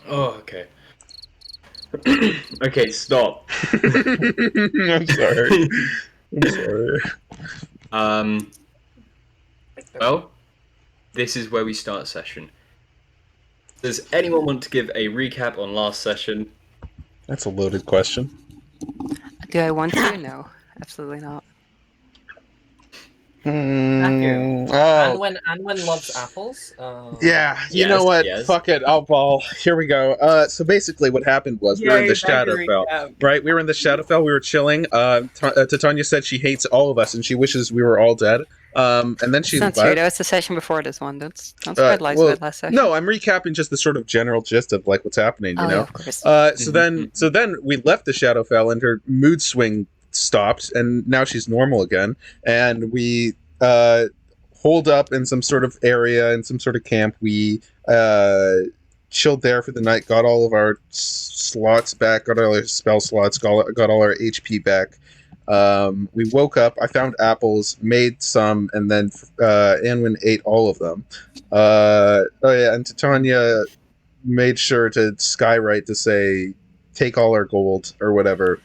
Oh, okay. Okay, stop. I'm sorry. I'm sorry. um, well, this is where we start session. Does anyone want to give a recap on last session? That's a loaded question. Do I want to? No, absolutely not. Matthew, Oh, Anwyn loves apples. yeah. You know Yes, what? yes. Fuck it. Here we go. So basically, what happened was we were in the Yay, back to Shadowfell, recap. right? We were in the Shadowfell. We were chilling. Titania said she hates all of us and she wishes we were all dead. And then she That's not true. That left. was the session before this one. Don't spread lies Well, about last session. no, I'm recapping just the sort of general gist of like what's happening. You Oh, yeah, know. of course. So then we left the Shadowfell and her mood swing stopped, and now she's normal again. And we holed up in some sort of area in some sort of camp. We chilled there for the night, got all of our slots back, got all our spell slots, got all our HP back. We woke up. I found apples, made some, and then Anwyn ate all of them. Oh yeah, and Titania made sure to skywrite to say take all our gold or whatever.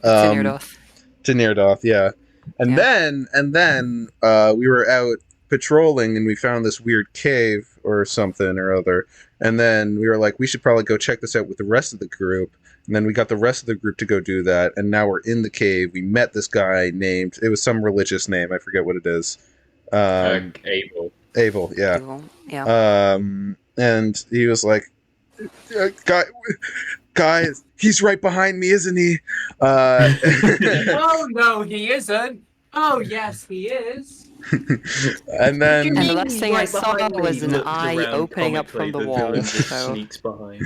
To Neardoth. To Neardoth, yeah. And Yeah. then we were out patrolling and we found this weird cave or something or other. And then we were like, we should probably go check this out with the rest of the group. And then we got the rest of the group to go do that. And now we're in the cave. We met this guy named, it was some religious name. I forget what it is. Abel. Abel, yeah. Yeah. And he was like, guys, he's right behind me, isn't he? Oh no, he isn't. Oh yes, he is. And then And the last thing I Right saw behind me, was an looked eye around opening up from comically, the villain wall. just So sneaks behind.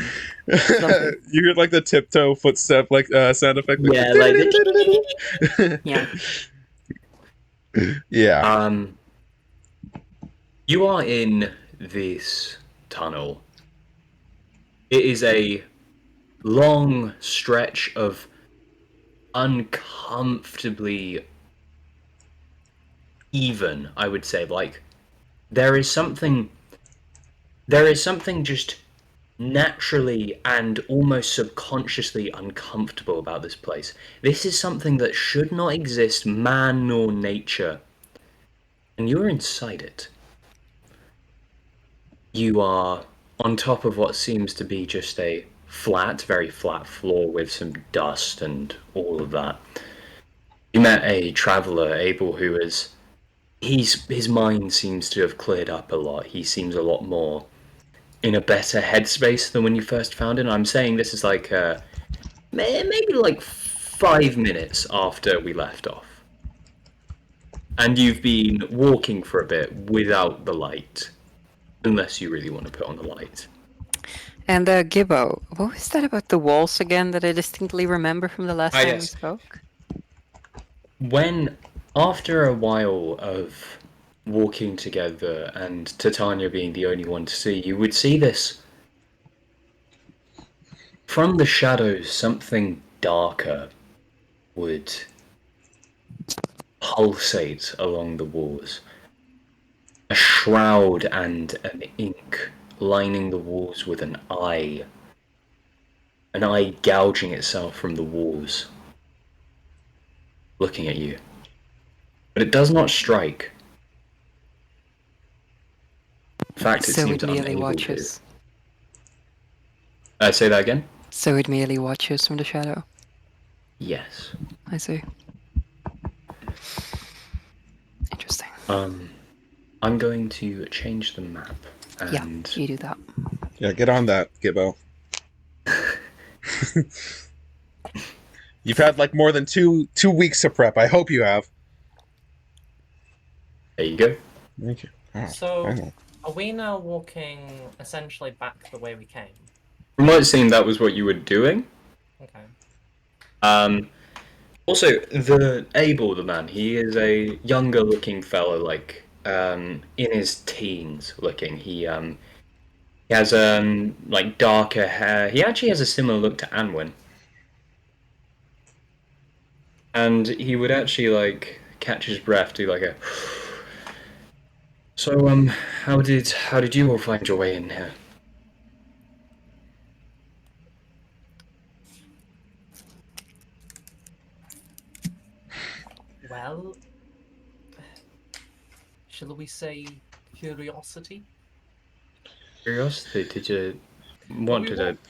you heard like the tiptoe footstep like sound effect. Like, Yeah, like yeah. yeah. You are in this tunnel. It is a long stretch of uncomfortably even, I would say. Like there is something just naturally and almost subconsciously uncomfortable about this place. This is something that should not exist, man nor nature. And you're inside it. You are on top of what seems to be just a very flat floor with some dust and all of that. You met a traveller, Abel, who is... his mind seems to have cleared up a lot. He seems a lot more in a better headspace than when you first found him. I'm saying this is like maybe like 5 minutes after we left off. And you've been walking for a bit without the light. Unless you really want to put on the light. And Gibbo, what was that about the walls again that I distinctly remember from the last time we spoke? When, after a while of walking together and Titania being the only one to see, you would see this. From the shadows, something darker would pulsate along the walls. A shroud and an ink lining the walls with an eye gouging itself from the walls, looking at you. But it does not strike. In fact, it So seems it merely unable watches. to. Say that again? So it merely watches from the shadow. Yes. I see. Interesting. I'm going to change the map. And Yeah, you do that. Yeah, get on that, Gibbo. You've had like more than two weeks to prep. I hope you have. There you go. Thank you. Oh, So, are we now walking essentially back the way we came? From what it seemed, that was what you were doing. Okay. Also, the Abel, the man, he is a younger looking fellow, like, in his teens looking. He has, like, darker hair. He actually has a similar look to Anwyn. And he would actually, like, catch his breath, do like a... So, how did you all find your way in here? Well, shall we say curiosity? Curiosity, did you Well, want we to? walked.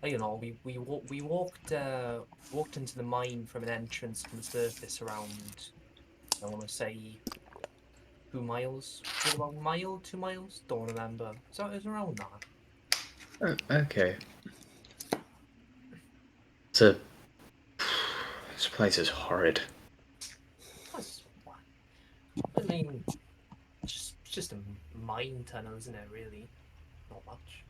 You know, we walked walked into the mine from an entrance from the surface around. I want to say 2 miles. Was it about a mile, 2 miles? Don't remember. So it was around that. Oh, okay. It's a. This place is horrid. That's what. I mean, just a mine tunnel, isn't it? Really, not much.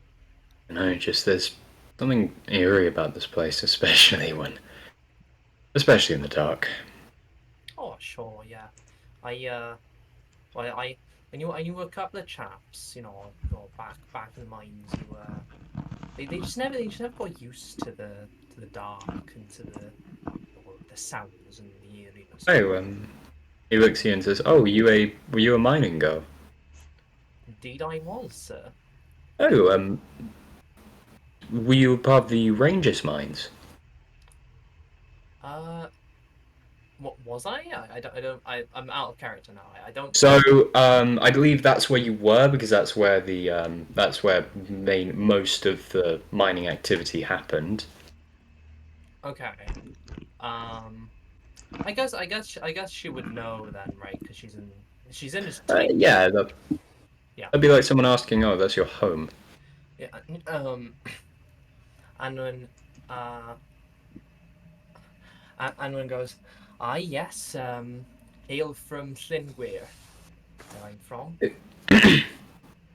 You know, just there's something eerie about this place, especially in the dark. Oh, sure, yeah. I well, I knew a couple of chaps, back in the mines who they just never got used to the dark and to the sounds and the eeriness of Oh, he looks at you and says, "Oh, were you a mining girl?" Indeed, I was, sir. Oh, were you part of the Rangers mines? Uh, what was I? I'm out of character now. I don't. So, I believe that's where you were because that's where most of the mining activity happened. Okay. Um, I guess she would know then, right? Because she's in his team. Yeah, Yeah. that'd be like someone asking, "Oh, that's your home." Yeah. Anwyn, uh, Anwyn goes, "Ah, yes. Hail from Llinwyr, where I'm from."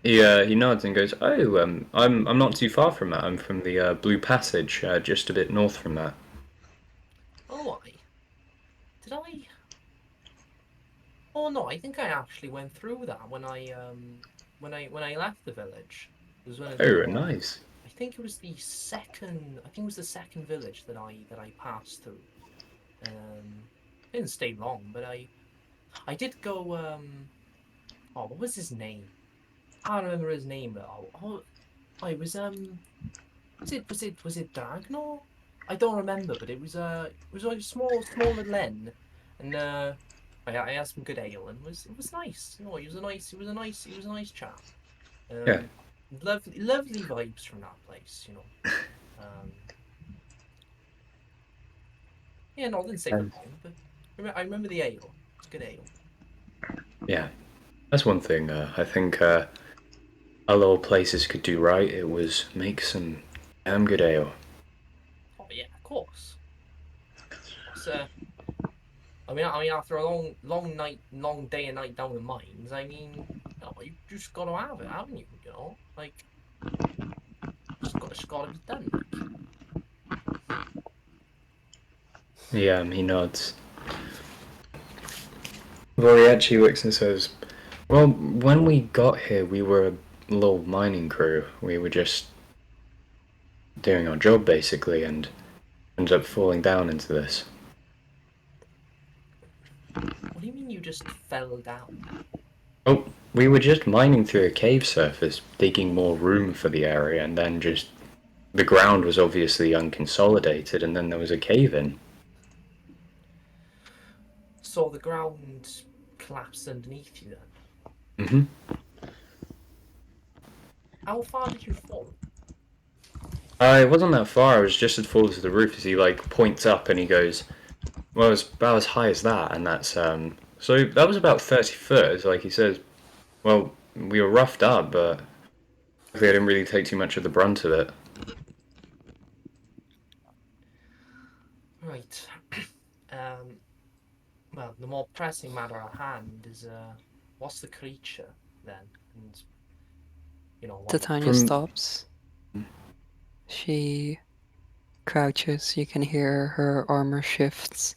He nods and goes, "Oh, I'm not too far from that. I'm from the Blue Passage, just a bit north from that." Oh, did I? Oh no, I think I actually went through that when I left the village. It was one of Oh, the nice. I think it was the second. I think it was the second village that I passed through. I didn't stay long, but I did go. Oh, what was his name? I can't remember his name, but it was was it Dragno? I don't remember, but it was like a small little inn, and I had some good ale, and it was nice. You know, he was a nice chap. Yeah. Um, lovely vibes from that place. You know. Um, yeah, no, I didn't stay for Um, long, but I remember the ale. It's good ale. yeah. That's one thing I think a lot of places could do right. It was make some damn good ale. Oh yeah, of course. What's I mean, after a long night, long day and night down the mines, I mean, you just got to have it, haven't you? You know, like just got to be done. Like, Yeah, he nods. Well, he actually looks and says, "Well, when we got here, we were a little mining crew. We were just doing our job basically, and ended up falling down into this." what do you mean you just fell down? Oh, we were just mining through a cave surface, digging more room for the area, and then just the ground was obviously unconsolidated, and then there was a cave in. So the ground collapsed underneath you then. Hmm. How far did you fall? It wasn't that far. I was just as full as the roof as he like points up and he goes, "Well, it's about as high as that," and that's So that was about 30 foot. Like he says, well, we were roughed up, but I didn't really take too much of the brunt of it. Right. um. Well, the more pressing matter at hand is what's the creature then, and you know why? Titania From stops. She crouches. You can hear her armor shifts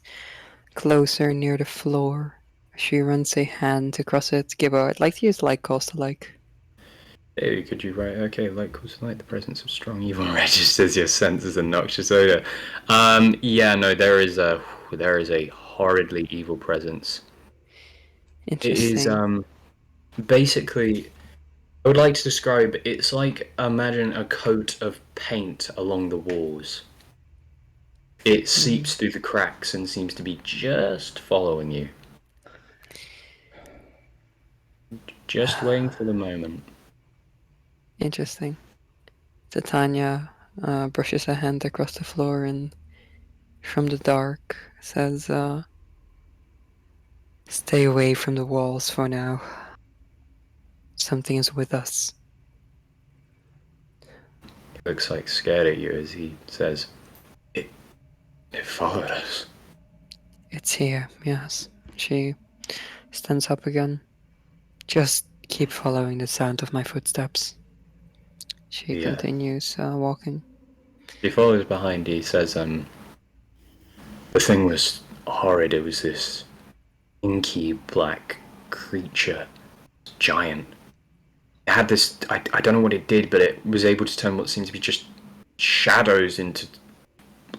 closer near the floor. She runs a hand across it. Gibbo, I'd like to use like cost like. Hey, could you write? Okay, like cause like the presence of strong evil registers your sense as a noxious odor. Yeah, no, there is a horridly evil presence. It is Interesting. basically I would like to describe it's like imagine a coat of paint along the walls. It seeps through the cracks and seems to be just following you. Just waiting for the moment. Interesting. Titania brushes a hand across the floor and from the dark says, stay away from the walls for now. Something is with us. He looks like scared at you as he says, It followed us. It's here, yes. She stands up again. Just keep following the sound of my footsteps. She Yeah. continues walking. He follows behind. He says, the thing was horrid. It was this inky black creature, giant. It had this. I don't know what it did, but it was able to turn what seemed to be just shadows into.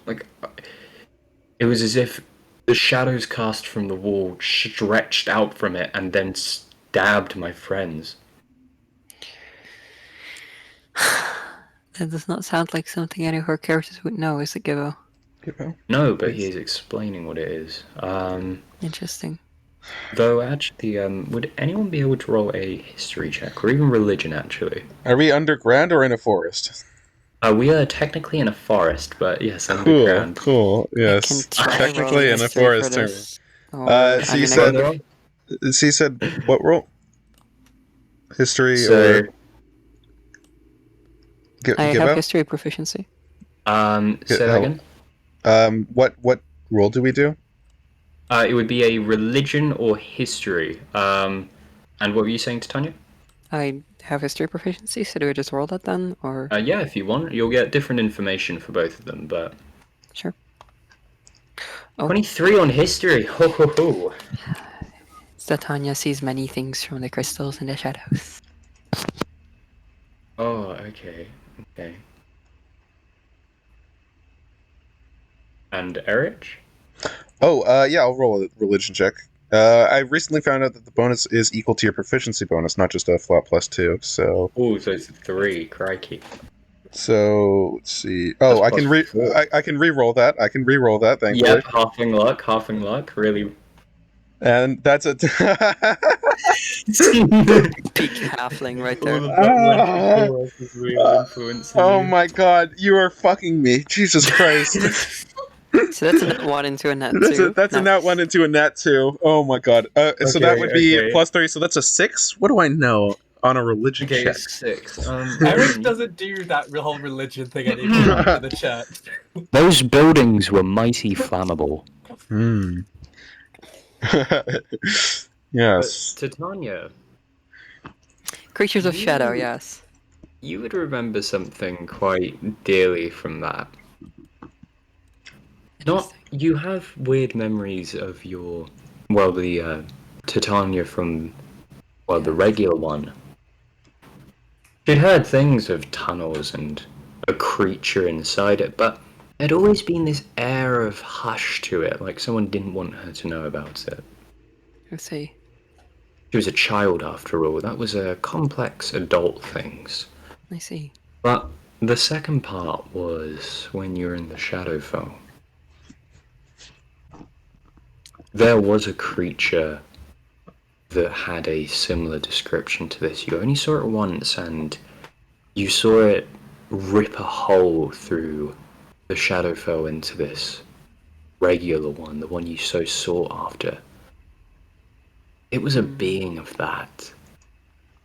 Like, it was as if the shadows cast from the wall stretched out from it and then stabbed my friends. That does not sound like something any of her characters would know, is it, Gibbo? No, but he is explaining what it is. Interesting. Though, actually, would anyone be able to roll a history check, or even religion, actually? Are we underground or in a forest? We are technically in a forest, but yes, Cool, underground. cool. Yes, I can try technically in a history for forest. this. Or, So you I said- can- He said what roll? History So, or I give have out? history proficiency. say that again? What roll do we do? It would be a religion or history. And what were you saying to Tanya? I have history proficiency, so do I just roll that then? Or Yeah, if you want, you'll get different information for both of them, but... Sure. Oh. 23 on history! Ho ho ho! Titania sees many things from the crystals in the shadows. Oh, okay. Okay. And Errich? Oh, yeah, I'll roll a religion check. I recently found out that the bonus is equal to your proficiency bonus, not just a flat +2. So, Oh, so it's 3, crikey. let's see. Oh, That's I can +4. I can re-roll that. I can re-roll that. Thankfully. Yep, halfing luck, really. And that's a. Peak halfling right there. Oh my god, you are fucking me. Jesus Christ. So that's a net 1 into a net 2. That's a nat 1 into a nat 2. Oh my god. So that would be okay. +3, so that's a 6? What do I know on a religion Okay, check? 6. Errich doesn't do that whole religion thing anymore in the chat. Those buildings were mighty flammable. Hmm. Yes. Titania, Creatures of shadow, yes. you would remember something quite dearly from that. Not, you have weird memories of your, well, the Titania from, well, the regular one. She'd heard things of tunnels and a creature inside it, but there'd always been this air of hush to it, like someone didn't want her to know about it. I see. She was a child after all, that was a complex adult things. I see. But the second part was when you were in the Shadowfell. There was a creature that had a similar description to this. You only saw it once, and you saw it rip a hole through the Shadowfell into this regular one, the one you so sought after. It was a being of that.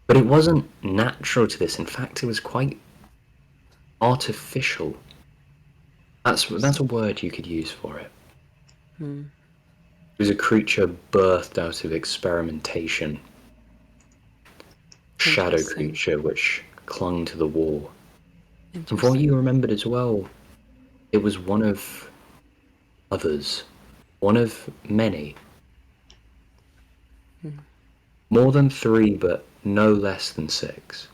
But it wasn't natural to this. In fact, it was quite artificial. That's a word you could use for it. Hmm. It was a creature birthed out of experimentation. Shadow Interesting. creature which clung to the wall. And from what Interesting. you remembered as well, it was one of others. One of many. More than 3, but no less than 6.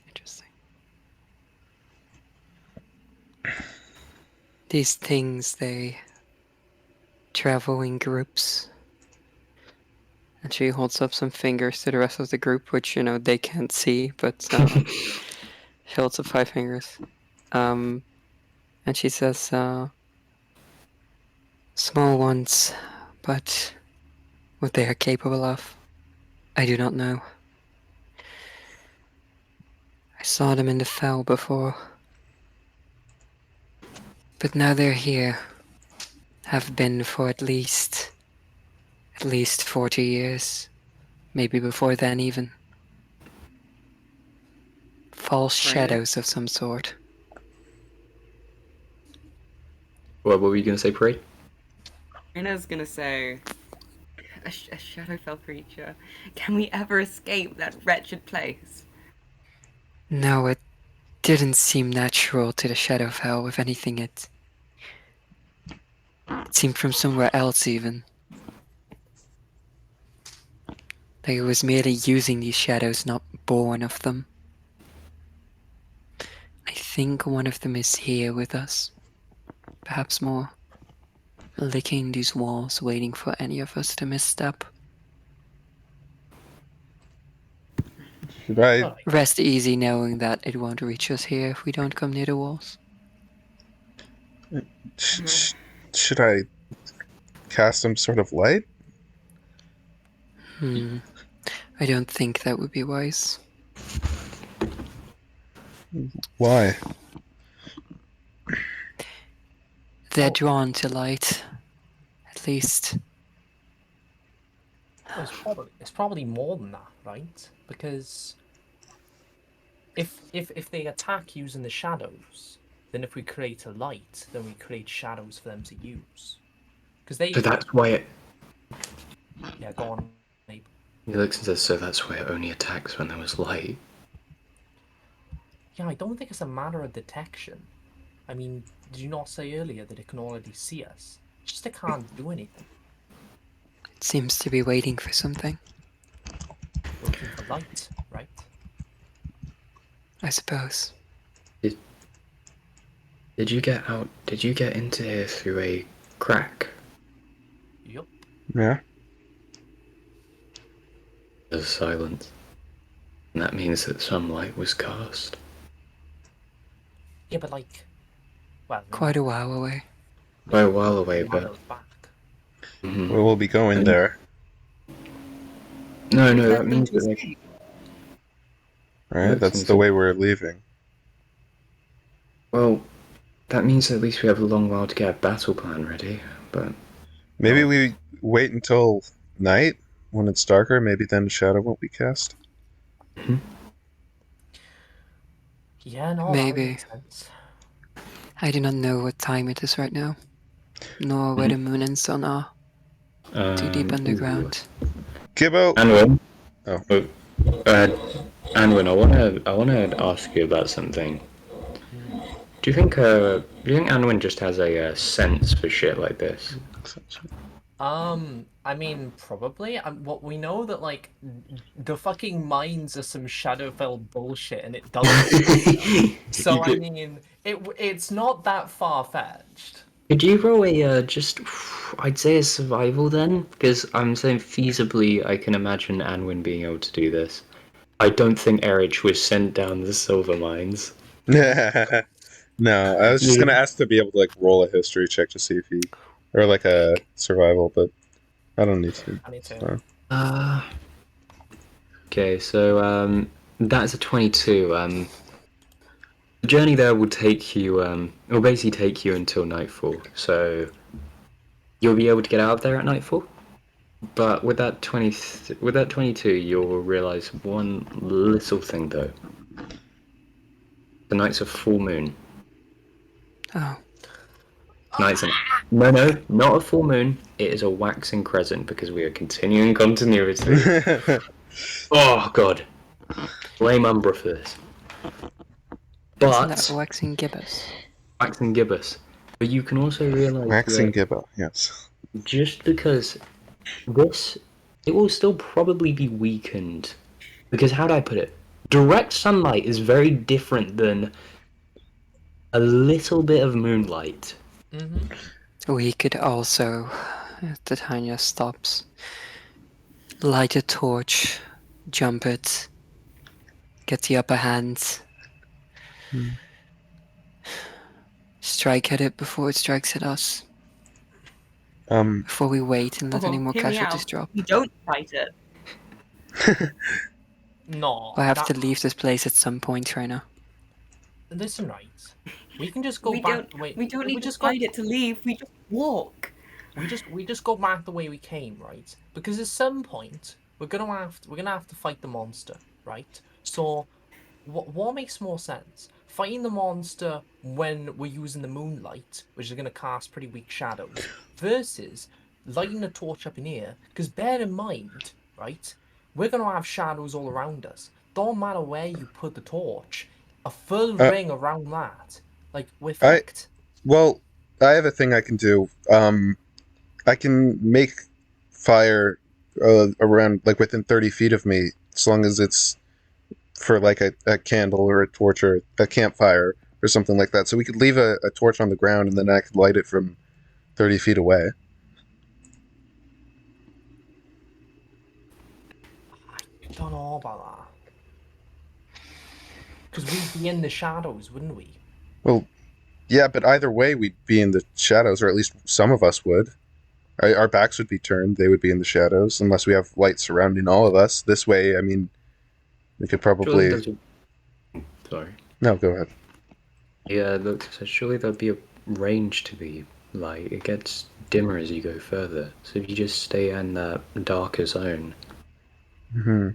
Interesting. These things, they travel in groups. And she holds up some fingers to the rest of the group, which, they can't see, but she holds up 5 fingers. And she says, Small ones, but what they are capable of, I do not know. I saw them in the fell before, but now they're here. Have been for at least 40 years, maybe before then even. False shadows of some sort. What were you going to say, Parade? Rina's gonna say, a Shadowfell creature. Can we ever escape that wretched place? No, it didn't seem natural to the Shadowfell. If anything, it seemed from somewhere else even. Like it was merely using these shadows, not born of them. I think one of them is here with us. Perhaps more. Licking these walls, waiting for any of us to misstep. Should I? Alright. Rest easy knowing that it won't reach us here if we don't come near the walls. Should I cast some sort of light? I don't think that would be wise. Why? They're drawn to light. At least. Well, it's probably more than that, right? Because if they attack using the shadows, then if we create a light, then we create shadows for them to use. Because they So that's why it. yeah, go on. Abe. He looks and says, so that's why it only attacks when there was light. Yeah, I don't think it's a matter of detection. I mean, did you not say earlier that it can already see us? It's just it can't do anything. It seems to be waiting for something. Waiting for light, right? I suppose. Did you get out? Did you get into here through a crack? Yup. Yeah. There's silence. And that means that some light was cast. Yeah, but like, well, Quite a while away. By a while away, but. shadows back. Mhm. Well, we'll be going there, No, Is no, that that thing means to that. escape? right? That That's seems the to- way we're leaving. Well, that means at least we have a long while to get a battle plan ready, but. Maybe Oh. we wait until night when it's darker. Maybe then the shadow won't be cast. Yeah, no, that Maybe. would make sense. I do not know what time it is right now, nor where the moon and sun are. Too deep ooh. underground. Gibbo! Anwyn? Oh. Anwyn, I wanna ask you about something. Do you think Anwyn just has a sense for shit like this? I mean, probably. What we know that like the fucking mines are some Shadowfell bullshit, and it doesn't. So I mean, it's not that far fetched. Could you roll a just? I'd say a survival then, because I'm saying feasibly I can imagine Anwyn being able to do this. I don't think Errich was sent down the silver mines. No, I was just gonna ask to be able to like roll a history check to see if he, or like a survival, but I don't need to. I need to. So. Okay, so that's a 22. The journey there will take you will basically take you until nightfall. So you'll be able to get out of there at nightfall. But with that 22, you'll realize one little thing though. The night's a full moon. Oh, Night's no, not a full moon. It is a waxing crescent because we are continuing continuity. Oh god, blame Umbra for this. isn't that But waxing gibbous? waxing gibbous. But you can also realize Waxing that Gibbo, yes. just because this, it will still probably be weakened. Because how do I put it? Direct sunlight is very different than a little bit of moonlight. We could also, if the Tanya stops, light a torch, jump it, get the upper hand, strike at it before it strikes at us. Before we wait and let any more hear me casualties out. drop. We don't fight it. No, I have to that- leave this place at some point right now. Listen, right. We can just go We back don't. the way We don't we need to just go. fight it to leave. We just walk. We just go back the way we came, right? Because at some point we're gonna have to fight the monster, right? So what makes more sense? Fighting the monster when we're using the moonlight, which is gonna cast pretty weak shadows, versus lighting a torch up in here. Because bear in mind, right, we're gonna have shadows all around us. Don't matter where you put the torch, a full Uh, ring around that, like we're I fucked. well, I have a thing I can do. I can make fire around like within 30 feet of me, as long as it's for like a candle or a torch or a campfire or something like that. So we could leave a torch on the ground and then I could light it from 30 feet away. I don't know about that. Because we'd be in the shadows, wouldn't we? Well, yeah, but either way, we'd be in the shadows, or at least some of us would. Our backs would be turned; they would be in the shadows, unless we have light surrounding all of us. This way, I mean, we could Surely probably. there's a... Sorry. No, go ahead. Yeah, look, so surely there'll be a range to the light. It gets dimmer as you go further. So if you just stay in that darker zone. Hmm.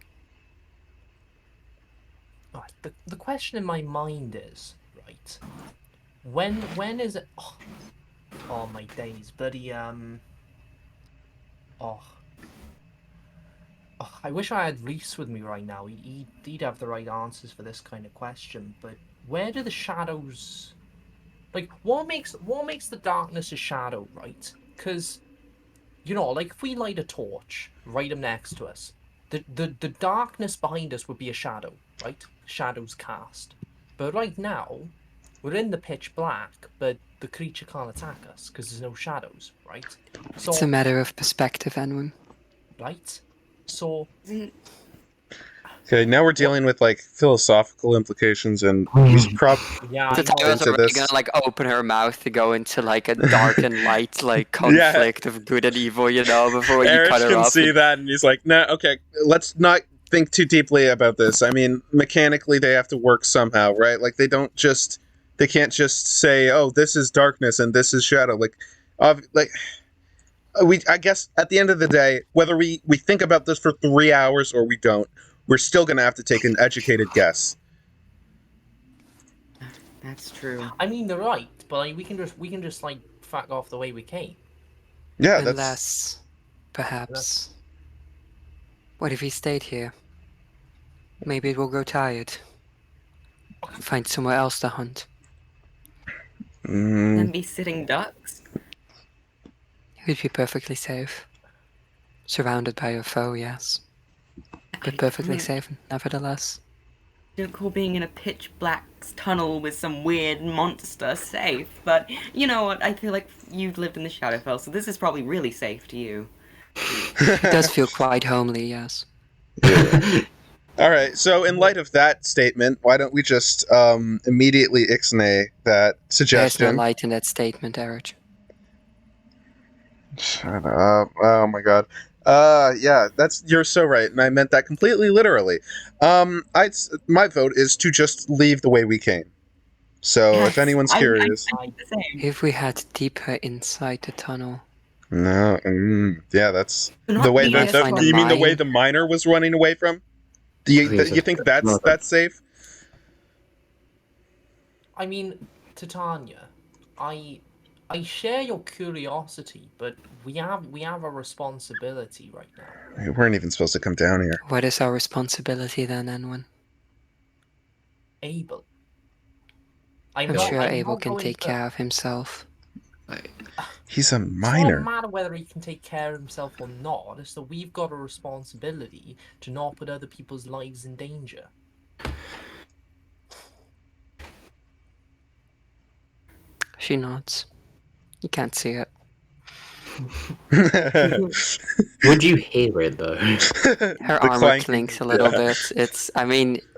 Right, the question in my mind is, right, when is it? Oh my days, bloody oh, I wish I had Reese with me right now. He'd have the right answers for this kind of question. But where do the shadows, like, what makes the darkness a shadow, right? Because like if we light a torch right up next to us, the darkness behind us would be a shadow, right? Shadows cast. But right now, we're in the pitch black, but the creature can't attack us because there's no shadows, right? So, It's a matter of perspective, Anwyn. right? So, Okay, now we're dealing with like philosophical implications, and we should probably. yeah, I The know. time was into already this. gonna like open her mouth to go into like a dark and light like Yeah. conflict of good and evil, before you Errich cut her can off. see that, and he's like, "No, okay, let's not think too deeply about this. I mean, mechanically, they have to work somehow, right? Like, they can't just say, oh, this is darkness and this is shadow. Like, I guess at the end of the day, whether we think about this for 3 hours or we don't, we're still gonna have to take an educated guess. That's true. I mean, they're right, but like, we can just like fuck off the way we came. Yeah, that's Unless, perhaps, what if he stayed here? Maybe it will grow tired. Find somewhere else to hunt. Then be sitting ducks. He'd be perfectly safe. Surrounded by your foe, yes. But perfectly safe, nevertheless. Don't call being in a pitch black tunnel with some weird monster safe, but you know what? I feel like you've lived in the Shadowfell, so this is probably really safe to you. It does feel quite homely, yes. All right. So, in light of that statement, why don't we just immediately ixnay that There's no suggestion? light in that statement, Errich. Shut up! Oh my god. Yeah, you're so right, and I meant that completely literally. My vote is to just leave the way we came. So, Yes, if anyone's curious, I'm the same. If we had deeper inside the tunnel, no, yeah, that's Not the way. leaving might us find a You mean the way mine. the miner was running away from? Do you Please, you think that's safe? I mean, Titania, I share your curiosity, but we have a responsibility right now. We weren't even supposed to come down here. what is our responsibility then, Anwyn? Abel. I'm not- sure I'm Abel not can going take to- care of himself. He's a It doesn't miner. matter whether he can take care of himself or not. It's that we've got a responsibility to not put other people's lives in danger. She nods. You can't see it. Would you hear it though? Her The armor clanking- clinks a little yeah. bit.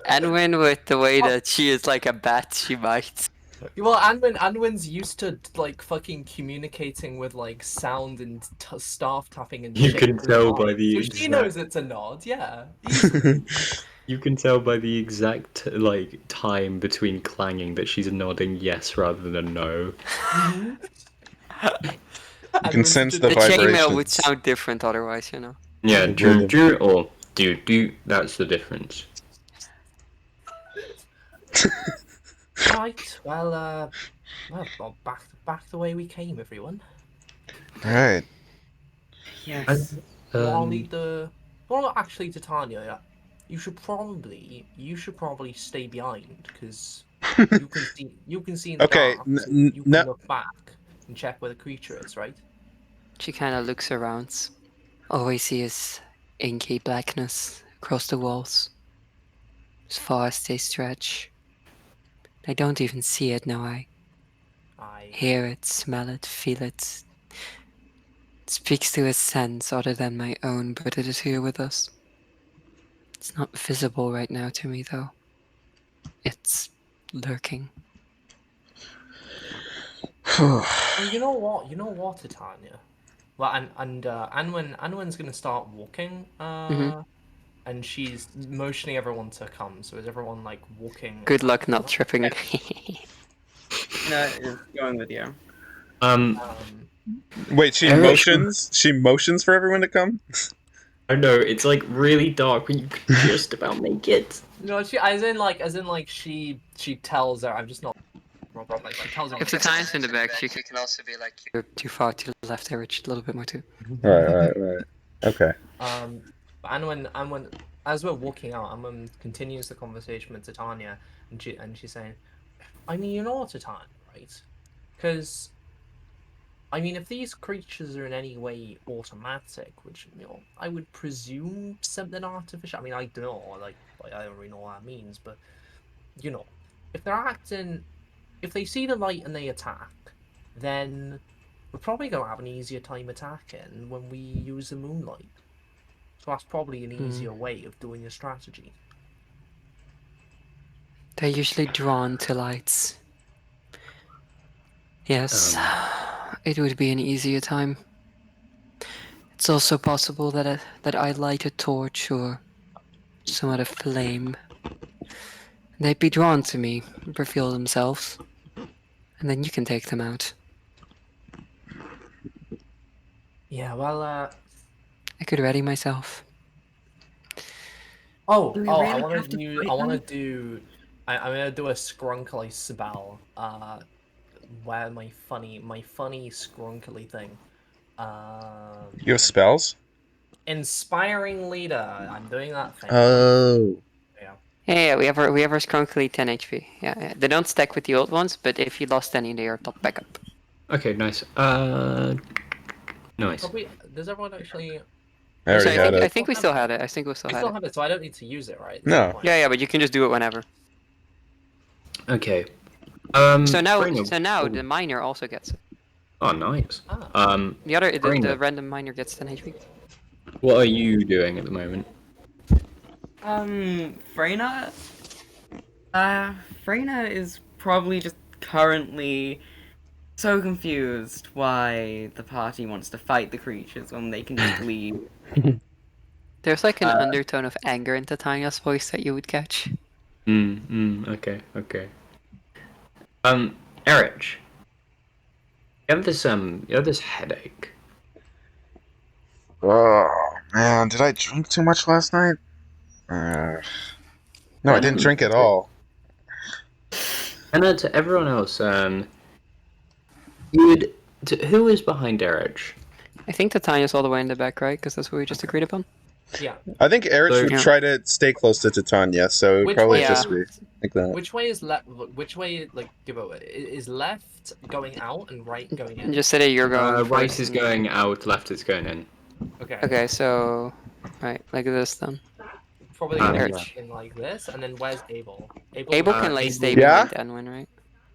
Anwyn with the way that she is like a bat, she might. Well, Anwyn's used to like fucking communicating with like sound and staff tapping and You shit. can with tell by light. the So she exact. knows it's a nod. Yeah, easily. You can tell by the exact like time between clanging that she's nodding yes rather than no. Mhm. You can sense the The chainmail would vibrations. sound different otherwise, you know. Yeah, It do would. do or do. That's the difference. Right. Well, back the way we came, everyone. All right. Yes. You want to Um, lead the? Well, actually, Titania, yeah, you should probably stay behind because you can see in the Okay. dark, so you can No. look back and check where the creature is, right? She kind of looks around. All I see is inky blackness across the walls, as far as they stretch. I don't even see it now. I I hear it, smell it, feel it. It speaks to a sense other than my own, but it is here with us. It's not visible right now to me, though. It's lurking. Oh, you know what? You know what, Titania? Well, Anwyn's gonna start walking, hmm and she's motioning everyone to come. So is everyone like walking? Good luck not No? tripping. Freyna is going with you. um, Wait. She Errich- motions. She motions for everyone to come. I know it's like really dark when you can just about make it. No, as in like she tells her. I'm just not. Like she tells her. If the time's in the back, she can also be like, you're too far to the left, Errich, a little bit more too. Right. Okay. Anwen, as we're walking out, Anwen continues the conversation with Titania, and she's saying, I mean, you know what, Titania, right? Because I mean, if these creatures are in any way automatic, which I would presume something artificial. I mean, I don't know, like I don't really know what that means, but if they're acting, if they see the light and they attack, then we're probably gonna have an easier time attacking when we use the moonlight. So that's probably an easier way of doing a strategy. They're usually drawn to lights. Yes, it would be an easier time. It's also possible that I light a torch or some other flame. They'd be drawn to me, reveal themselves, and then you can take them out. Yeah, well, I could ready myself. Do we I really want have to to do. fight I want to them? do. I'm gonna do a scrunkly spell. Where my funny scrunkly thing. You have spells. Inspiring leader. I'm doing that thing. Oh. Yeah. Yeah, we have our Skrunkly 10 HP. Yeah, they don't stack with the old ones, but if you lost any, they are top backup. Okay, nice. Nice. Does everyone actually? I already had I it. think we still had it. I think we still We had still it. have it, so I don't need to use it, right? No. Yeah, but you can just do it whenever. Okay. So now Freyna- the miner also gets it. Oh, nice. Ah. The Freyna, random miner gets 10 HP. what are you doing at the moment? Freyna? Freyna is probably just currently so confused why the party wants to fight the creatures when they can just leave. There's like an undertone of anger in Titania's voice that you would catch. Okay. Errich, you have this headache. Oh man, did I drink too much last night? No, I didn't drink at all. And then to everyone else, who is behind Errich? I think Titania's all the way in the back, right? Because that's what we just agreed upon. Yeah. I think Erich So- would Yeah. try to stay close to Titania, so it would Which probably way- just be like that. Which way is left? Which way, like, give it? Is left going out and right going in? Just say that you're going Right first is and then- going out, left is going in. Okay. Okay, so right, like this then. Probably gonna Errich. be in like this, and then where's Abel? Abel can like Abel- stay Yeah? behind Anwyn,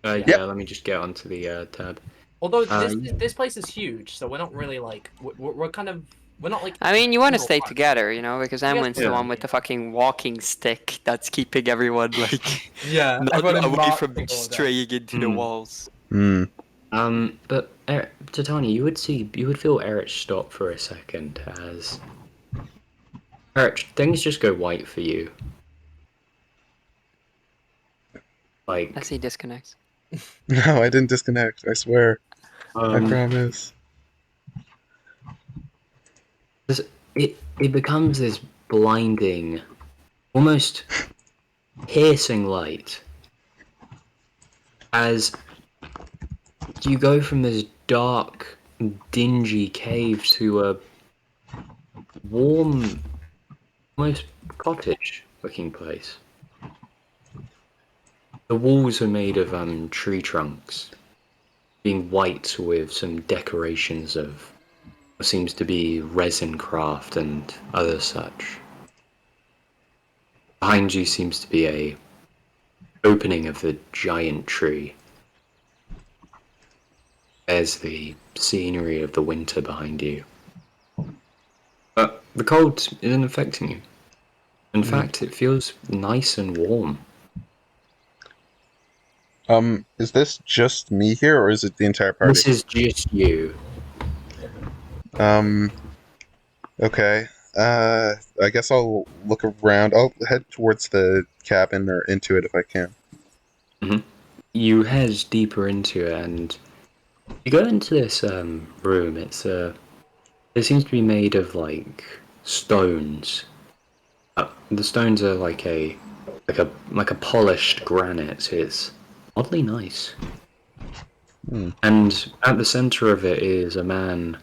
right? Yeah, let me just get onto the tab. Although this place is huge, so we're not really like we're kind of We're not like. I mean, you want to single stay party. together, you know, because Anwyn's the Yeah. one with the fucking walking stick that's keeping everyone, like, Yeah, not everyone in away Mark from all day. straying into the Hmm. walls. Hmm. But Titania, you would feel Errich stop for a second as Errich, things just go white for you. As Like, he disconnects. No, I didn't disconnect. I swear. I um, promise. it becomes this blinding, almost piercing light as you go from this dark, dingy cave to a warm, almost cottage-looking place. The walls are made of tree trunks, being white with some decorations of what seems to be resin craft and other such. Behind you seems to be a opening of the giant tree. There's the scenery of the winter behind you. But the cold isn't affecting you. In fact, it feels nice and warm. Is this just me here, or is it the entire party? This is just you. Um, okay. I guess I'll look around. I'll head towards the cabin or into it if I can. You head deeper into it and you go into this room. It seems to be made of like stones. The stones are like a polished granite. It's oddly nice. Hmm. And at the center of it is a man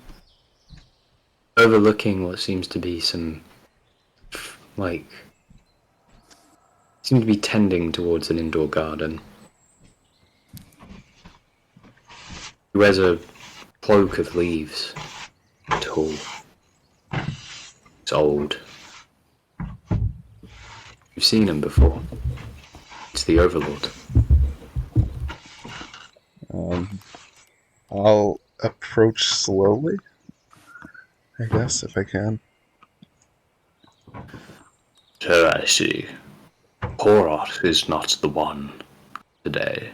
overlooking what seems to be like seem to be tending towards an indoor garden. He wears a cloak of leaves. Tall. It's old. You've seen him before. It's the Overlord. I'll approach slowly. I guess if I can. So I see. Horot is not the one today.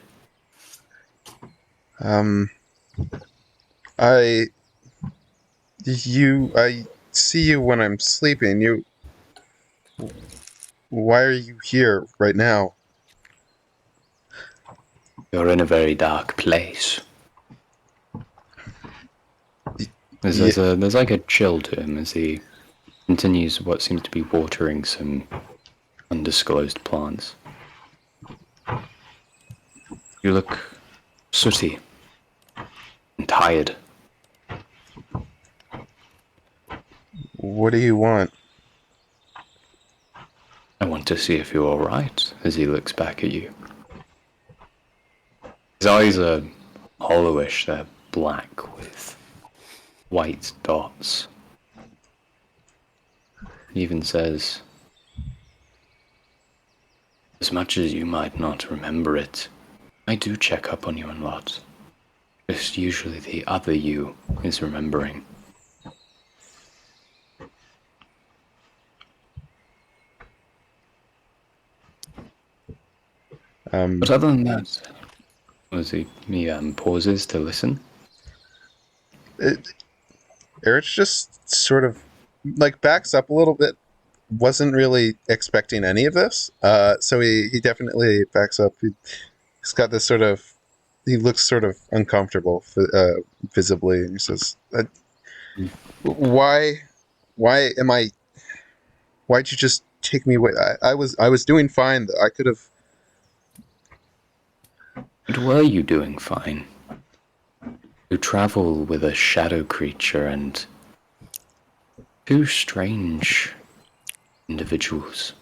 I see you when I'm sleeping. Why are you here right now? You're in a very dark place. Yeah. There's like a chill to him as he continues what seems to be watering some undisclosed plants. You look sooty and tired. What do you want? I want to see if you're alright as he looks back at you. His eyes are hollowish, they're black with white dots. He even says, as much as you might not remember it, I do check up on you a lot. Just usually the other you is remembering. But other than that, he pauses to listen. Erich just sort of like backs up a little bit. Wasn't really expecting any of this, so he definitely backs up. He's got this sort of. He looks sort of uncomfortable, visibly, and he says, "Why, why am I? Why'd you just take me away? I was doing fine. I could have." But were you doing fine? You travel with a shadow creature and two strange individuals.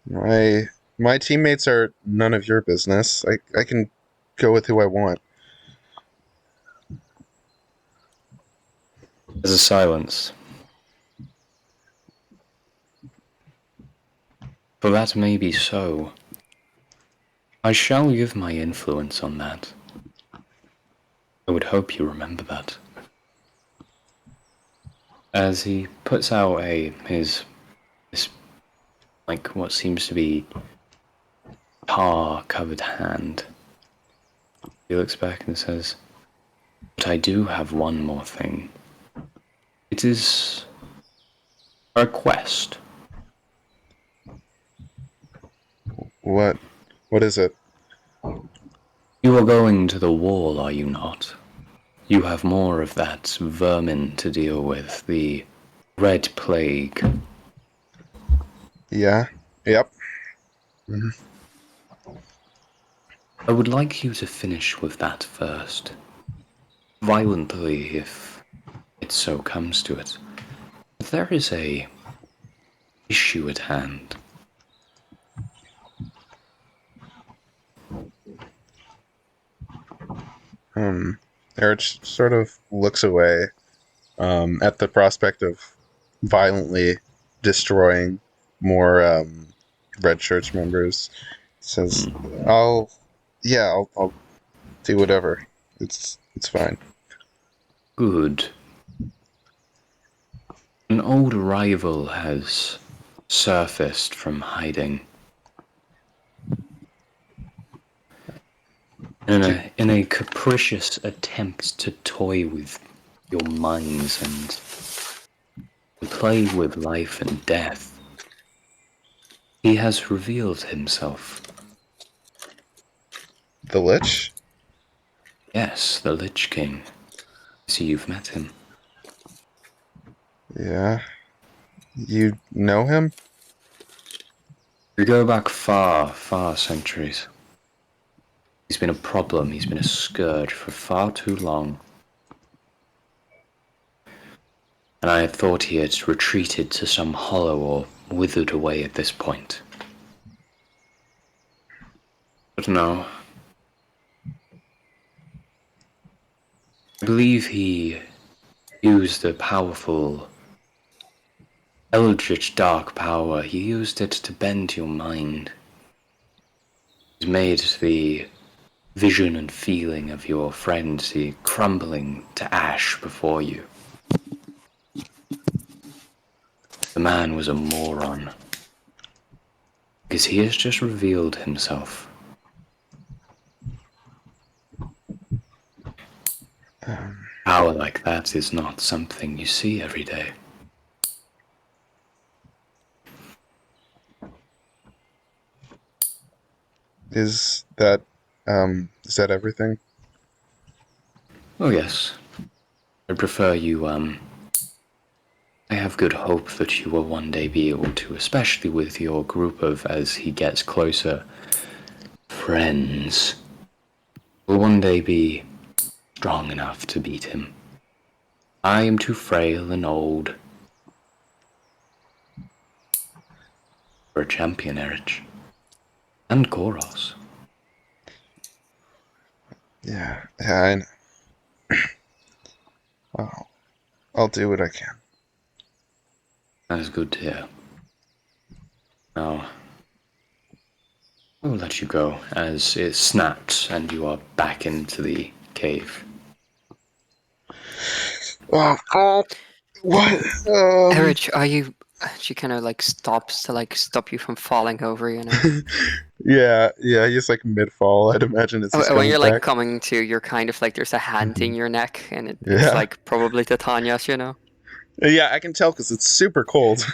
My teammates are none of your business. I can go with who I want. There's a silence. For that may be so. I shall give my influence on that. I would hope you remember that. As he puts out his like what seems to be tar-covered hand, he looks back and says, "But I do have one more thing. It is a request. What? What is it? You are going to the wall, are you not? You have more of that vermin to deal with, the Red Plague. Yeah. Yep. I would like you to finish with that first. Violently, if it so comes to it. But there is a issue at hand. Errich sort of looks away at the prospect of violently destroying more Red Church members. Says, I'll do whatever. It's fine. Good. An old rival has surfaced from hiding. In a capricious attempt to toy with your minds and to play with life and death, he has revealed himself. The Lich? Yes, the Lich King. See, you've met him. Yeah. You know him? We go back far, far centuries. He's been a problem, he's been a scourge for far too long. And I had thought he had retreated to some hollow or withered away at this point. But no. I believe he used a powerful, eldritch dark power. He used it to bend your mind. He's made the vision and feeling of your friend see crumbling to ash before you. The man was a moron. Because he has just revealed himself. Power like that is not something you see every day. Is that everything? Oh yes. I'd prefer you, I have good hope that you will one day be able to, especially with your group of, as he gets closer, friends, will one day be strong enough to beat him. I am too frail and old for a champion, Errich. And Goros. Yeah, I know. I'll do what I can. That is good to hear. Now, I will let you go as it snaps and you are back into the cave. Oh, what? Errich, are you? She kind of like stops to like stop you from falling over, you know. Yeah, he's like mid-fall, I'd imagine. It's When you're like coming to, you're kind of like there's a hand in your neck, and it's Yeah. like probably Titania's, you know. Yeah, I can tell because it's super cold.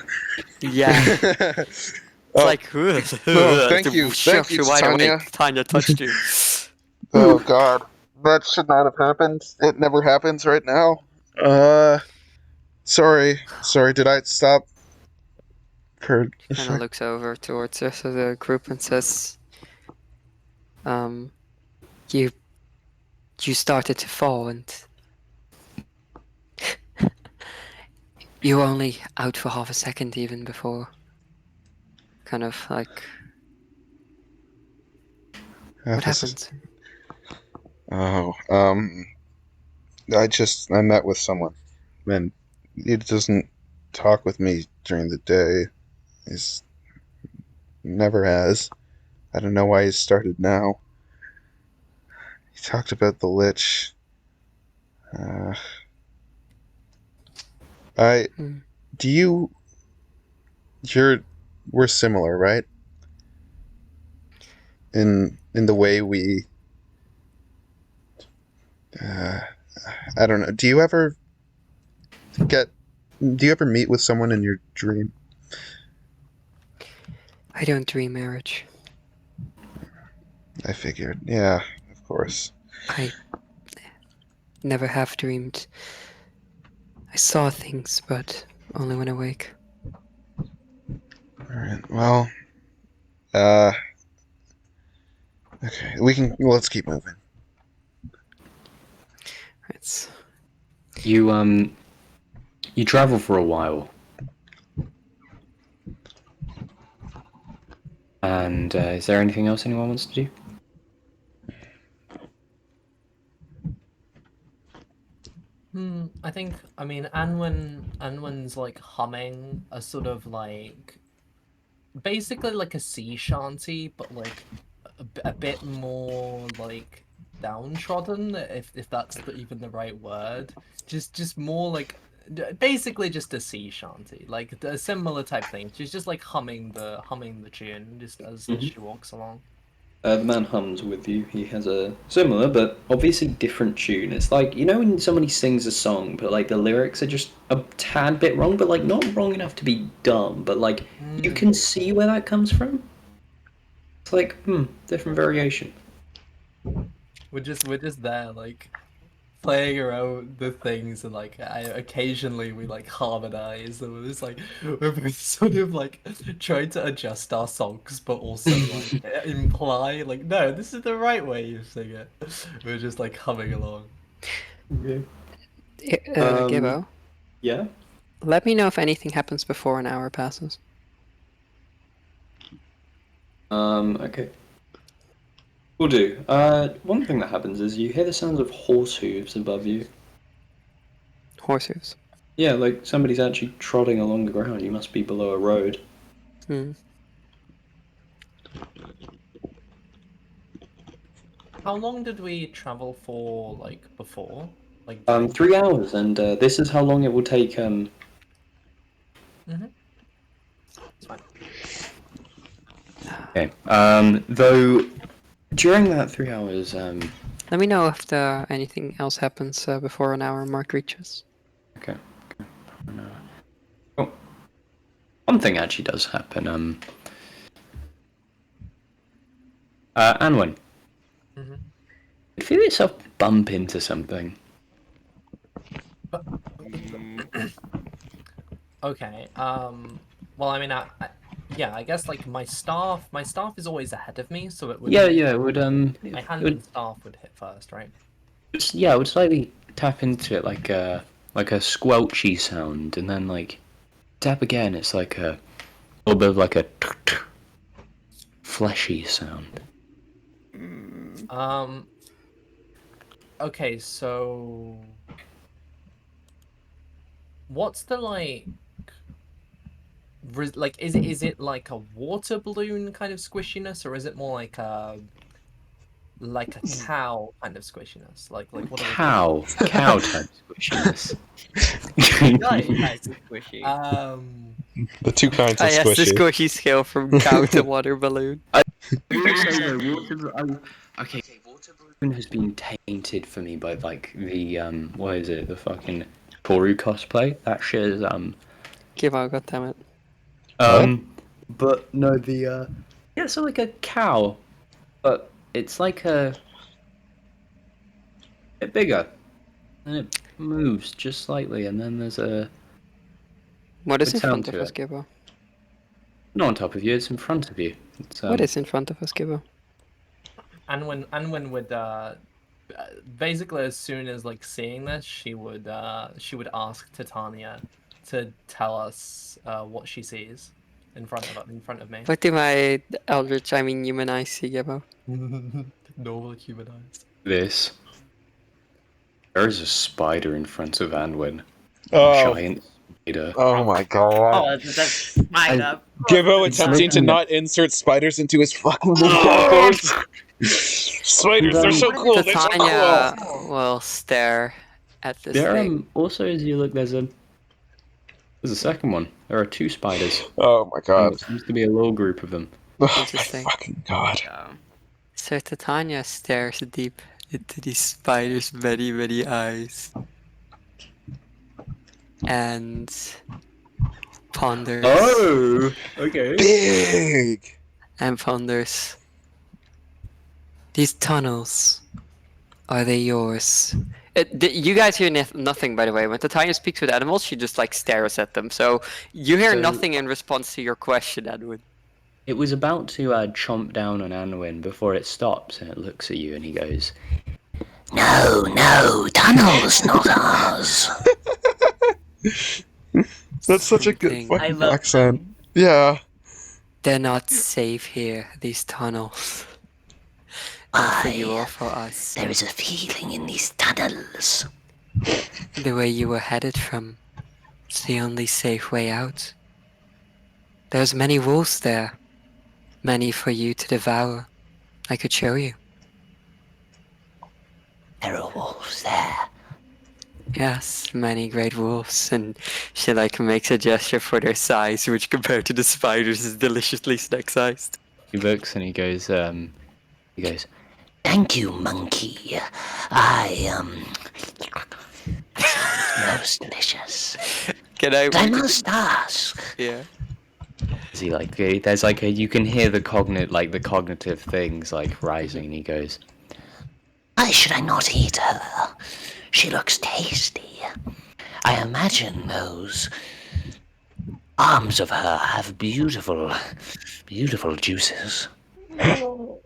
Yeah, it's like no, thank you, wide awake. Tanya. Tanya touched you. Oh God, that should not have happened. It never happens right now. Sorry. Did I stop? For a Kind of sec? looks over towards the group and says, you started to fall and you were only out for half a second even before kind of like what happened? Oh, I met with someone, and he doesn't talk with me during the day. He's never has. I don't know why he started now. He talked about the Lich. Uh, I Hmm. do you. We're similar, right? In the way we. Uh, I don't know. Get? Do you ever meet with someone in your dream? I don't dream marriage. I figured. Yeah, of course. I never have dreamed. I saw things, but only when awake. All right. Well. Uh. Okay. Let's keep moving. It's You travel for a while, and is there anything else anyone wants to do? I think, I mean, Anwyn's like humming a sort of like, basically like a sea shanty, but like a bit more like downtrodden, if that's even the right word. Just more like, basically just a sea shanty, like a similar type thing. She's just like humming the tune just as she walks along. The man hums with you. He has a similar but obviously different tune. It's like, you know when somebody sings a song, but like the lyrics are just a tad bit wrong, but like not wrong enough to be dumb, but like you can see where that comes from. It's like, different variation. We're just there like playing around the things, and like occasionally we like harmonize, and we're just like we're sort of like trying to adjust our songs but also like imply like, no, this is the right way you sing it. We're just like humming along. Okay. Gibbo, Yeah. let me know if anything happens before an hour passes. Okay. Will do. One thing that happens is you hear the sounds of horse hooves above you. Horse hooves. Yeah, like somebody's actually trotting along the ground. You must be below a road. How long did we travel for, like, before? Like, 3 hours, and this is how long it will take. It's fine. Okay. Though during that 3 hours, Let me know if anything else happens before an hour mark reaches. Okay. Oh, one thing actually does happen. Anwyn, you feel yourself bump into something. Okay. Well, I mean, yeah, I guess like my staff is always ahead of me, so it would. Yeah, it would My it hand would, and staff would hit first, right? yeah, it would slightly tap into it like a squelchy sound, and then like tap again. It's like a little bit of like a fleshy sound. Okay, so what's the like? Is it like a water balloon kind of squishiness, or is it more like a cow kind of squishiness? Like what are we talking? Cow type squishiness. Nice. Squishy. The two kinds of I asked the squishy. squishy scale from cow to water balloon. Okay, water balloon has been tainted for me by like the what is it? The fucking Toru cosplay. That shit is Gibbo, goddammit. But no, the yeah, so like a cow, but it's like a bit bigger, and it moves just slightly, and then there's a What is in sound front of to us, it. Gibbo? Not on top of you, it's in front of you. It's, What is in front of us, Gibbo? Anwyn would basically, as soon as like seeing this, she would ask Titania to tell us what she sees in front of me. What do my eldritch, I mean human eyes see, Gibbo? Normal human eyes. this? There's a spider in front of Anwyn. Oh, Giant spider. oh my god. That's spider. Gibbo attempting to not insert spiders into his fucking encounters. Spiders, they're so cool. They're so Titania cool. will stare at this There thing. also as you look, there's a second one. There are 2 spiders. Oh my And god. it seems to be a little group of them. Oh my Interesting. fucking god. Yeah. So Titania stares deep into these spiders' many, many eyes. And ponders. Oh, okay. Big! And ponders. These tunnels, are they yours? You guys hear nothing, by the way. When Titania speaks with animals, she just like stares at them. So you hear So- nothing in response to your question, Edwin. It was about to chomp down on Anwyn before it stops, and it looks at you and he goes, "No, tunnels, not ours." That's such a good Something. I fucking love accent. them. Yeah. They're not safe here, these tunnels. Not for you or for us. There is a feeling in these tunnels. The way you were headed from is the only safe way out. There's many wolves there. Many for you to devour. I could show you. There are wolves there. Yes, many great wolves, and she like makes a gesture for their size, which compared to the spiders is deliciously snack-sized. He looks and he goes, "Thank you, monkey. I most delicious. Can I? I must ask." Yeah. Is he like? There's like you can hear the cognitive things like rising, and he goes, "Why should I not eat her? She looks tasty. I imagine those arms of her have beautiful, beautiful juices." Beautiful.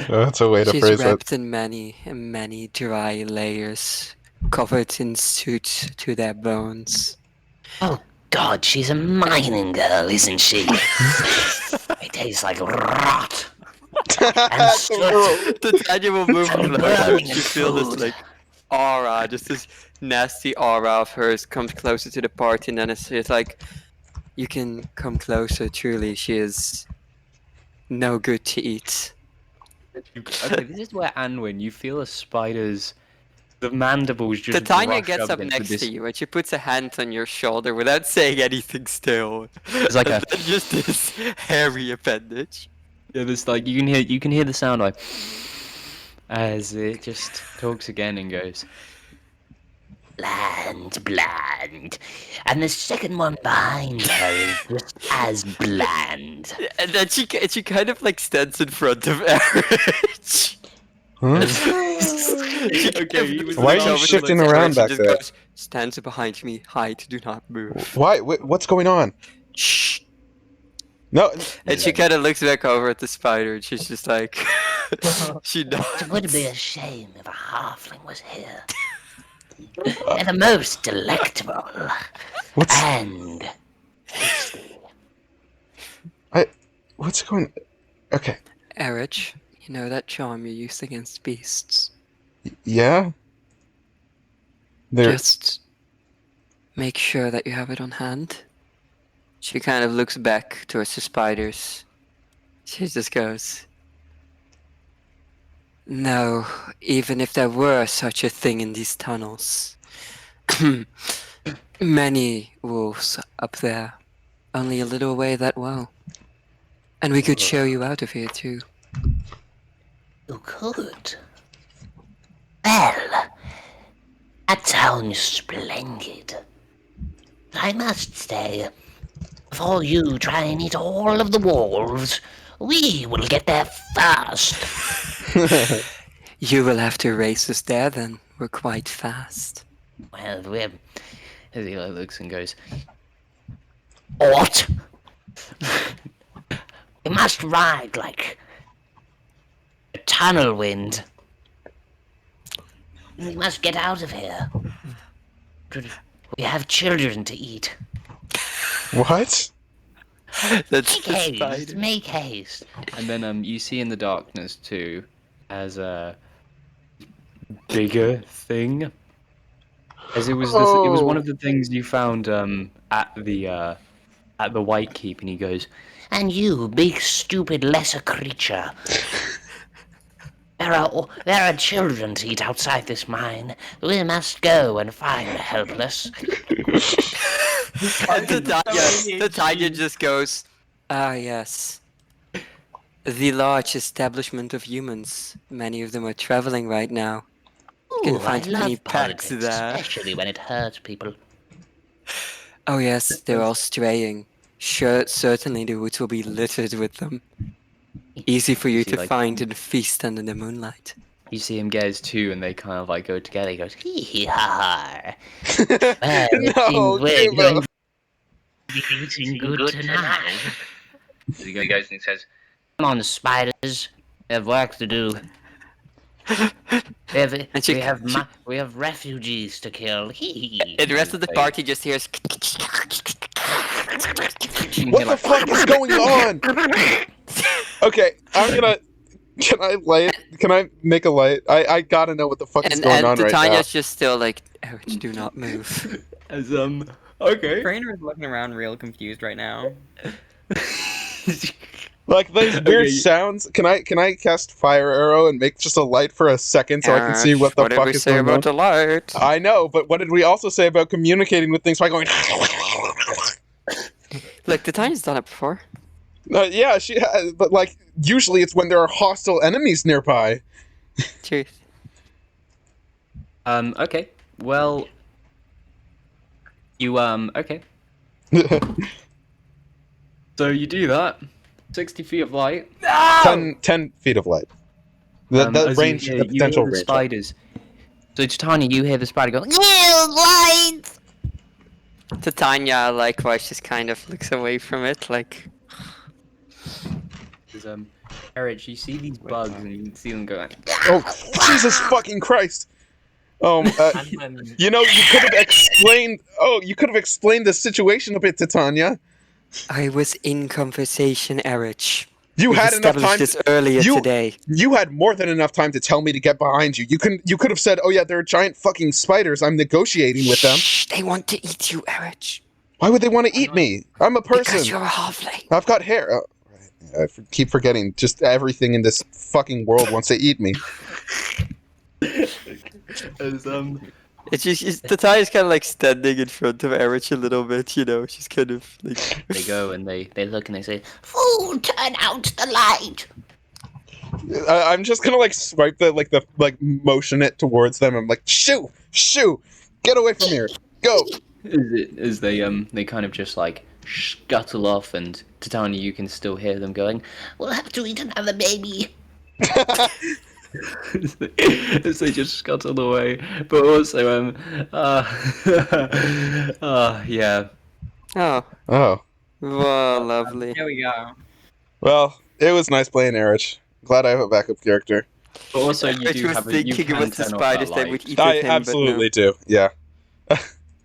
That's a way to She's phrase it. wrapped in many dry layers, covered in soot to their bones. Oh God, she's a mining girl, isn't she? It tastes like rot. And soot. Titania will move And from burning you feel this food. like aura, just this nasty aura of hers comes closer to the party, and then it's like you can come closer. Truly, she is no good to eat. Okay, this is where Anwyn, you feel a spider's the mandibles just Titania rush gets up into next this. to you and she puts a hand on your shoulder without saying anything still. It's like And a then just this hairy appendage. yeah, this like you can hear the sound like as it just talks again and goes bland, and the second one behind her is just as bland. And then she kind of like stands in front of Errich. Huh? Okay, he was Why are the you last shifting one. around back just there? goes, stands behind me, hide, do not move. Why? What's going on? Shh. No. And she kind of looks back over at the spider and she's just like, she nods. It would be a shame if a halfling was here. They're the most delectable What's and what's going? Okay. Errich, you know that charm you used against beasts? Yeah. There. Just make sure that you have it on hand. She kind of looks back towards the spiders. She just goes, "No, even if there were such a thing in these tunnels. Many wolves up there. Only a little way that well. And we could show you out of here too." you could. Well, that sounds splendid. I must say, before you try and eat all of the wolves, we will get there first. You will have to race us there then. We're quite fast. Well, we're... As he looks and goes, "What? We must ride like a tunnel wind. We must get out of here. We have children to eat. What? That's Make the haste, spider. make haste." And then you see in the darkness too, as a bigger thing. As it was it was one of the things you found at the White Keep, and he goes, "And you, big stupid lesser creature, There are children to eat outside this mine. We must go and find the helpless. And Titania just goes, "Ah, yes. The large establishment of humans. Many of them are traveling right now. You can Ooh, I find many love packs politics, there. especially when it hurts people. Oh yes, they're all straying. Sure, certainly the woods will be littered with them. Easy for you see, to like- find and feast under the moonlight." You see him get his two, and they kind of like go together. He goes, Hee hee ha ha. Well, it No, seems we're Kubo. going to be eating good tonight. he goes and he says, Come on, spiders. We have work to do. And We have refugees to kill. Hee hee. and the rest of the party just hears. What the fuck is going on? Okay, Can I light? Can I make a light? I gotta know what the fuck is going on right now. Titania's just still like, Errich, do not move. as okay. Trainer is looking around real confused right now. Like those weird Okay. sounds. Can I cast fire arrow and make just a light for a second so I can see what the fuck is going on? the light? I know, but what did we also say about communicating with things by going? Look, Titania's done it before. Yeah, she has, but like usually it's when there are hostile enemies nearby. Truth. Okay. Well, you okay. So you do that. 60 feet of light. 10 feet of light. The As range, you the hear potential the range. spiders. So Titania, you hear the spider go. Titania likewise just kind of looks away from it, like. Errich, you see these bugs and you see them go like. Oh, Jesus fucking Christ! And then You know, you could have explained. Oh, you could have explained the situation a bit, Titania. I was in conversation, Errich. You We had enough established time. this earlier you- today. You had more than enough time to tell me to get behind you. You could have said, "Oh yeah, there are giant fucking spiders. I'm negotiating with them." Shh, they want to eat you, Errich. Why would they want to eat me? I'm a Because person. you're a halfling. I've got hair. Oh, right. Keep forgetting. Just everything in this fucking world wants to eat me. As It's just Titania's kind of like standing in front of Errich a little bit, you know. She's kind of like. they go and they Look and they say, "Fool, turn out the light." I'm just gonna like swipe the motion it towards them. I'm like, shoo, get away from here, go. as they kind of just like scuttle off, and Titania, you can still hear them going. We'll have to eat another baby. As they just scuttle away, but also yeah. Oh, Oh, well, lovely. There we go. well, it was nice playing Erich. Glad I have a backup character. But also you Errich do was have you thinking can about the turn off spiders that that would light, eat I at him, absolutely do. Yeah,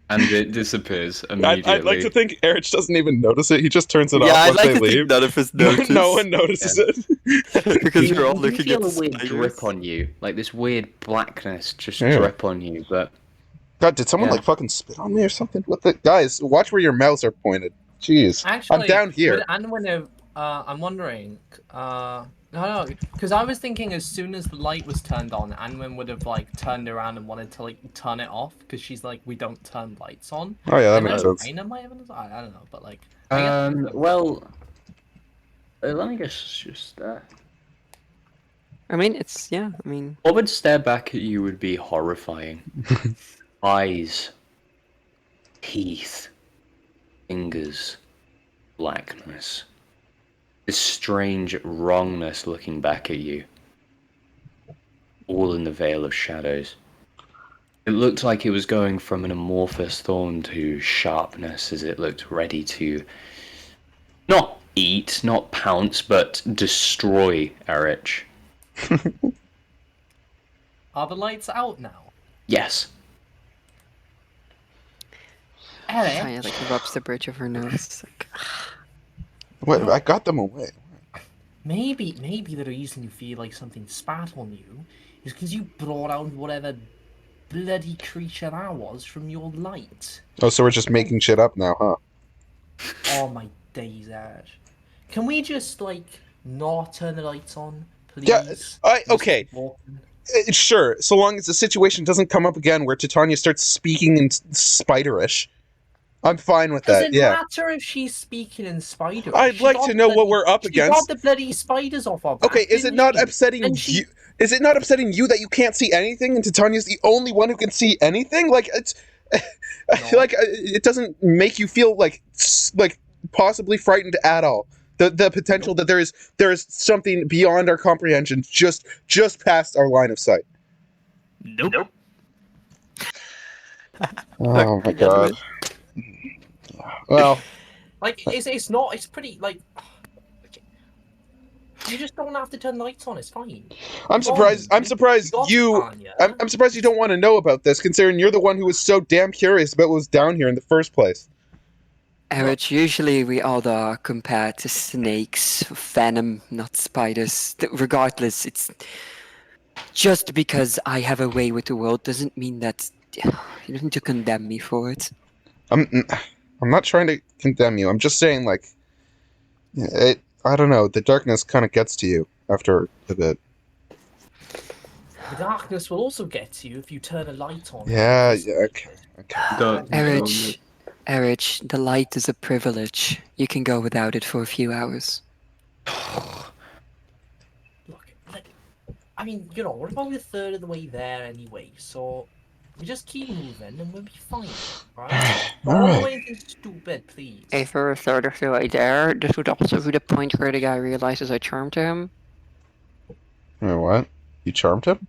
and it disappears immediately. I'd like to think Erich doesn't even notice it. He just turns it but no. Yeah, off I'd once like they to leave. think none of us noticed. No one notices it. Because we're all You looking feel at a weird spiders. drip on you, like this weird blackness just Yeah. drip on you. But God, did someone Yeah. like fucking spit on me or something? What the guys? Watch where your mouths are pointed. Jeez, actually, I'm down here. would Anwyn have, I'm wondering. No, because I was thinking as soon as the light was turned on, Anwyn would have like turned around and wanted to like turn it off because she's like, we don't turn lights on. Oh yeah, that And makes then sense. Raina might have done- I don't know, but like. I guess- well, let me just I mean, it's, yeah, I mean. what would stare back at you would be horrifying. Eyes, teeth, fingers, blackness. This strange wrongness looking back at you. All in the veil of shadows. It looked like it was going from an amorphous thorn to sharpness as it looked ready to not eat, not pounce, but destroy Errich. Are the lights out now? Yes. Titania Errich? like rubs the bridge of her nose. Like, Wait, I got them away. Maybe the reason you feel like something spat on you is because you brought out whatever bloody creature that was from your light. Oh, so we're just making shit up now, huh? Oh my days, Ash. Can we just like not turn the lights on? Yeah, please. okay. Just walking. Sure, so long as the situation doesn't come up again where Titania starts speaking in Spiderish, I'm fine with Does that. it Yeah, matter if she's speaking in Spiderish? I'd like to know what we're up She got against. the bloody spiders off our back. Okay, is it didn't not she? upsetting And she- you? Is it not upsetting you that you can't see anything, and Titania's the only one who can see anything? Like it's, I feel No. like it doesn't make you feel like possibly frightened at all. The potential that there is something beyond our comprehension, just past our line of sight. Nope. Oh my You know god. it. Well, Like it's not. It's pretty like. Okay. You just don't have to turn lights on. It's fine. I'm You got surprised. I'm me. surprised got you. Tanya. I'm surprised you don't want to know about this, considering you're the one who was so damn curious about what was down here in the first place. Errich, usually we all are compared to snakes, venom, not spiders. Regardless, it's just because I have a way with the world doesn't mean that you don't need to condemn me for it. I'm not trying to condemn you. I'm just saying, like, I don't know. The darkness kind of gets to you after a bit. The darkness will also get to you if you turn a light on. Yeah. Okay. Errich, the light is a privilege. You can go without it for a few hours. Look, I mean, we're about a third of the way there anyway, so we just keep moving and we'll be fine, right? Don't do anything stupid, please. If we're a third of the way there, this would also be the point where the guy realizes I charmed him. What? You charmed him?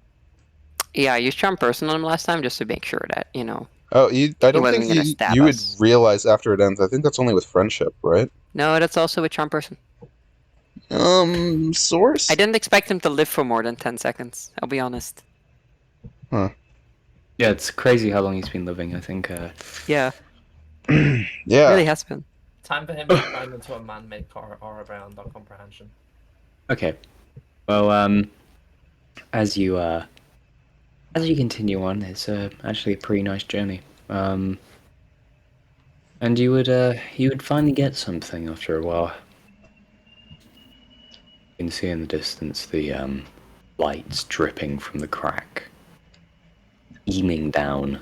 Yeah, I used charm person on him last time just to make sure that, Oh, I don't wasn't think gonna stab you would us. realize after it ends. I think that's only with friendship, right? No, that's also a charm person. Source? I didn't expect him to live for more than 10 seconds, I'll be honest. Huh. Yeah, it's crazy how long he's been living. I think. Yeah, Yeah. really has been. Time for him to climb into a man-made aura beyond our comprehension. Okay. Well, as you continue on, it's actually a pretty nice journey. And you would finally get something after a while. You can see in the distance the lights dripping from the crack, beaming down.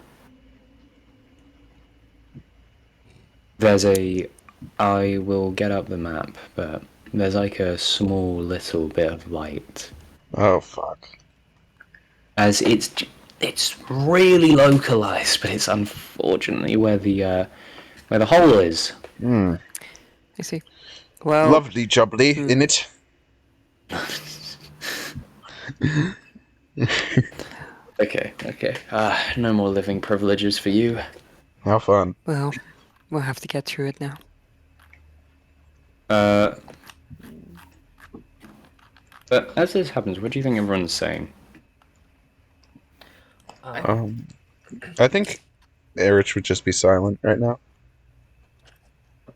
I will get up the map, but there's like a small little bit of light. Oh fuck. As it's really localized, but it's unfortunately where the hole is. I see. Well, Lovely jubbly in it. Okay. No more living privileges for you. How fun. well, we'll have to get through it now. But as this happens, what do you think everyone's saying? I think Errich would just be silent right now.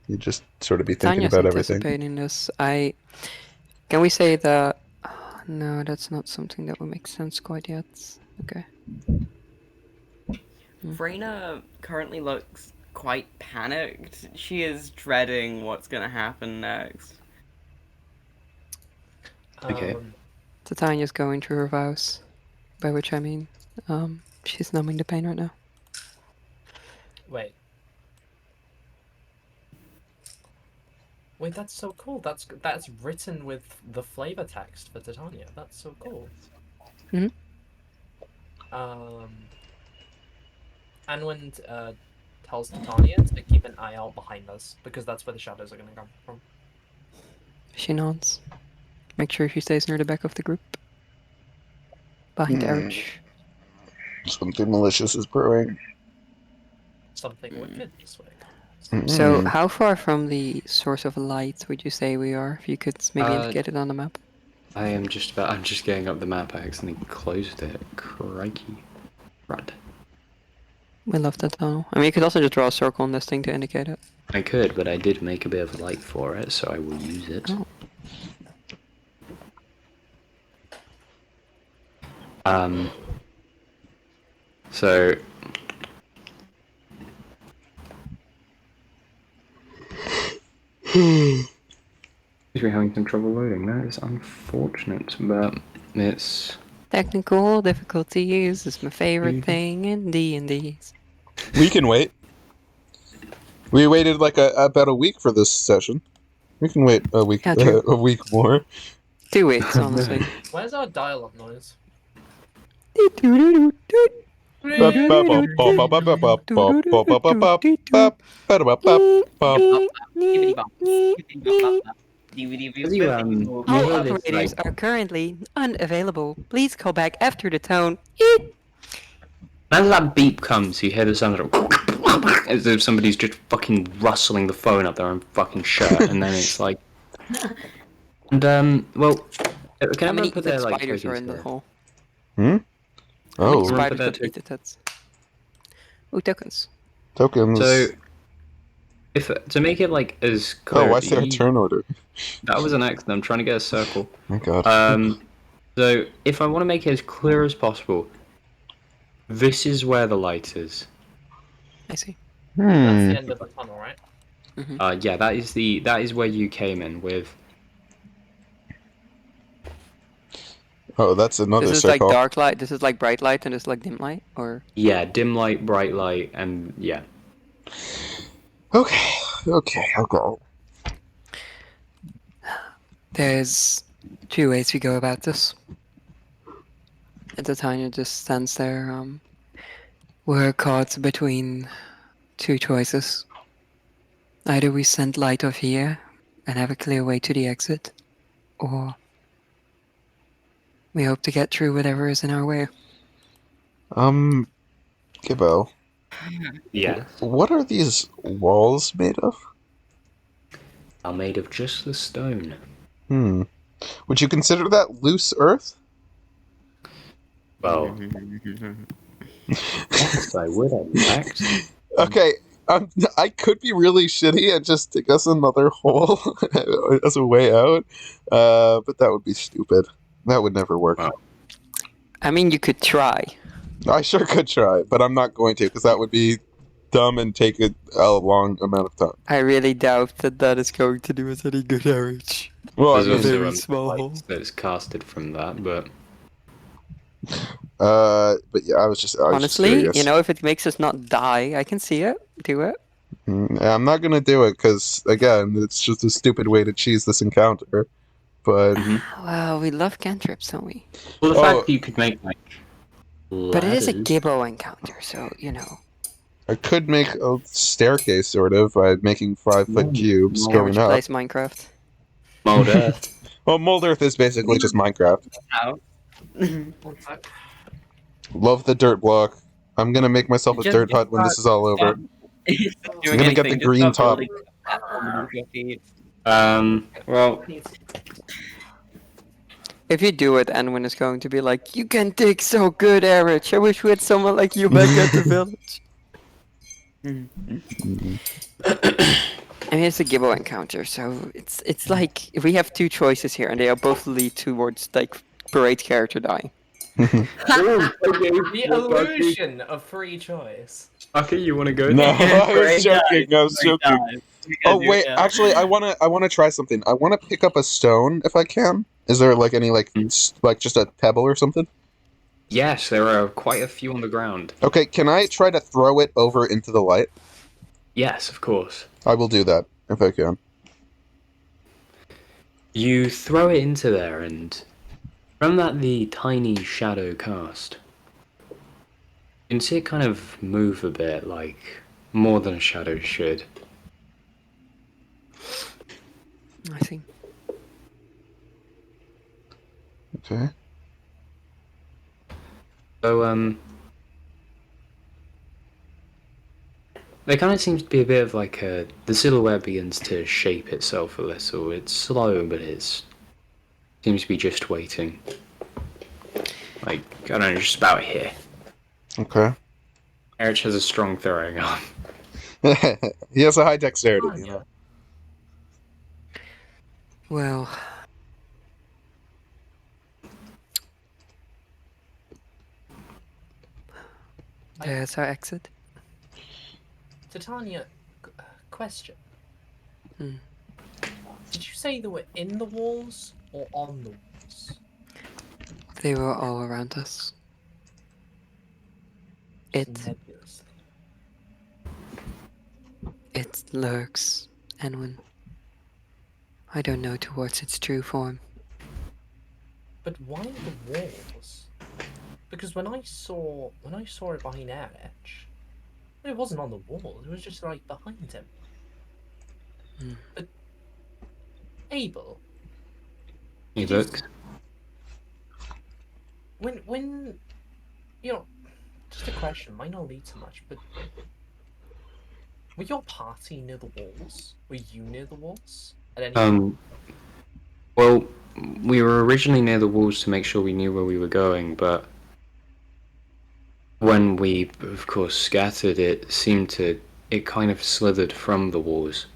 He'd just sort of be thinking Tanya's about everything. anticipating this. Can we say that... no, that's not something that would make sense quite yet. Okay. Vrena currently looks quite panicked. She is dreading what's gonna happen next. Okay. So Tanya's going through her vows. By which I mean, she's numbing the pain right now. Wait, that's so cool. That's written with the flavor text for Titania. That's so cool. Anwyn tells Titania to keep an eye out behind us because that's where the shadows are going to come from. She nods. Make sure she stays near the back of the group. Behind Errich. Something malicious is brewing. Something wicked this way. So, how far from the source of light would you say we are? If you could maybe indicate it on the map. I'm just getting up the map. I accidentally closed it. Crikey. Right. We love that tunnel. I mean, you could also just draw a circle on this thing to indicate it. I could, but I did make a bit of light for it, so I will use it. Oh. So We're having some trouble loading. That is unfortunate, but it's... Technical difficulties is my favorite thing in D&D's. We can wait. We waited like about a week for this session. We can wait a week, Yeah, true. a week more. 2 weeks, honestly. Where's our dial-up noise? As you, you All hear this, operators like, are currently unavailable. Please call back after the tone. as that beep comes, you hear the sound of as if somebody's just fucking rustling the phone up their own fucking shirt, and then it's like... And, well, can How everyone many put evil their, like, spiders are tokens in the here? hole? Hmm? How many Oh, Everyone put spiders their got eaten tits? Ooh, tokens. tokens. So, if to make it, like, as Oh, clear... why is there a turn order? That was an accident. I'm trying to get a circle. My god. So, if I want to make it as clear as possible, this is where the light is. I see. That's the end of the tunnel, right? Yeah, that is where you came in with. Oh, that's another This is circle. like dark light, this is like bright light, and this is like dim light, or? Yeah, dim light, bright light, and yeah. Okay. There's 2 ways we go about this. And Titania just stands there, we're caught between 2 choices. Either we send light off here and have a clear way to the exit, or we hope to get through whatever is in our way. Gibbo, Yeah. what are these walls made of? Are made of just the stone. Would you consider that loose earth? Well, yes, I would, in fact. Okay, I could be really shitty and just dig us another hole as a way out, but that would be stupid. That would never work. Wow. I mean, you could try. I sure could try, but I'm not going to, because that would be dumb and take a long amount of time. I really doubt that is going to do us any good, Errich. Well, I There's mean, also very small light hole. that's casted from that, but but yeah, I was just Honestly, curious. you know, if it makes us not die, I can see it. Do it. I'm not gonna do it because again, it's just a stupid way to cheese this encounter. But Well, we love cantrips, don't we? well, the Oh. fact that you could make like But it is a ladders- Gibbo encounter, so, you know. I could make a staircase sort of by making 5-foot cubes no. going Errich up. plays Minecraft. mold earth. Well, Mold Earth is basically just Minecraft. Love the dirt block. I'm gonna make myself a Just dirt hut when this is all over. I'm gonna get the green top. Well, If you do it, Anwyn is going to be like, you can dig so good, Errich. I wish we had someone like you back at the village. I mean, it's a Gibbo encounter, so it's like we have 2 choices here, and they are both lead towards like parade character dying. The illusion of free choice. okay, you want to go? No, there? I was joking. I was joking. Oh wait, actually, I wanna try something. I wanna pick up a stone if I can. Is there like any like just a pebble or something? Yes, there are quite a few on the ground. Okay, can I try to throw it over into the light? Yes, of course. I will do that if I can. You throw it into there, and from that the tiny shadow cast. You can see it kind of move a bit, like more than a shadow should. I think. Okay. So, there kind of seems to be a bit of like the silhouette begins to shape itself a little. It's slow, but it's seems to be just waiting. Like, I don't know, just about here. Okay. Errich has a strong throwing arm. He has a high dexterity, you know. Well, there's our exit. Titania, question. Did you say they were in the walls or on the walls? They were all around us. Just It nebulously. it lurks, Anwyn. I don't know towards its true form. But why the walls? Because when I saw it behind Errich, it wasn't on the walls. It was just like behind him. Hmm. But Abel, He did you looks. when you know? Just a question. Might not lead to much, but were your party near the walls? Were you near the walls at any point? Well, we were originally near the walls to make sure we knew where we were going, but when we, of course, scattered, it kind of slithered from the walls.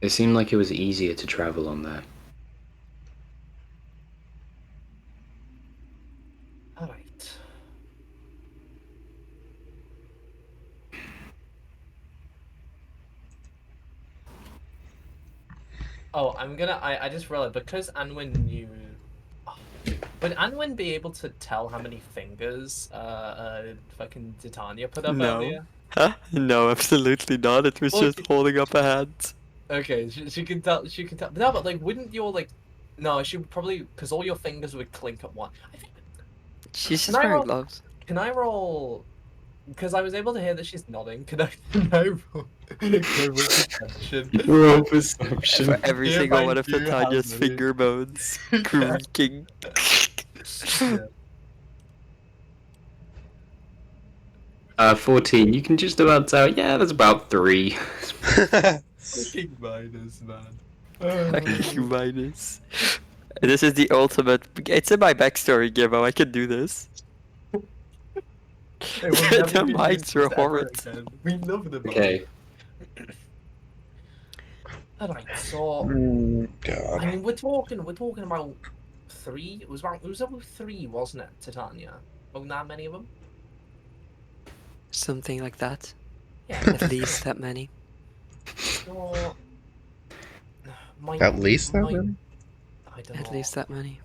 It seemed like it was easier to travel on there. All right. Oh, I just realized because Anwyn knew. Oh, would Anwyn be able to tell how many fingers fucking Titania put up No. earlier? Huh? No, absolutely not. It was just Okay. holding up a hand. Okay, she can tell. She can tell. No, but like, wouldn't your like? No, she would probably because all your fingers would clink at once. I think. She's Can just I wearing roll? gloves. Can I roll? Because I was able to hear that she's nodding. Can I roll? Can I roll perception? Roll perception. For every See if single I one of knew how Titania's many. finger bones creaking. Yeah. 14. You can just about tell. Yeah, that's about 3. Fucking minus, man. Minus. This is the ultimate. It's in my backstory, Gibbo. I can do this. It will never The be minds useless were ever horrid. again. We love the mind. Okay. Alright, so God. I mean we're talking about 3. It was about 3, wasn't it, Titania? Wasn't that many of them? Something like that. Yeah. At least that many. So my At least that my, many? I don't At know. least that many.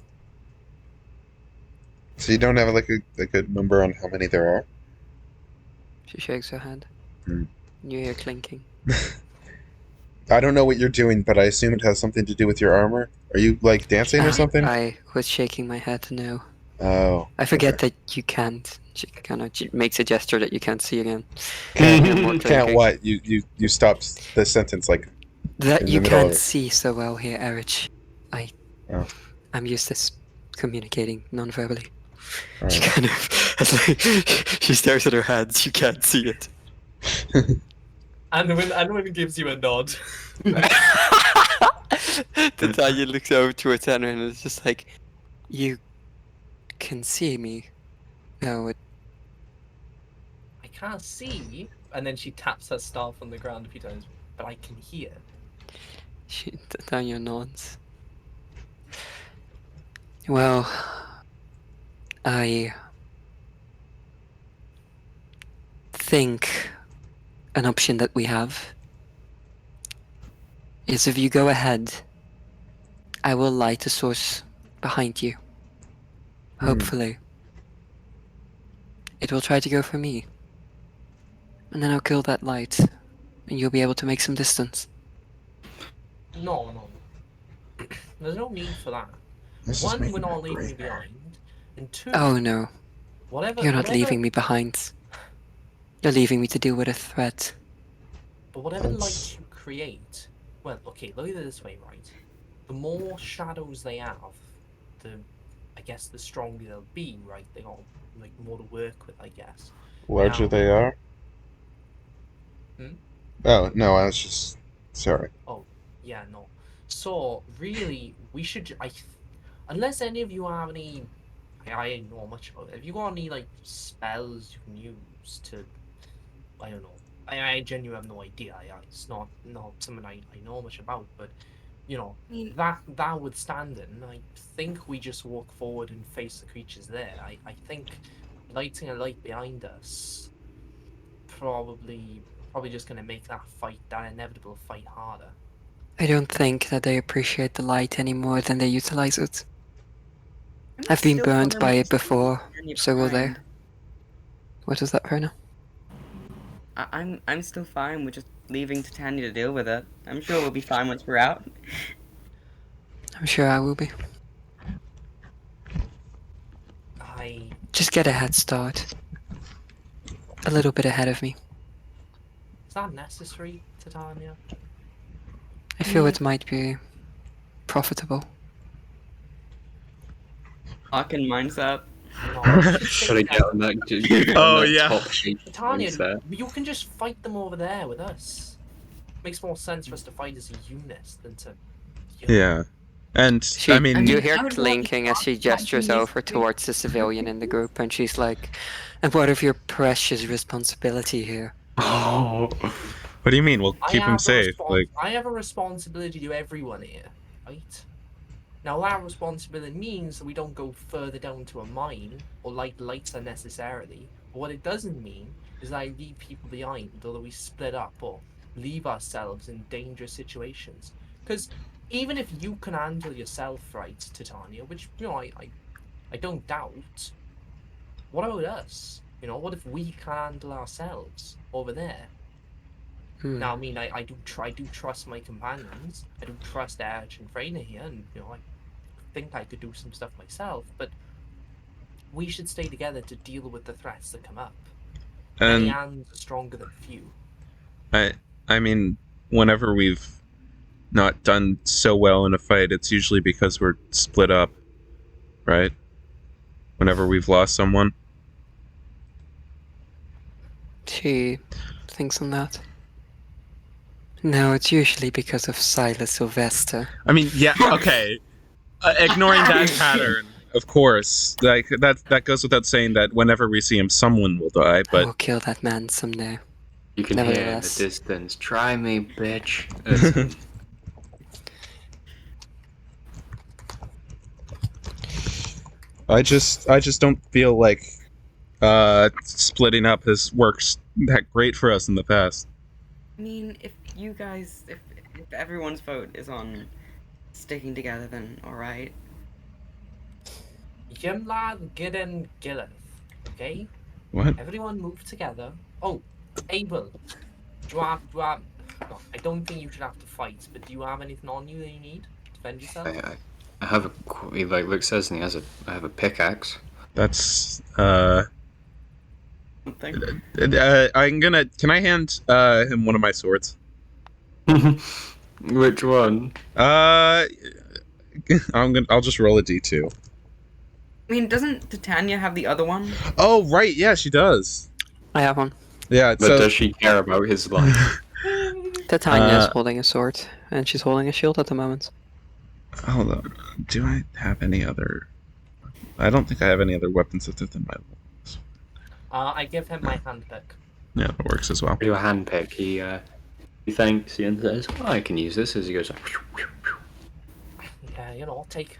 So you don't have like a good number on how many there are? She shakes her hand. Hmm. You hear clinking. I don't know what you're doing, but I assume it has something to do with your armor. Are you like dancing or something? I was shaking my head no. Oh. I forget okay. that you can't. She makes a gesture that you can't see again. Can't, No more can't clinking. what? You stopped the sentence like That in the you middle of can't it. see so well here, Errich. Oh. I'm used to communicating non-verbally. All She right. kind of she stares at her hands. You can't see it. Anwyn gives you a nod. Titania looks over towards Anwyn and is just like, "You can see me." No, I can't see, and then she taps her staff on the ground a few times, but I can hear. Titania nods. Well, I think an option that we have is if you go ahead, I will light a source behind you. Hopefully. It will try to go for me. And then I'll kill that light, and you'll be able to make some distance. No. There's no need for that. This is One, making we're my not leaving brain you hurt. behind, and 2, Oh no, whatever. you're not whatever, leaving me behind. You're leaving me to deal with a threat. But whatever That's- light you create, well, okay, look at it this way, right? The more shadows they have, I guess the stronger they'll be, right? They got like more to work with, I guess. Larger Now- they are. Hmm? Oh no, I was just sorry. Yeah, no. So really, we should. Unless any of you have any, I don't know much about it. If you got any like spells you can use to, I don't know. I genuinely have no idea. It's not something I know much about. But you know I mean, that withstanding, I think we just walk forward and face the creatures there. I think lighting a light behind us probably probably just going to make that inevitable fight harder. I don't think that they appreciate the light any more than they utilize it. I'm I've been still burned fine by with it before, Tanya so will they. behind. What is that, Perna? I'm still fine with just leaving Titania to deal with it. I'm sure we'll be fine once we're out. I'm sure I will be. Just get a head start. A little bit ahead of me. Is that necessary, Titania? I feel it might be profitable. Arkin mindset. No, we should Should stay I get on together. that? Oh, That yeah. top shape Titania, mindset? you can just fight them over there with us. Makes more sense for us to fight as a unit than to. Yeah. And, I mean... You I hear would clinking as she gestures over towards the civilian in the group, and she's like, "And what of your precious responsibility here?" Oh, What do you mean? We'll keep him safe. Like, I have a responsibility to everyone here, right? Now that responsibility means that we don't go further down to a mine or light lights unnecessarily. But what it doesn't mean is that I leave people behind, or that we split up or leave ourselves in dangerous situations. Because even if you can handle yourself right, Titania, which I don't doubt, what about us? What if we can't handle ourselves over there? Now, I mean, I do trust my companions. I do trust Errich and Freyna here, and I think I could do some stuff myself. But we should stay together to deal with the threats that come up. Many and hands are stronger than few. I mean, whenever we've not done so well in a fight, it's usually because we're split up, right? Whenever we've lost someone. She thinks on that. No, it's usually because of Silas Sylvester. I mean, yeah, okay. Ignoring that pattern, of course. Like that goes without saying that whenever we see him, someone will die. I But will kill that man someday. you can hear in the Nevertheless. distance. Try me, bitch. That's I just don't feel like splitting up has worked that great for us in the past. I mean, if everyone's vote is on sticking together, then alright. Yimlad, Gidden, Gilleth. Okay? What? Everyone move together. Oh, Abel. Do you have... No, I don't think you should have to fight, but do you have anything on you that you need to defend yourself? I have a he like Luke says, and I have a pickaxe. That's Something. I'm gonna. Can I hand him one of my swords? Which one? I'll just roll a d2. I mean, doesn't Titania have the other one? Oh right, yeah, she does. I have one. Yeah, But so does she care about his life? Titania is holding a sword, and she's holding a shield at the moment. hold on. Do I have any other? I don't think I have any other weapons other than my. I give him my handpick. Yeah, that works as well. Do a handpick. He thanks you and says, oh, "I can use this." As he goes, Yeah, take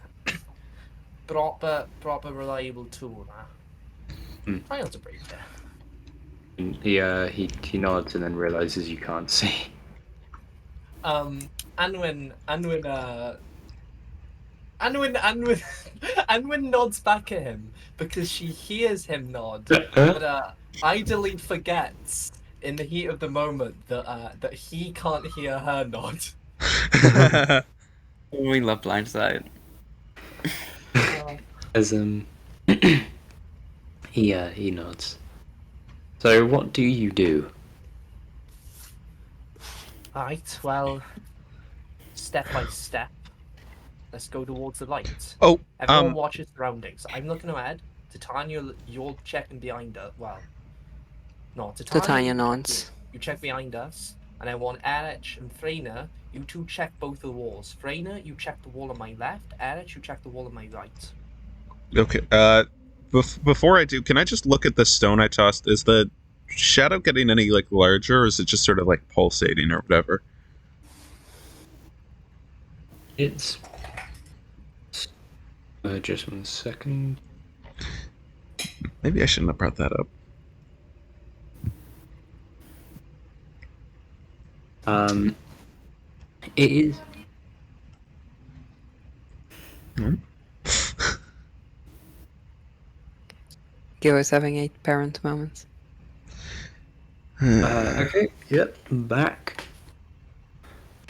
proper reliable tool. Trials are pretty fair. he nods and then realizes you can't see. Anwyn nods back at him because she hears him nod, but idly forgets in the heat of the moment that he can't hear her nod. We love blindsight. As he nods. So what do you do? Alright, well, step by step, let's go towards the light. Oh, Everyone watch his surroundings. I'm looking ahead. Titania, you're checking behind her. Well, no, Titania nods. You check behind us, and I want Errich and Freyna. You two check both the walls. Freyna, you check the wall on my left. Errich, you check the wall on my right. Okay. Before I do, can I just look at the stone I tossed? Is the shadow getting any larger, or is it just sort of pulsating or whatever? It's just 1 second. Maybe I shouldn't have brought that up. It is. Gil's having a parent moment. Okay. Yep. Back.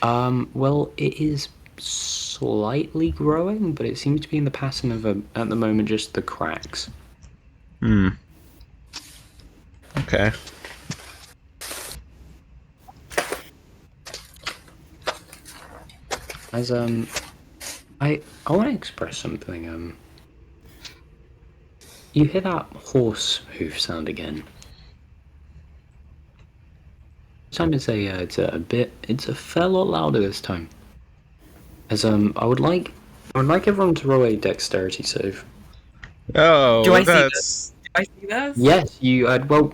Well, it is slightly growing, but it seems to be in the pattern of at the moment just the cracks. Okay. As I want to express something. You hear that horse hoof sound again? This time it's a fair lot louder this time. As I would like everyone to roll a dexterity save. Oh, Do I see that's... Do I see this? Yes, you. Well,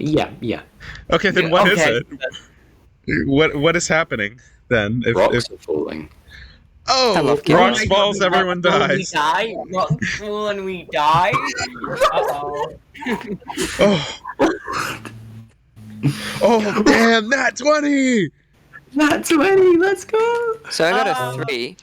yeah. Okay, then Yeah, what is okay. it? What is happening then? Rocks are falling. I Oh, love Gil. rocks falls, everyone dies. Rocks fall and we die. Uh-oh. Oh. Oh, damn, nat 20! Nat 20, let's go! So I got a 3.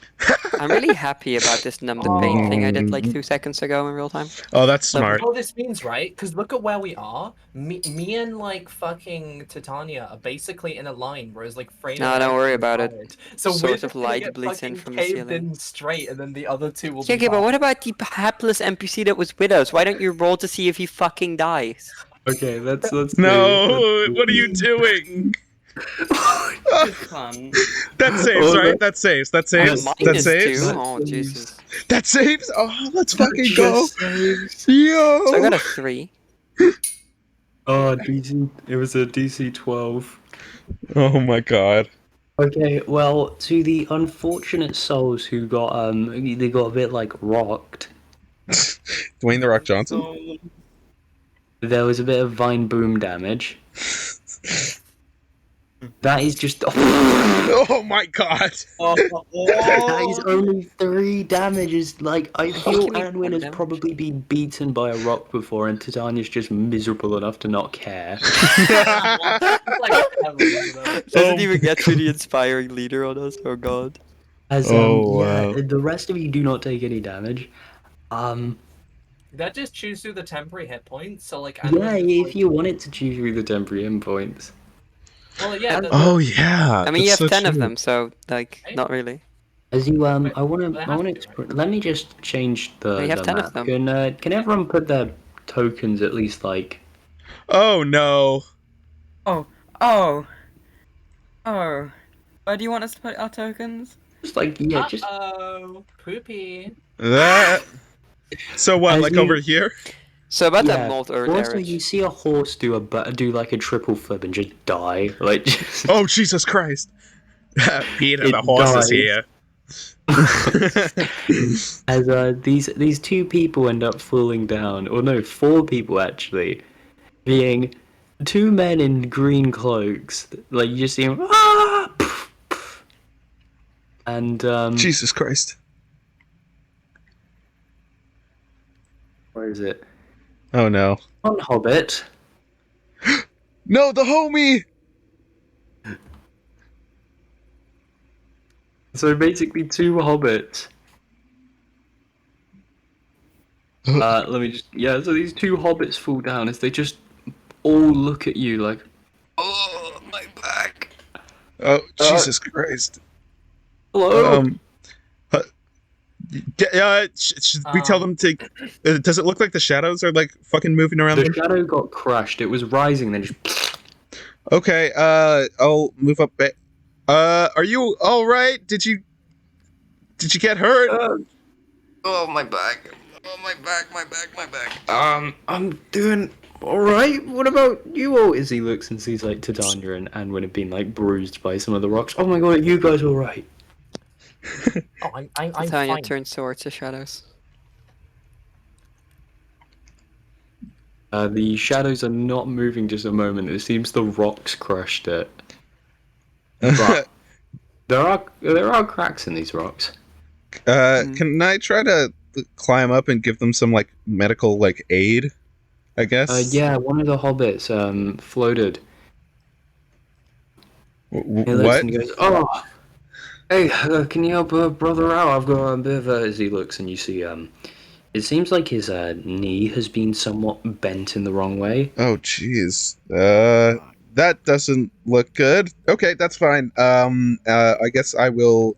I'm really happy about this numb the pain thing I did like 2 seconds ago in real time. Oh, that's So- smart. You know what this means, right? Because look at where we are. Me and like fucking Titania are basically in a line, whereas like Freyna. No, don't worry about it. it. So Sort we're of just gonna light get bleeds in fucking from the caved ceiling. in straight, and then the other two will Yeah, be. okay, but fine. what about the hapless NPC that was with us? Why don't you roll to see if he fucking dies? Okay, let's No, what are you doing? Fun. That saves, Oh, right? That saves. That saves. That Minus saves. 2? Oh, Jesus. That saves. Oh, let's fucking go. saves. Yo. So I got a 3. Oh, DC. It was a DC 12. Oh my god. Okay, well, to the unfortunate souls who got they got a bit like rocked. Dwayne the Rock Johnson. There was a bit of vine boom damage. That is just. Oh my god. That is only 3 damages. Like, I feel Give me Anwyn has damage. probably been beaten by a rock before, and Titania's just miserable enough to not care. Doesn't even get to the inspiring leader on us, oh god. As Oh, wow. the rest of you do not take any damage. That just chews through the temporary hit points. So like. Yeah, Anwyn just, if you wanted to choose through the temporary endpoints. Well, yeah. Oh yeah. I mean, you that's have so 10 of true. them, so, like, Right? not really. As you But I want they to have to, explain. Let me just change the You have the 10 of map. them. Can everyone put their tokens at least like Oh no. Oh. Where do you want us to put our tokens? just like yeah just Uh-oh. Poopy. That. So what? As Like you- over here? So about yeah. that mold or Also, Errich. you see a horse do like a triple flip and just die. Like just, Oh Jesus Christ. Peter, It the horse is dies. here. as these 2 people end up falling down, or no, 4 people actually, being 2 men in green cloaks. Like you just see them, and Jesus Christ. where is it? Oh no. On Hobbit. No, the homie. So basically 2 hobbits. Let me just so these 2 hobbits fall down as they just all look at you like, oh my back. Oh Jesus Christ. Hello. Should we tell them to? Does it look like the shadows are like fucking moving around The them? shadow got crushed. It was rising, then just. Okay. I'll move up. Are you all right? Did you get hurt? Oh my back. Oh my back. I'm doing all right. What about you all? As he looks and sees like Titania and Anwyn have been like bruised by some of the rocks. Oh my god, are you guys all right? Oh, I'm Tanya fine. turns towards the shadows. The shadows are not moving just a moment. It seems the rocks crushed it. But there are cracks in these rocks. Can I try to climb up and give them some like medical like aid? I guess. Yeah, one of the hobbits floated. He looks What? and he goes, "Oh, hey, can you help a brother out? I've got a bit of a..." As he looks and you see, it seems like his knee has been somewhat bent in the wrong way. Oh, jeez. That doesn't look good. Okay, that's fine. I guess I will.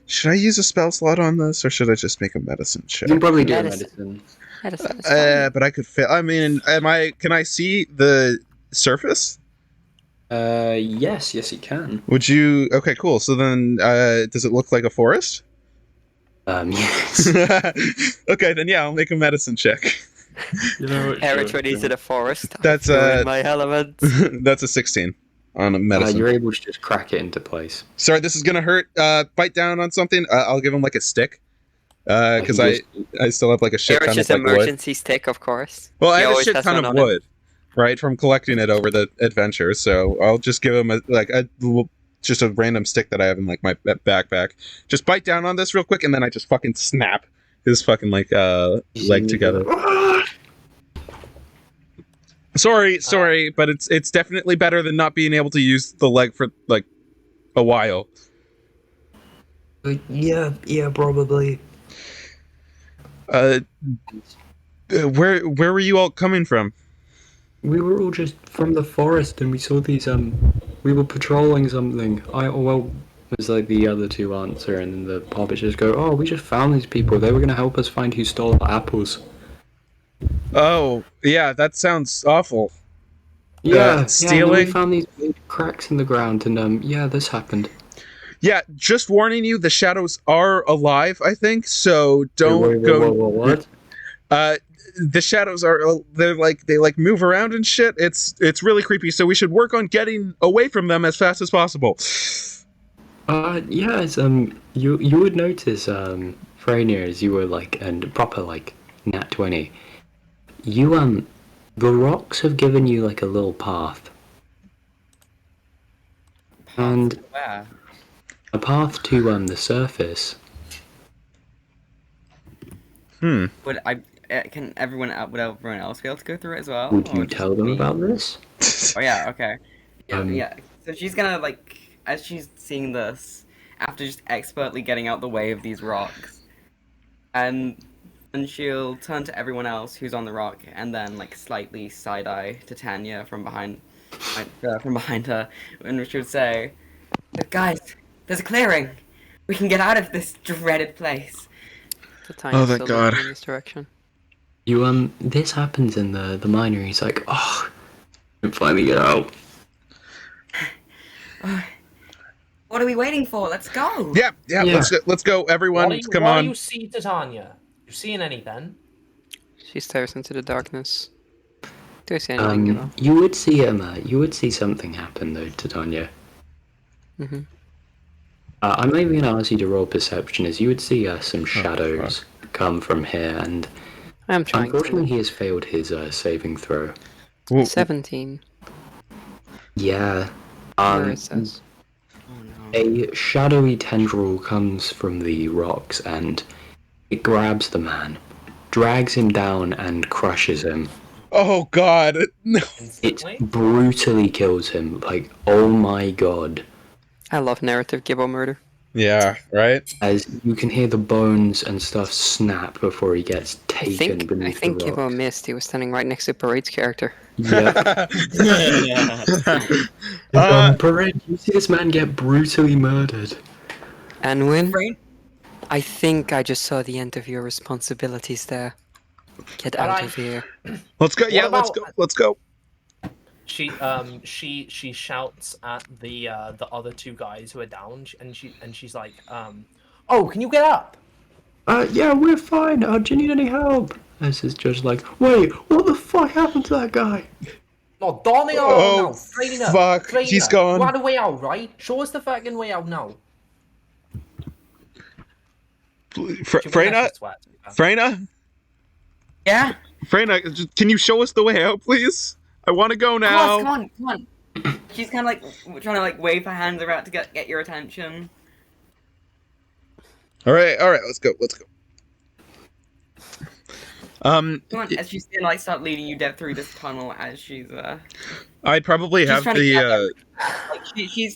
Should I use a spell slot on this, or should I just make a medicine check? You can probably do a Medicine. medicine. Medicine is fine. But I could fail. I mean, Can I see the surface? Yes, you can. Would you? Okay, cool. So then, does it look like a forest? Yes. Okay, then yeah, I'll make a medicine check. You know what, Errich, sure, when he's sure. in a forest, That's, I feel in my element. That's a 16 on a medicine. You're able to just crack it into place. Sorry, this is gonna hurt. Bite down on something. I'll give him like a stick. Because I still have like a shit ton Errich's of like wood. emergency stick, of course. Well, I He have a always shit has ton one of on him. wood, right, from collecting it over the adventure. So I'll just give him just a random stick that I have in like my backpack. Just bite down on this real quick, and then I just fucking snap his fucking leg together. Sorry, but it's definitely better than not being able to use the leg for like a while. Yeah, probably. Where were you all coming from? We were all just from the forest, and we saw these. We were patrolling something. There's like the other two answer, and then the hobbits just go, "Oh, we just found these people. They were gonna help us find who stole our apples." Oh, yeah, that sounds awful. Yeah, stealing? we found these big cracks in the ground, and yeah, this happened. Yeah, just warning you, the shadows are alive, I think, so don't go. What? The shadows are they move around and shit. It's really creepy, so we should work on getting away from them as fast as possible. Yeah, it's, you would notice, Freyner, as you were like, and proper like nat 20. You the rocks have given you like a little path. And Where? a path to the surface. Hmm. Would everyone else be able to go through it as well? Would or you just tell them me? about this? Oh yeah, okay. Yeah, Um, yeah. So she's gonna like, as she's seeing this, after just expertly getting out the way of these rocks, and she'll turn to everyone else who's on the rock, and then like slightly side eye to Tanya from behind her, and she would say, "Guys, there's a clearing. We can get out of this dreaded place." The tiny Oh, thank still God. looking in this direction. You this happens in the miner. He's like, "Oh, I can finally get out." What are we waiting for? Let's go. Yeah. Yeah. Let's go, everyone. Come what on. do you see, Titania? You seeing anything? She stares into the darkness. Do I see anything, you know? You would see something happen though, Titania. Mm-hmm. I'm not even gonna ask you to roll perception, as you would see some shadows come from here, and I'm trying unfortunately to. he has failed his saving throw. 17. Yeah. Where it says. A shadowy tendril comes from the rocks and it grabs the man, drags him down and crushes him. Oh God. No. It Instantly? brutally kills him. Like, oh my god. I love narrative Gibbo murder. Yeah. Right. As you can hear the bones and stuff snap before he gets taken I beneath think the Gibbo rocks. missed. He was standing right next to Parade's character. Yep. Parade, you see this man get brutally murdered. Anwyn, Brain? I think I just saw the end of your responsibilities there. Get out Alright. of here. Let's go. Yeah. about- Let's go. She shouts at the other two guys who are down, and she's like, "Oh, can you get up?" Yeah, we're fine. Do you need any help? This is just like, wait, what the fuck happened to that guy? No, darling, Oh, no, Trainer, fuck, Trainer, he's gone. Right way out, right? Show us the fucking way out now. Freyna. Yeah? Freyna, can you show us the way out, please? I want to go now. Come on. She's kind of like trying to like wave her hands around to get your attention. All right. Let's go. Come on, as she's gonna like start leading you down through this tunnel as she's I'd probably She's have trying to gather the. like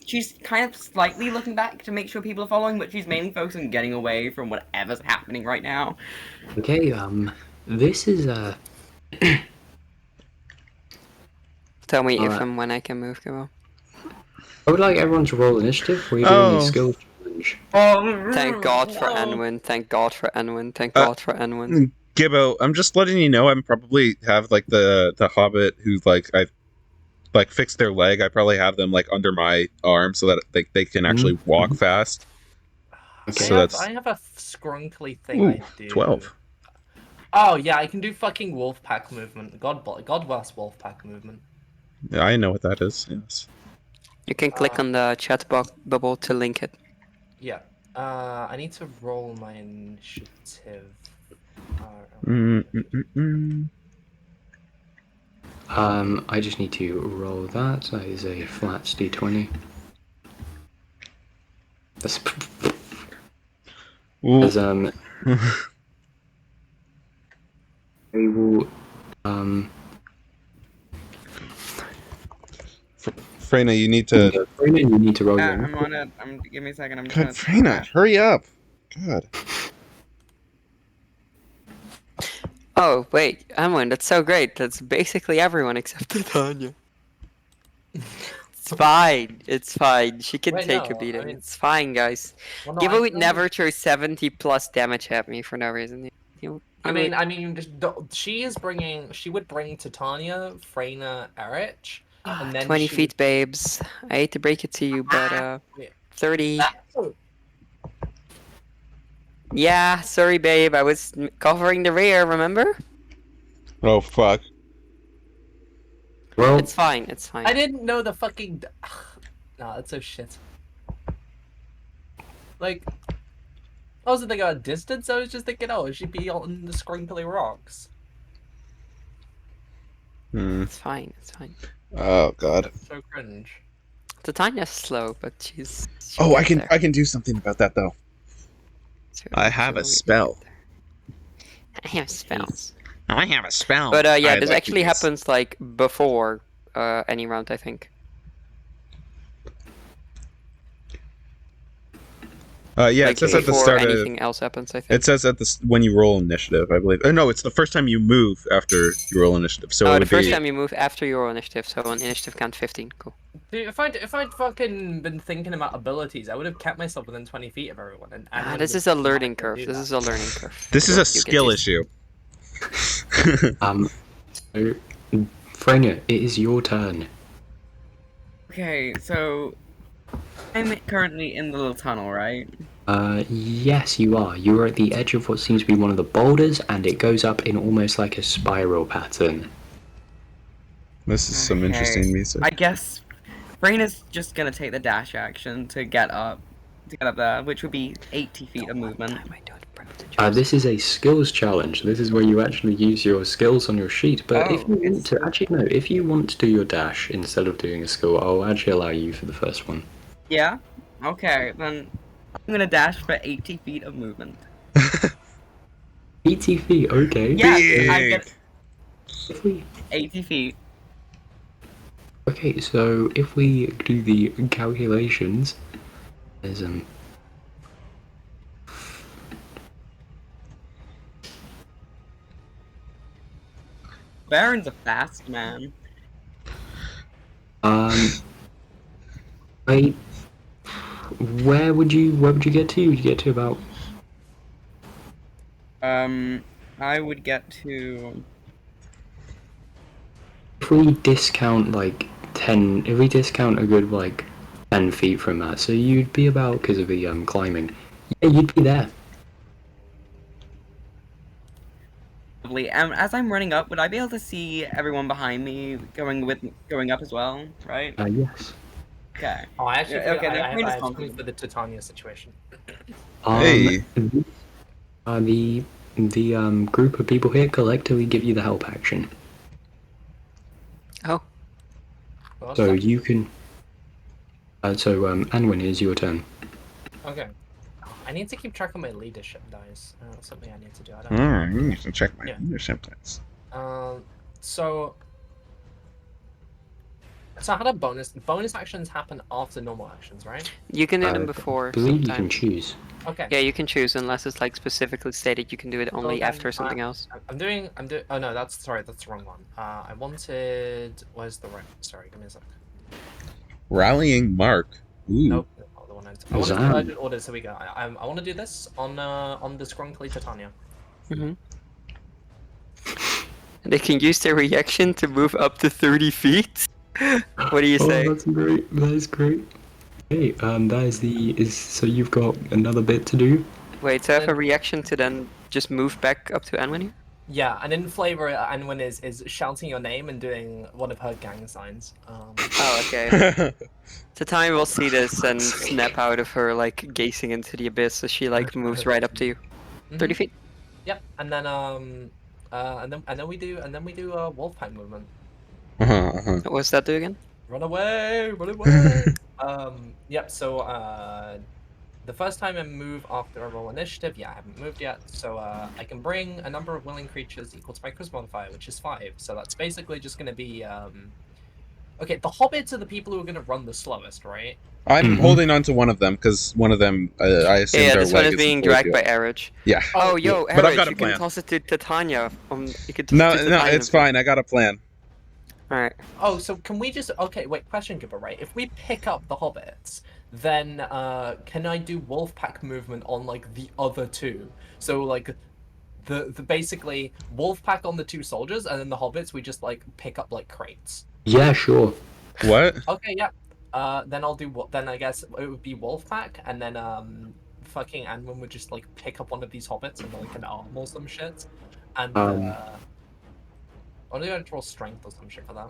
she's kind of slightly looking back to make sure people are following, but she's mainly focused on getting away from whatever's happening right now. Okay, this is Tell me if Alright. and when I can move, Gabo. I would like everyone to roll initiative. We're doing a skill challenge. Thank God for Anwyn. Thank God for Anwyn. Thank Uh, God for Anwyn. Gibbo, I'm just letting you know. I'm probably have like the Hobbit who's like I've like fixed their leg. I probably have them like under my arm so that they can actually walk fast. Okay. So that's I have a scrunkly thing I do. 12. Oh yeah, I can do fucking wolf pack movement. God bless wolf pack movement. Yeah, I know what that is. Yes. You can click on the chat bubble to link it. Yeah. I need to roll my initiative. I just need to roll that. That is a flat d20. That's as I will Freyna, you need to. Freyna, you need to roll your I'm on it. Give me a second. I'm just God, Freyna, hurry up! God. Oh, wait, Anwyn, that's so great. That's basically everyone except Tanya. It's fine. It's fine. She can Wait, take no, a beating. I mean- It's fine, guys. Well, no, Giveaway I can never only- throw 70 plus damage at me for no reason. I mean, she would bring Titania, Freyna, Errich, and then 20 she feet, babes. I hate to break it to you, but 30. would... Yeah, sorry, babe. I was covering the rear, remember? Oh fuck. Well, It's fine. It's fine. I didn't know the fucking... Nah, that's so shit. Like... I wasn't thinking about distance, I was just thinking, oh, she'd be on the scrinkly rocks. It's fine. It's fine. Oh god. So cringe. Titania's slow, but she's. Oh, I can do something about that though. I have a She'll spell. get there. I have spells. I have a spell. But yeah, I'd this like to actually use. happens like before any round, I think. Yeah, Like it says at the before start of. anything else happens, I think. It says at the when you roll initiative, I believe. Oh no, it's the first time you move after you roll initiative. So it the would first be. time you move after your initiative, so on initiative count 15. Cool. Dude, if I'd fucking been thinking about abilities, I would have kept myself within 20 feet of everyone. And This is a learning curve. This is a learning curve. This is a You get skill used- issue. So, Freyna, it is your turn. Okay, so I'm currently in the little tunnel, right? Yes, you are. You are at the edge of what seems to be one of the boulders, and it goes up in almost like a spiral pattern. This is some Okay. interesting music. I guess Brain is just gonna take the dash action to get up there, which would be 80 feet of movement. This is a skills challenge. This is where you actually use your skills on your sheet. But if Oh, you want it's- to, actually no, if you want to do your dash instead of doing a skill, I'll actually allow you for the first one. Yeah? Okay, then I'm gonna dash for 80 feet of movement. 80 feet, okay. Yeah, I Big. get If we, 80 feet. okay, so if we do the calculations, there's Baron's a fast man. I, where would you get to? Would you get to about? I would get to... If we discount like 10, if we discount a good like 10 feet from that, so you'd be about, because of the climbing, yeah, you'd be there. Lovely. As I'm running up, would I be able to see everyone behind me going up as well? Right? Yes. Okay. Oh, I actually Yeah, okay, I then have Freya's something confident. for the Titania situation. Hey. The group of people here collectively give you the help action, Oh, Well, so that's- you can. Anwyn, is your turn. Okay. I need to keep track of my leadership dice. That's something I need to do. I don't know. You should check my Yeah. leadership dice. So So how do bonus actions happen after normal actions, right? You can do them I before believe you can sometimes. choose. Okay. Yeah, you can choose unless it's like specifically stated you can do it only then, after something else. I'm doing. Oh no, that's the wrong one. I wanted. Where's the right? Sorry, give me a sec. Rallying Mark. Ooh. Nope, not the one. I want to do Zam. urgent orders. So we go. I want to do this on the Scrunkly Titania. Mm-hmm. They can use their reaction to move up to 30 feet. What do you say? Oh, that's great. That is great. Hey, that is so you've got another bit to do. Wait, so I have a reaction to then just move back up to Anwyn here? Yeah, and in flavor, Anwyn is shouting your name and doing one of her gang signs. Oh, okay. Titania will see this and snap out of her, like, gazing into the abyss, so she, like, moves right up to you. 30 feet? Yep, and then we do Wolfpack movement. What does that do again? Run away! Run away! Yep. So the first time I move after a roll initiative, yeah, I haven't moved yet. So I can bring a number of willing creatures equal to my charisma modifier, which is 5. So that's basically just going to be okay. The hobbits are the people who are going to run the slowest, right? I'm holding on to one of them because one of them, I assume, Yeah, their this one leg is being fully dragged by healed. Errich. Yeah. Oh, yo, But I've Errich, got a you plan. can toss it to Titania. You can toss No, it to no, Titania. it's fine. I got a plan. Alright. Oh, so can we just wait, question Cooper, right? If we pick up the hobbits, then can I do Wolfpack movement on like the other two? So like the basically Wolfpack on the 2 soldiers, and then the hobbits we just like pick up like crates. Yeah, sure. What? Okay, yeah. Then I'll do what? Then I guess it would be Wolfpack, and then fucking Anwyn would just like pick up one of these hobbits and like an arm or some shit, and I'll do a roll strength or some shit for that.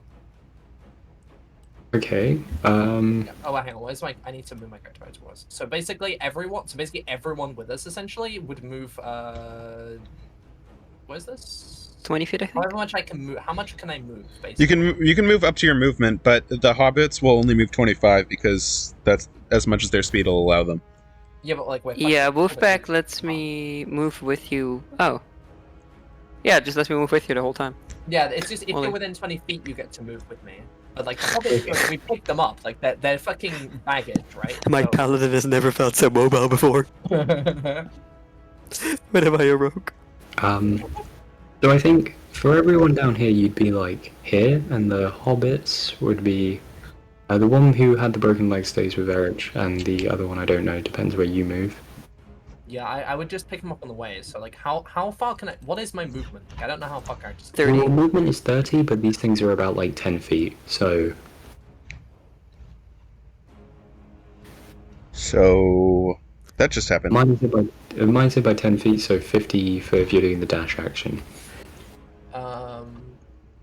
Okay. Yeah. Oh, hang on. Where's my? I need to move my character back to was. So basically, everyone with us essentially would move. Where's this? 20 feet, I think? However much I can move. How much can I move? Basically. You can move up to your movement, but the hobbits will only move 25 because that's as much as their speed will allow them. Yeah, but like. Yeah, Wolfpack lets me move with you. Oh. Yeah, just lets me move with you the whole time. Yeah, it's just if Only- you're within 20 feet, you get to move with me. But like the hobbits, like, we picked them up. Like they're fucking baggage, right? My So- paladin has never felt so mobile before. When am I a rogue? So I think for everyone down here, you'd be like here, and the hobbits would be. The one who had the broken leg stays with Errich, and the other one I don't know. Depends where you move. Yeah, I would just pick them up on the way. So like, how far can I? What is my movement? Like, I don't know how far characters. 30. Well, movement is 30, but these things are about like 10 feet. So So that just happened. mine's hit by 10 feet, so 50 for if you're doing the dash action.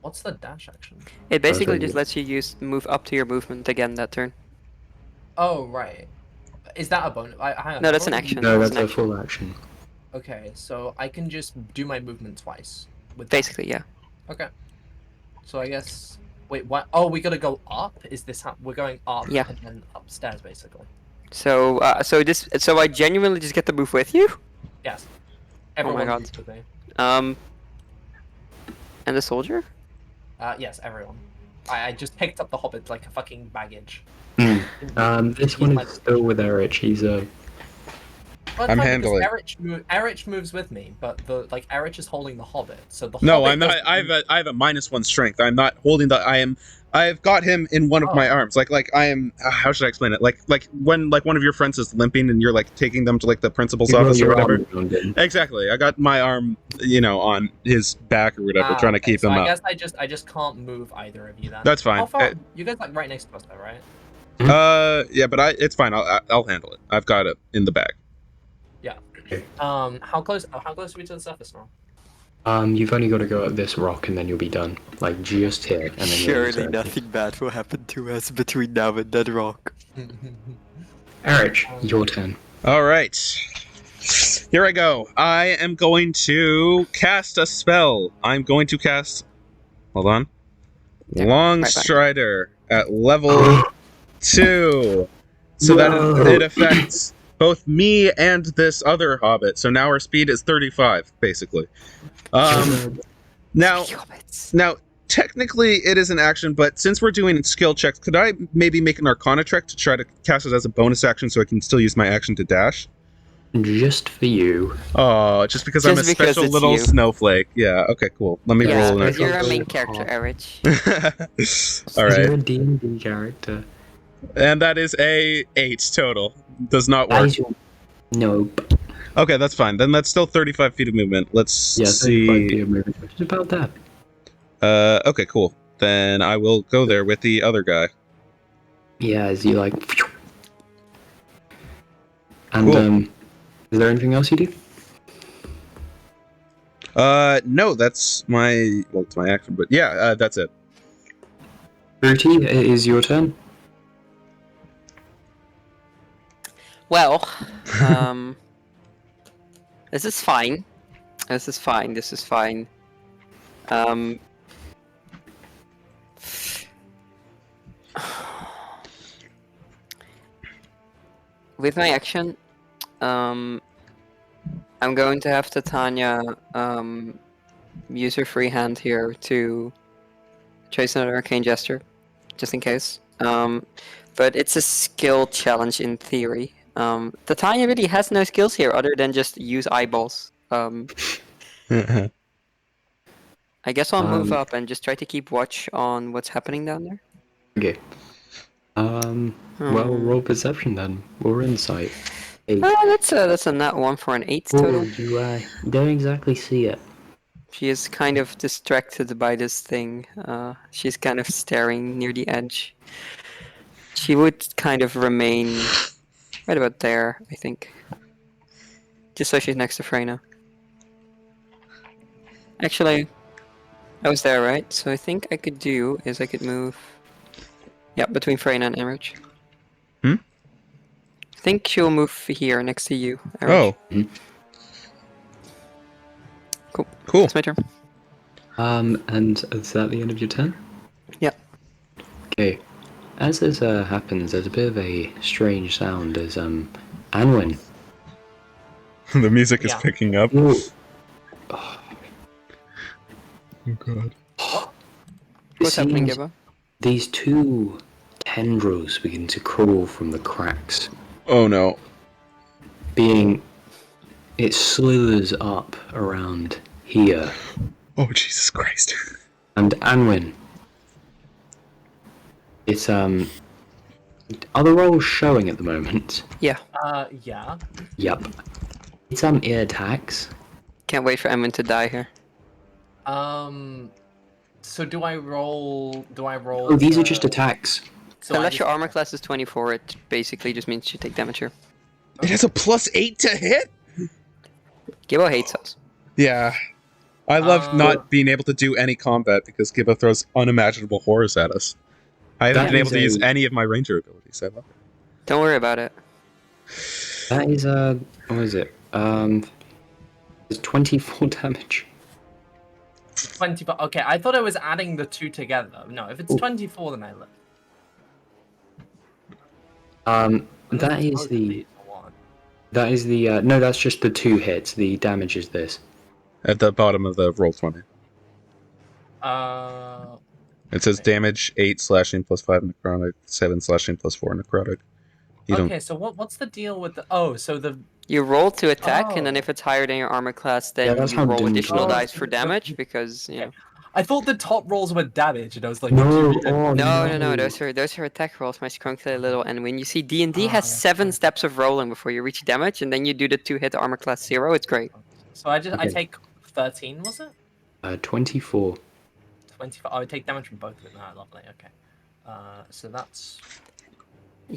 What's the dash action? It basically Okay. just lets you move up to your movement again that turn. Oh right, is that a bonus? Hang on. No, that's an what- action. No, That's that's an a full action. Okay, so I can just do my movement twice. With that. Basically, yeah. Okay. So I guess. Wait, what? Oh, we gotta go up. Is this how we're going up? Yeah. And then upstairs, basically. So I genuinely just get to move with you? Yes. Everyone God. moves with me. And the soldier? Yes, everyone. I just picked up the hobbit like a fucking baggage. This one is still with Errich. He's a. Well, I'm no, because handling. Errich moves with me, but Errich is holding the hobbit, so the No, hobbit I'm not. doesn't- I have a -1 strength. I'm not holding the. I've got him in one of my Oh. arms. Like I am. How should I explain it? Like when one of your friends is limping and you're like taking them to like the principal's office or whatever. Exactly. I got my arm, on his back or whatever, trying to okay, keep so him I up. guess I just can't move either of you then. That's fine. How far? You guys like right next to us though, right? Yeah, but it's fine. I'll handle it. I've got it in the bag. Yeah. How close are we to the surface now? You've only got to go up this rock and then you'll be done. Like just here, and then you're Surely in nothing bad will happen to us between now and that rock. Errich, your turn. All right. Here I go. I am going to cast a spell. I'm going to cast. Hold on. Yeah, Long right back. Strider at level 2. So Whoa. that it affects both me and this other hobbit. So now our speed is 35, basically. Now, Hobbits. now, technically it is an action, but since we're doing skill checks, could I maybe make an Arcana check to try to cast it as a bonus action so I can still use my action to dash? Just for you. Oh, just because I'm a Just because special it's little you. snowflake. Yeah, okay, cool. Let me Yeah, roll because an you're our Arcana. main character, Errich. All You're right. a D&D character. And that is a 8 total. Does not That work. is your... Nope. Okay, that's fine. Then that's still 35 feet of movement. Let's Yeah, 35 see. feet of movement, which is about that. Okay, cool. Then I will go there with the other guy. Yeah, as you like... And, Cool. is there anything else you do? No, that's my... Well, it's my action, but yeah, that's it. Ruti, it is your turn. Well, this is fine. This is fine. This is fine. With my action, I'm going to have Titania use her free hand here to trace another arcane gesture, just in case. But it's a skill challenge in theory. Titania really has no skills here other than just use eyeballs. I guess I'll move up and just try to keep watch on what's happening down there. Okay. Well, roll perception then, or insight. 8. That's a nat 1 for an 8 total. Oh, you don't exactly see it. She is kind of distracted by this thing. She's kind of staring near the edge. She would kind of remain right about there, I think. Just so she's next to Freyna. Actually, I was there, right? So I think I could do is I could move... Yeah, between Freyna and Errich. Hmm? I think she'll move here next to you, Errich. Oh. Cool. Cool. It's my turn. And is that the end of your turn? Yeah. Okay. As this happens, there's a bit of a strange sound as Anwyn. The music is Yeah. picking up. Oh, Oh, God. What's happening, seems Gibbo? these two tendrils begin to crawl from the cracks. Oh, no. It slithers up around here. Oh, Jesus Christ. And Anwyn. It's are the rolls showing at the moment? Yeah. Yeah. Yep. It's it attacks. Can't wait for Emman to die here. So do I roll? Oh, these are just attacks. So I Unless just- your armor class is 24, it basically just means you take damage here. It has a +8 to hit? Gibbo hates us. Yeah. I love not being able to do any combat because Gibbo throws unimaginable horrors at us. I haven't That been able is to use a- any of my ranger abilities. I love it. Don't worry about it. That is what is it? It's 24 damage. 24. Okay, I thought I was adding the two together. No, if it's 24, then I live. That is the no, that's just the 2 hits. The damage is this. At the bottom of the roll 20. It says damage 8 slashing plus 5 necrotic, 7 slashing plus 4 necrotic. You okay, so what's the deal with the? Oh, so the You roll to attack, and then Oh. if it's higher than your armor class, Yeah, then that's you how roll Doom additional rolls. dice for damage, because, you know... I thought the top rolls were damage, and I was like, No, "Gee, oh, No, those are attack rolls, my scrunkly little... And when you see D&D has that's 7 right. steps of rolling before you reach damage, and then you do the 2-hit armor class 0, it's great. So I Okay. take 13, was it? 24. 25. Oh, I take damage from both of them. Ah, lovely. Okay. So that's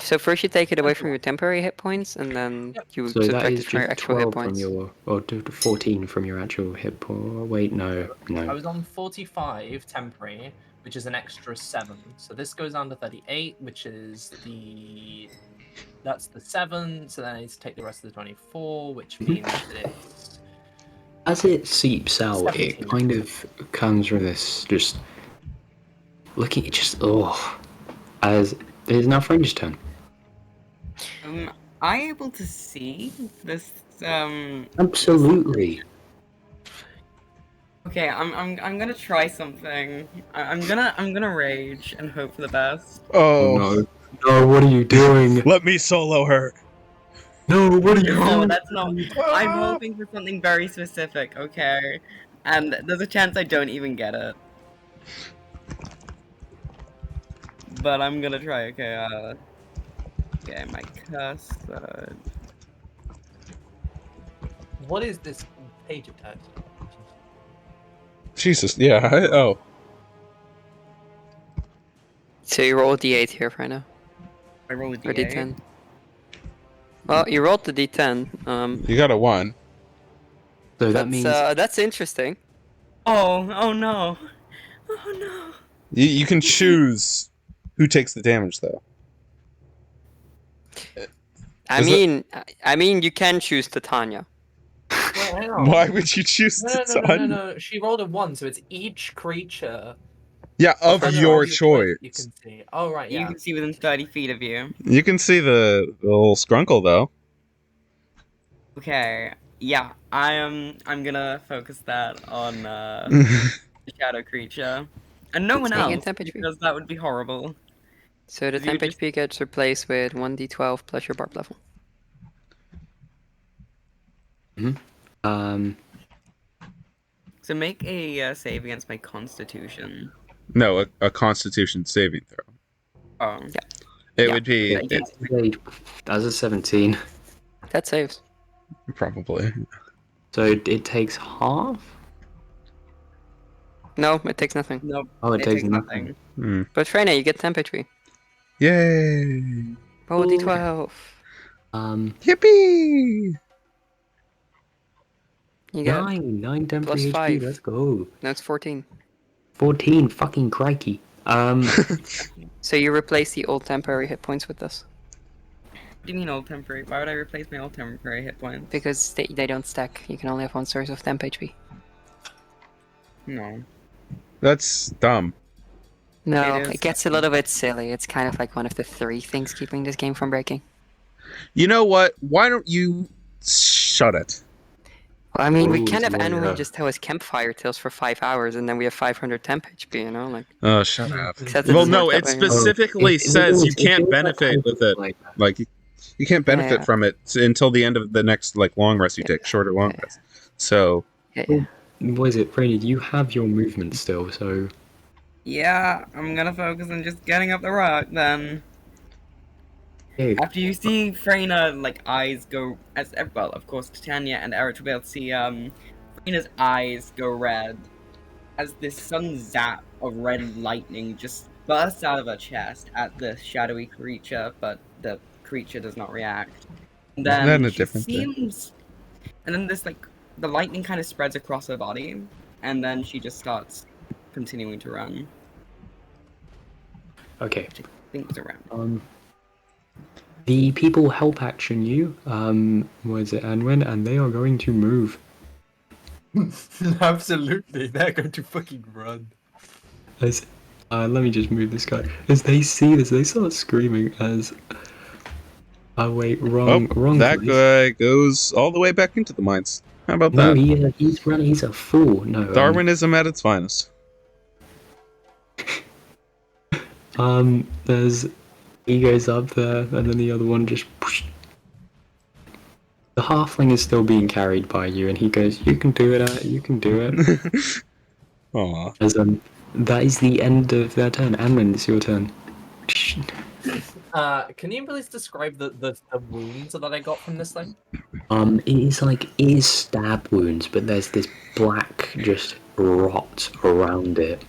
So first you take it away from your temporary hit points, and then you So that subtract is it from your just actual hit 12 from points. your, or 14 from your actual hit point. Wait, no. I was on 45 temporary, which is an extra 7. So this goes down to 38, which is that's the 7. So then I need to take the rest of the 24, which means that it's As it seeps out, 17. it kind of comes from this just looking, as it is now French's turn. Am I able to see this? Absolutely. Okay, I'm gonna try something. I'm gonna rage and hope for the best. Oh Oh, no. No, what are you doing? let me solo her. No, what are you No, doing? that's not. I'm hoping for something very specific, okay? And there's a chance I don't even get it. But I'm gonna try, okay, okay, my curse, What is this page of text? Jesus, yeah. Oh, So you roll a d8 here right now, I roll a or d8. d10. Well, you rolled the d10. you got a 1. So that means That's interesting. Oh no. Oh no. You can choose who takes the damage, though. I Is mean, I mean, you can choose Titania. Well, hang on. Why would you choose No, to no. She rolled a 1, so it's each creature Yeah, of from your choice you choice. can see. Oh, right, You yeah. can see within 30 feet of you. You can see the little scrunkle, though. Okay, yeah, I'm gonna focus that on, the shadow creature. And no one Taking a else, temp HP. because that would be horrible. So the If you temp would just- HP gets replaced with 1d12 plus your barb level. um So make a save against my constitution. No, a Constitution saving throw. Oh. Yeah. It Yeah. would be as a 17. That saves. probably. So it takes half? No, it takes nothing. Nope, Oh, it it takes takes nothing. nothing. But Freyna, you get temp HP. Yay! Roll a Ooh. d12. Yippee! You get Nine temporary plus HP, 5. let's go. No, it's 14. 14, fucking crikey. So you replace the old temporary hit points with this. What do you mean old temporary? Why would I replace my old temporary hit points? Because they don't stack. You can only have one source of temp HP. No. That's dumb. No, It is it gets a little bit silly. It's kind of like one of the 3 things keeping this game from breaking. You know what? Why don't you shut it? Well, I mean, we Ooh, can have yeah. Anwyn just tell us campfire tales for 5 hours, and then we have 500 temp HP, you know? Like, Oh, shut up. except it Well, doesn't no, work that it way. specifically If it says was- you if it can't was like benefit with it. like Like, you can't benefit Yeah. from it until the end of the next long rest you take, short or long Yeah. rest. So, Yeah. what is it, Brady? You have your movement still, so Yeah, I'm gonna focus on just getting up the rock then. yeah. After you see Freyna, like, eyes go, as well, of course, Titania and Errich will be able to see, Freyna's eyes go red as this sudden zap of red lightning just bursts out of her chest at the shadowy creature, but the creature does not react. And Isn't that then a she different thing? seems, and then this, like, the lightning kind of spreads across her body, and then she just starts continuing to run. Okay. I think it's around. The people help action you, was it Anwyn, and they are going to move. Absolutely, they're going to fucking run. As let me just move this guy. As they see this, they start screaming as oh wait, wrong that place. guy goes all the way back into the mines. How about No, that? he's running, he's a fool. No, Darwinism at its finest. there's he goes up there, and then the other one just whoosh. The halfling is still being carried by you, and he goes, "You can do it, you can do it." Aw. As that is the end of their turn. Anwyn, it's your turn. Can you please describe the wounds that I got from this thing? It is stab wounds, but there's this black just rot around it,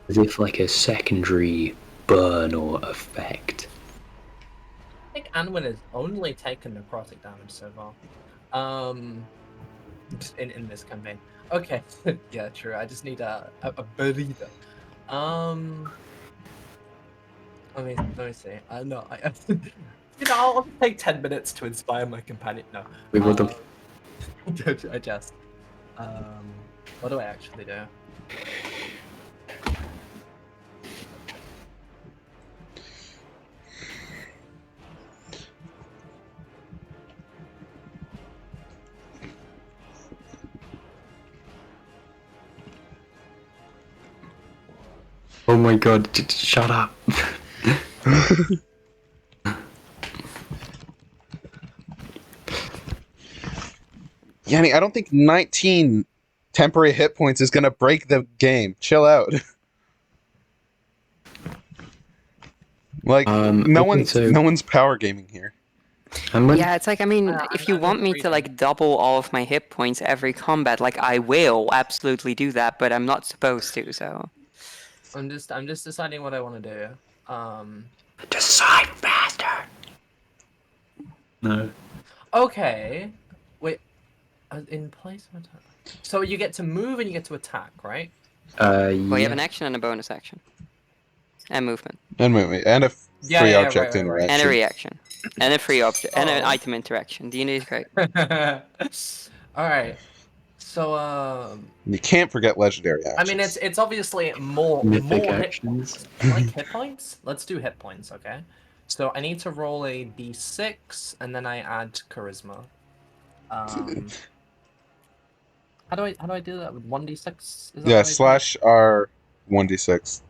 as if like a secondary burn or effect. I think Anwyn has only taken necrotic damage so far. Just in this campaign. Okay, yeah, true. I just need a breather. Let me see. No, I'll take 10 minutes to inspire my companion. No. Wait, what the? I just. What do I actually do? Oh my god, shut up. Yanni, I don't think 19 temporary hit points is gonna break the game. Chill out. Like, no one's power gaming here. Anwyn? Yeah, it's like, I mean, if you want me to like double all of my hit points every combat, like I will absolutely do that, but I'm not supposed to, so. I'm just deciding what I want to do. Decide faster. No. Okay. Wait. In place of attack. So you get to move and you get to attack, right? Well, you have Yeah. an action and a bonus action. And movement. And a Yeah, free yeah, object right. interaction. And a reaction. And a free object. And an Oh. item interaction. D&D is great. Alright. So You can't forget legendary actions. I mean it's obviously more Mythic hit actions. points. Like hit points? Let's do hit points, okay? So I need to roll a d6 and then I add charisma. How do I do that with 1d6? Yeah, slash R 1d6.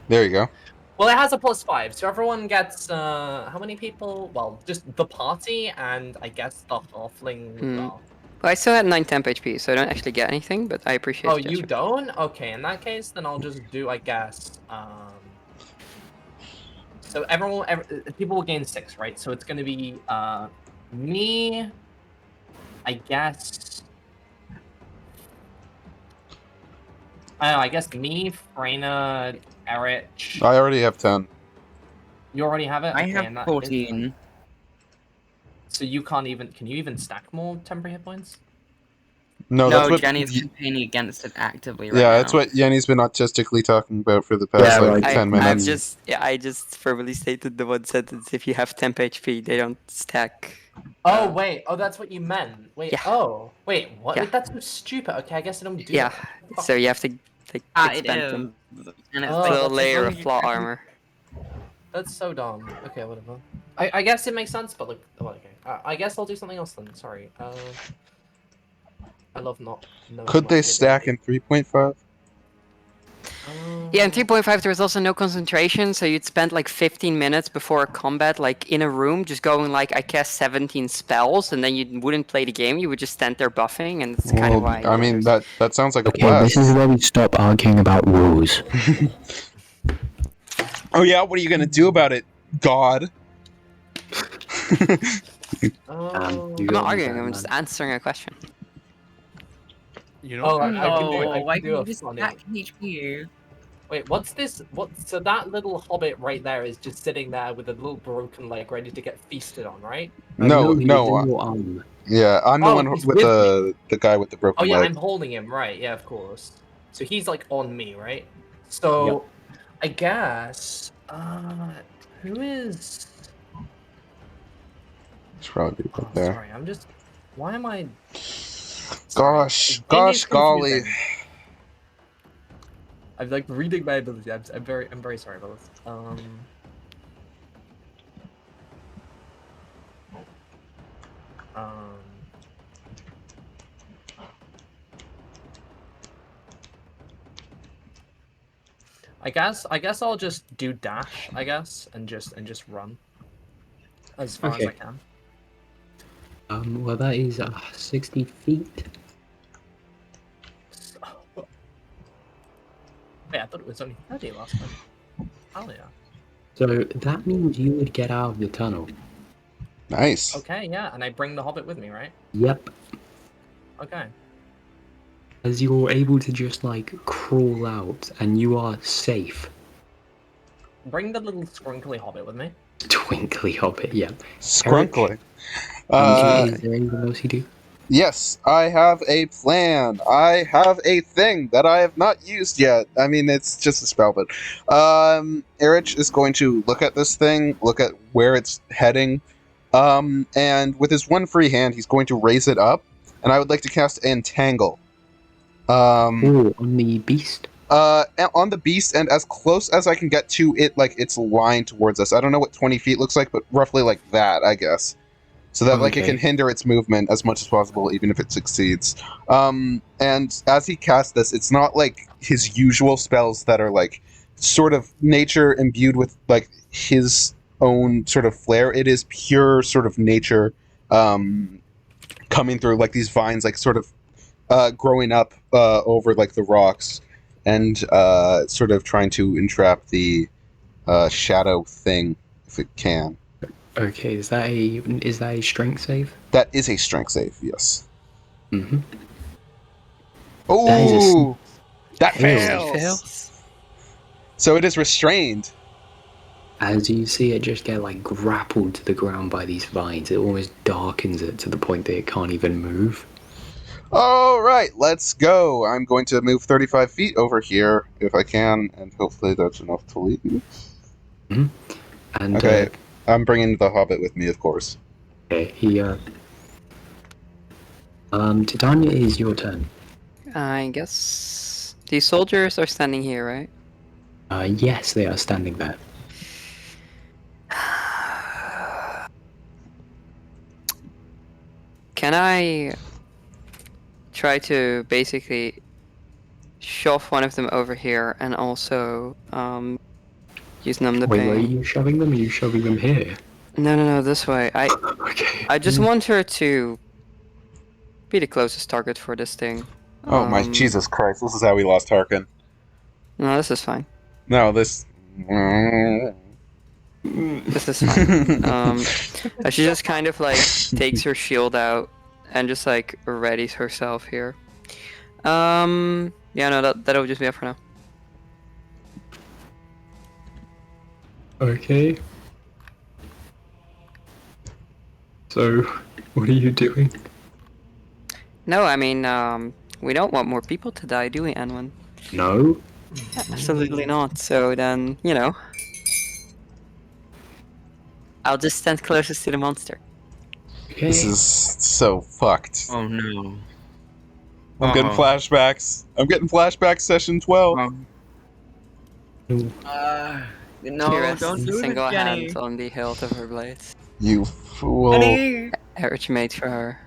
There you go. Well, it has a +5, so everyone gets how many people? Well, just the party and I guess the halfling. Well, I still had 9 temp HP, so I don't actually get anything, but I appreciate Oh, the you gesture. don't? Okay, in that case, then I'll just do, I guess. So people will gain 6, right? So it's gonna be me. I guess. I don't know. I guess me, Freyna, Errich. I already have 10. You already have it. I Okay, in have that 14. case- So you can't even. Can you even stack more temporary hit points? No, No, that's what. Jenny's campaigning against it actively right yeah, now. that's what Yanni's been autistically talking about for the past Yeah, like right. 10 minutes. I just verbally stated the one sentence. If you have temp HP, they don't stack. Oh wait. Oh, that's what you meant. Wait. Yeah. Oh wait. What? Yeah. Wait, that's so stupid. Okay, I guess I don't do Yeah, that. so you have to like It expend is. them. And it's Oh, like, Little that's a layer long of as you plot check- armor. That's so dumb. Okay, whatever. I guess it makes sense, but like, well, okay. I guess I'll do something else then. Sorry. I love not knowing. Could what they hit stack in 3.5? Yeah, in 3.5 there was also no concentration, so you'd spend like 15 minutes before a combat, like in a room, just going like, I cast 17 spells, and then you wouldn't play the game, you would just stand there buffing, and that's kind of why. I mean, that sounds like a Okay, blast. this is where we stop arguing about rules. Oh yeah, what are you gonna do about it, God? Oh. I'm not arguing, I'm just answering a question. You know, Oh, I No, can do. why I can do can't a you just funny. stack HP? Wait, what's this? What? So that little hobbit right there is just sitting there with a little broken leg, ready to get feasted on, right? No, he's no. in your arm. Yeah, I'm the Oh, one he's with with the guy with the broken Oh yeah, leg. I'm holding him, right? Yeah, of course. So he's like on me, right? So I guess who is? It's probably Oh, right there. sorry, I'm just. Why am I? Gosh, Sorry. gosh, golly. Confusing. I'm like reading my ability. I'm very sorry about this. I guess I'll just do dash, I guess, and just run as far as I Okay. can. Well, that is 60 feet. Wait, I thought it was only 30 last time. Oh yeah. So that means you would get out of the tunnel. Nice. Okay, yeah, and I bring the hobbit with me, right? Yep. Okay. As you're able to just like crawl out and you are safe. Bring the little scrinkly hobbit with me. Twinkly hobbit, yep. Scrunkly. Is there anything else you do? Yes, I have a plan. I have a thing that I have not used yet. I mean, it's just a spell, but Errich is going to look at this thing, look at where it's heading, and with his one free hand, he's going to raise it up, and I would like to cast Entangle. Oh, on the beast? On the beast, and as close as I can get to it, like its line towards us. I don't know what 20 feet looks like, but roughly like that, I guess. so that like it Okay. can hinder its movement as much as possible, even if it succeeds. And as he casts this, it's not like his usual spells that are like sort of nature imbued with like his own sort of flair. It is pure sort of nature coming through, like these vines, like sort of growing up over like the rocks, and sort of trying to entrap the shadow thing if it can. Okay, is that a strength save? That is a strength save, yes. Mm-hmm. Oh, that Fails. fails. So it is restrained. As you see it just get like grappled to the ground by these vines, it almost darkens it to the point that it can't even move. All right, let's go. I'm going to move 35 feet over here if I can, and hopefully that's enough to leave. And Okay, I'm bringing the Hobbit with me, of course. Titania, is your turn. I guess these soldiers are standing here, right? Yes, they are standing there. Can I try to basically shove one of them over here and also use numb the Wait, where are pain? you shoving them? Are you shoving them here? No, this way. Okay. I just want her to be the closest target for this thing. Oh my Jesus Christ, this is how we lost Harkin. No, this is fine. No, this... This is fine. She just kind of like takes her shield out and just like readies herself here. Yeah, no, that'll just be it for now. Okay. So, what are you doing? No, I mean, we don't want more people to die, do we, Anwyn? No. Absolutely not. So then, you know, I'll just stand closest to the monster. Okay. This is so fucked. Oh no. I'm getting flashbacks. I'm getting flashbacks session 12. No, She don't rests do single this, Jenny. hands on the hilt of her blades. You fool. Jenny! Errich made for her.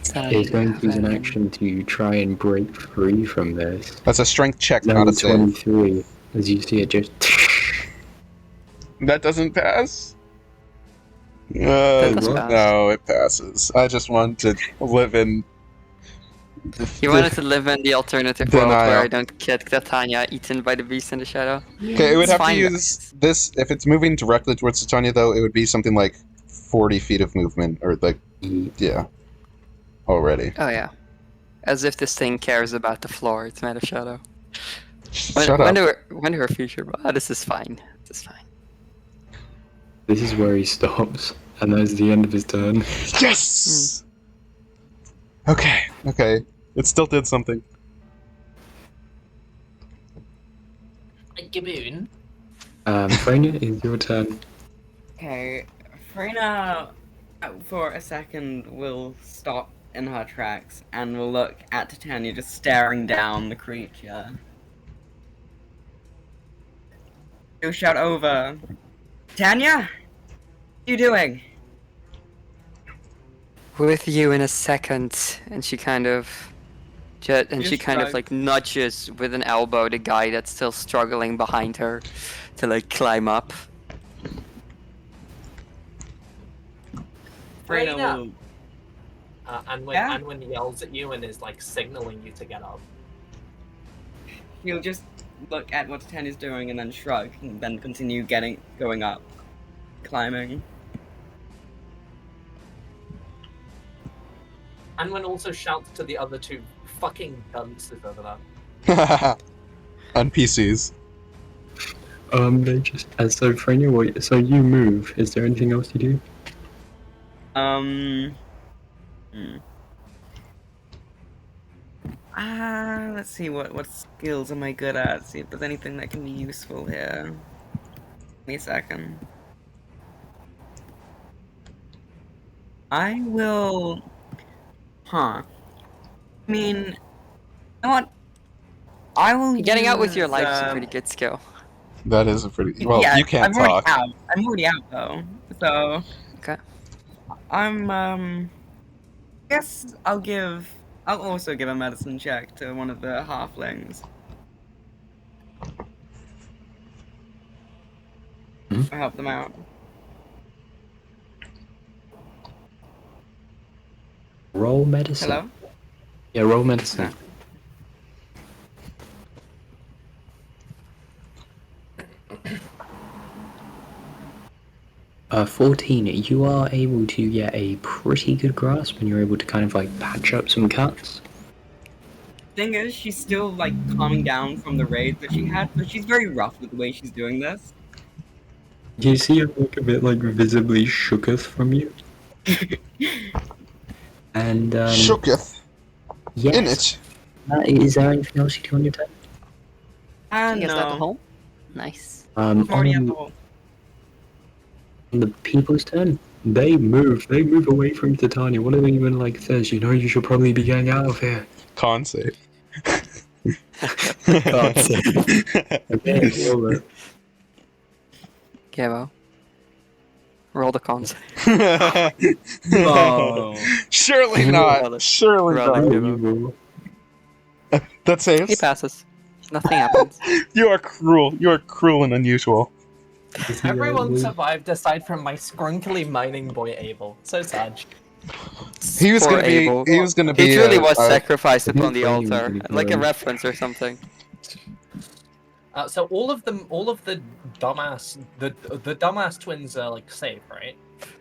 It's going to use an action to try and break free from this. That's a strength check, No, not a save. 23. As you see it just... That doesn't pass? That does pass. No, it passes. I just want to live in... You wanted to live in the alternative world Denial. where I don't get Titania eaten by the beast in the shadow. Okay, it would It's have to fine, use this... If it's moving directly towards Titania, though, it would be something like 40 feet of movement, or like... Yeah. Already. Oh yeah. As if this thing cares about the floor, it's made of shadow. Shut up. When her future, but this is fine. This is fine. This is where he stops, and that's the end of his turn. Yes! Okay, okay. It still did something. Gaboon. Frania, is your turn. Okay, Freyna, for a second, will stop in her tracks and will look at Titania just staring down the creature. She'll shout over, Titania? What are you doing? With you in a second, and she kind of, she kind of shrug. like nudges with an elbow the guy that's still struggling behind her to like climb up. Freyna Freyna. will... Anwyn yells at you and is like signaling you to get up. He'll just look at what Titania's doing and then shrug, and then continue going up, climbing. Anwyn also shouts to the other two fucking dunces over there. On PCs. They just... so Frania, what... So you move. Is there anything else you do? Let's see, what skills am I good at? See if there's anything that can be useful here. Give me a second. I will... I mean... You know what? I will Getting out with your use, life is a pretty good skill. That is a pretty... Well, yeah, you can't I'm already talk. out. I'm already out, though. So... Okay. Guess I'll also give a medicine check to one of the halflings. I help them out. Roll medicine. Hello? Yeah, roll medicine. No. 14. You are able to get a pretty good grasp, and you're able to kind of like patch up some cuts. Thing is, she's still like calming down from the raid that she had, so she's very rough with the way she's doing this. You see her look a bit like visibly shooketh from you. And Shooketh. yes. In it. Is there anything else you do on your turn? You guys got the No. hole? Nice. I'm already at the On hole. the people's turn, they move away from Titania. One of them even like says, you should probably be getting out of here. Con save. Con save. Okay, roll it. Okay, well. Roll the cons. No. Surely Roll not. it. Surely Roll it. not. Oh, you roll. That He saves. passes. Nothing happens. You are cruel. You are cruel and unusual. Everyone survived aside from my scrunkly mining boy Abel. So sad. He was Poor gonna be. Abel. He was gonna be. He truly was a- sacrificed I think upon the training was altar, gonna kill like a him. reference or something. So all of the dumbass twins are like safe, right?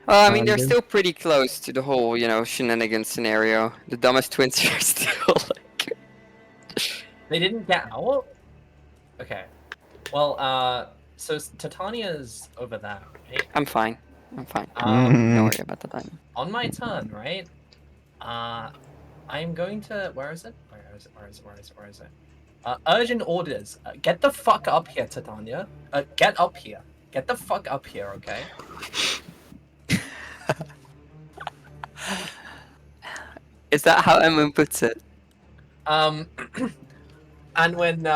I mean, they're Kinda. still pretty close to the whole, shenanigans scenario. The dumbest twins are still like. They didn't get out. Okay. Well, so Titania's over there, right? I'm fine. I'm fine. Um, Don't worry about the time. on my turn, right? I'm going to. Where is it? Where is it? Urgent orders. Get the fuck up here, Titania. Get up here. Get the fuck up here, okay? Is that how Anwyn puts it? And when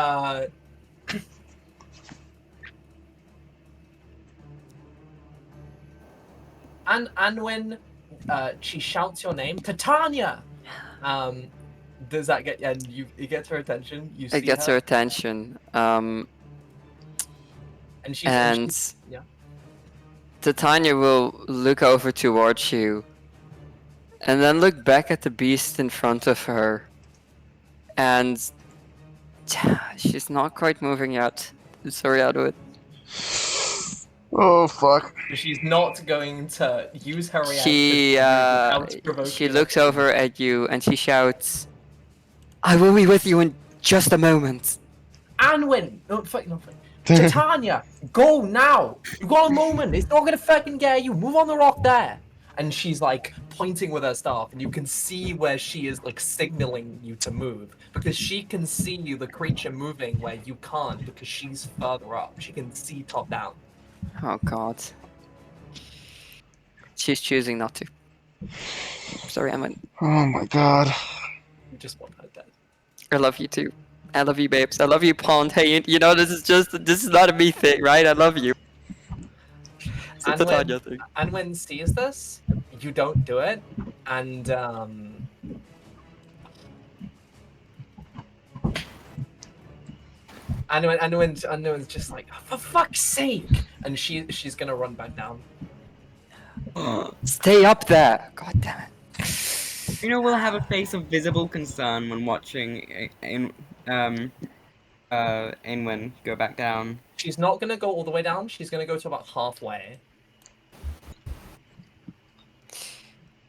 and when she shouts your name, Titania. Does that get and it gets her attention? You see It gets her attention. and she's yeah. Titania will look over towards you, and then look back at the beast in front of her, and she's not quite moving yet. Sorry, Edward. Oh fuck. She's not going to use her reaction. She looks over at you and she shouts, "I will be with you in just a moment." Anwyn! No, fuck, no, fuck. Titania, go now! You got a moment! It's not gonna fucking get you! Move on the rock there! And she's like pointing with her staff, and you can see where she is like signaling you to move. Because she can see the creature moving where you can't because she's further up. She can see top down. Oh god. She's choosing not to. Sorry, Anwyn. Oh my god. You just want her dead. I love you too. I love you, babes. I love you, Pond. Hey, this is not a me thing, right? I love you. It's a Titania thing. And when sees this, you don't do it, and Anwyn's just like, for fuck's sake, and she's gonna run back down. Stay up there. God damn it. Will have a face of visible concern when watching Anwyn go back down. She's not gonna go all the way down. She's gonna go to about halfway.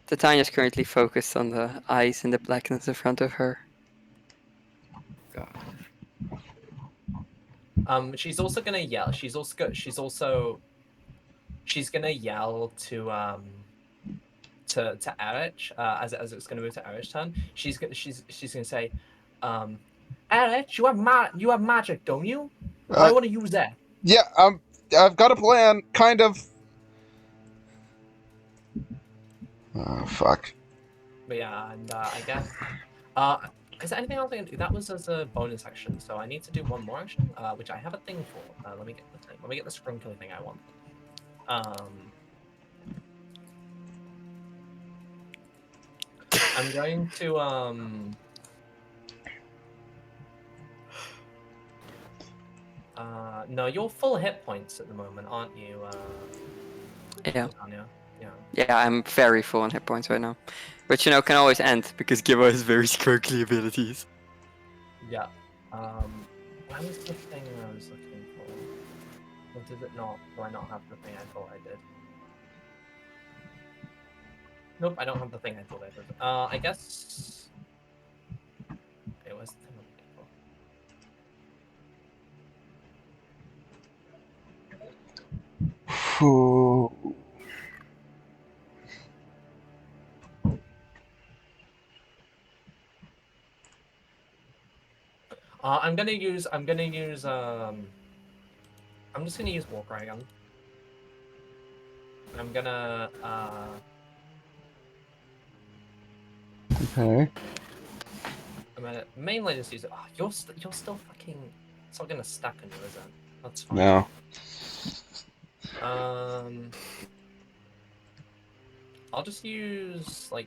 Titania's currently focused on the eyes in the blackness in front of her. God. She's also gonna yell. She's gonna yell to Errich, as it's gonna move to Errich's turn. She's gonna say, Errich, you have magic, don't you? I want to use that. Yeah, I've got a plan, kind of. Oh fuck. But yeah, and I guess is there anything else I can do? That was as a bonus action, so I need to do one more action, which I have a thing for. Let me get the thing. Let me get the scrunkly thing I want. I'm going to no, you're full hit points at the moment, aren't you? Yeah. Tanya? Yeah. Yeah, I'm very full on hit points right now. Which, can always end, because Gibbo has very sparkly abilities. Yeah. Where was the thing I was looking for? Or did it not? Do I not have the thing I thought I did? Nope, I don't have the thing I thought I did. I guess... Okay, where's the thing I'm looking for? I'm just gonna use Walk Gun. I'm gonna, Okay. I'm gonna mainly just use it. Oh, you're still fucking... It's not gonna stack on you, is it? That's fine. No. I'll just use, like...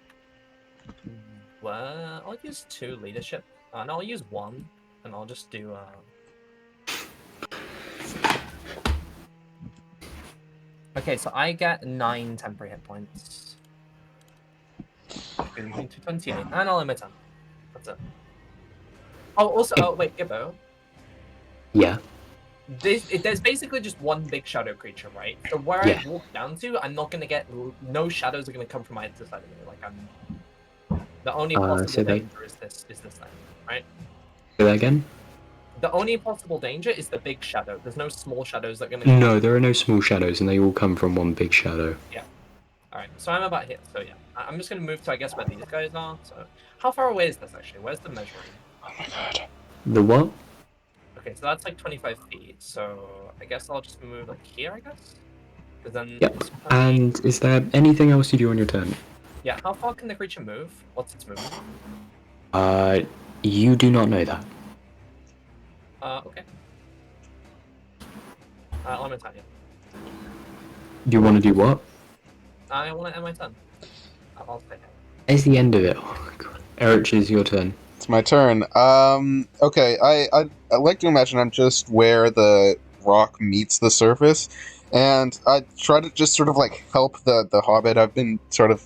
Well, I'll use 2 leadership. No, I'll use 1. And I'll just do, Okay, so I get 9 temporary hit points. Brings me to 28. And I'll end my turn. That's it. Oh, also, oh, wait, Gibbo. Yeah. There's basically just one big shadow creature, right? So where Yeah. I walk down to, I'm not gonna get... No shadows are gonna come from either side of me. Like, the only possible say that- danger is this thing, right? Say that again? The only possible danger is the big shadow. There's no small shadows that are gonna come. No, there are no small shadows, and they all come from one big shadow. Alright, so I'm about here, so yeah. I'm just gonna move to, I guess, where these guys are. So, how far away is this, actually? Where's the measuring? Oh my god. The what? Okay, so that's like 25 feet, so I guess I'll just move, like, here, I guess? Because then... Yep. this will be- And is there anything else you do on your turn? Yeah, how far can the creature move? What's its movement? You do not know that. Okay. Let me tell you. You want to do what? I want to end my turn. I'll stay here. It's the end of it. Oh my god. Errich, it's your turn. It's my turn. Okay, I like to imagine I'm just where the rock meets the surface, and I try to just sort of like help the hobbit I've been sort of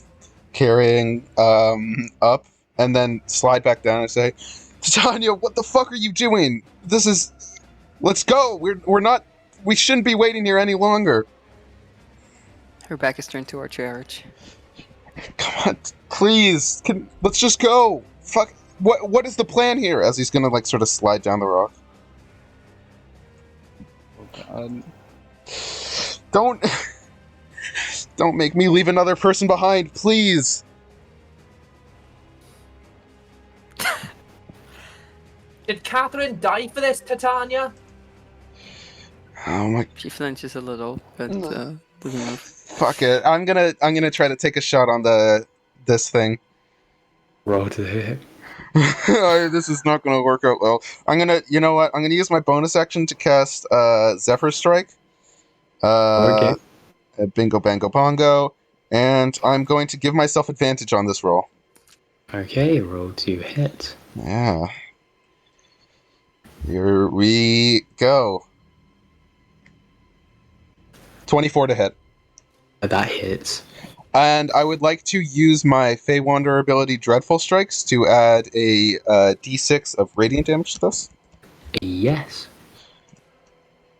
carrying up, and then slide back down and say, Titania, what the fuck are you doing? Let's go. We're not. We shouldn't be waiting here any longer. Her back is turned towards Errich. Come on, please. Let's just go. Fuck. What is the plan here? As he's gonna like sort of slide down the rock. Oh god. Don't make me leave another person behind, please. Did Catherine die for this, Titania? Oh my. She flinches a little, but doesn't move. Fuck it. I'm gonna try to take a shot on this thing. Roll to hit. This is not gonna work out well. You know what? I'm gonna use my bonus action to cast Zephyr Strike. Okay. Bingo Bango Bongo, and I'm going to give myself advantage on this roll. Okay, roll to hit. Yeah. Here we go. 24 to hit. That hits. And I would like to use my Fey Wanderer ability Dreadful Strikes to add a d6 of radiant damage to this. Yes.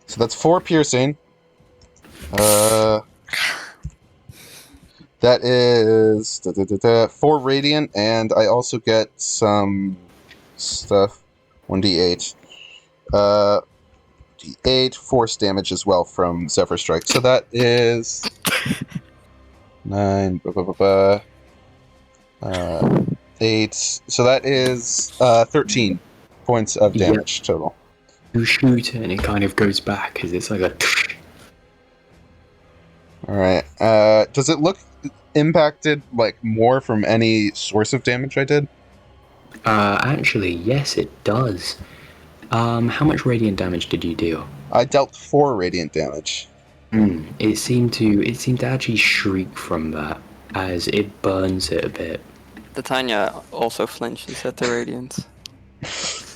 So that's 4 piercing. That is 4 radiant, and I also get some stuff. 1d8. D8 force damage as well from Zephyr Strike. So that is 9, 8. So that is 13 points of damage total. You shoot it and it kind of goes back because it's like a... Alright. Does it look impacted like more from any source of damage I did? Actually, yes, it does. How much radiant damage did you deal? I dealt 4 radiant damage. It seemed to actually shriek from that as it burns it a bit. Titania also flinches at the radiance.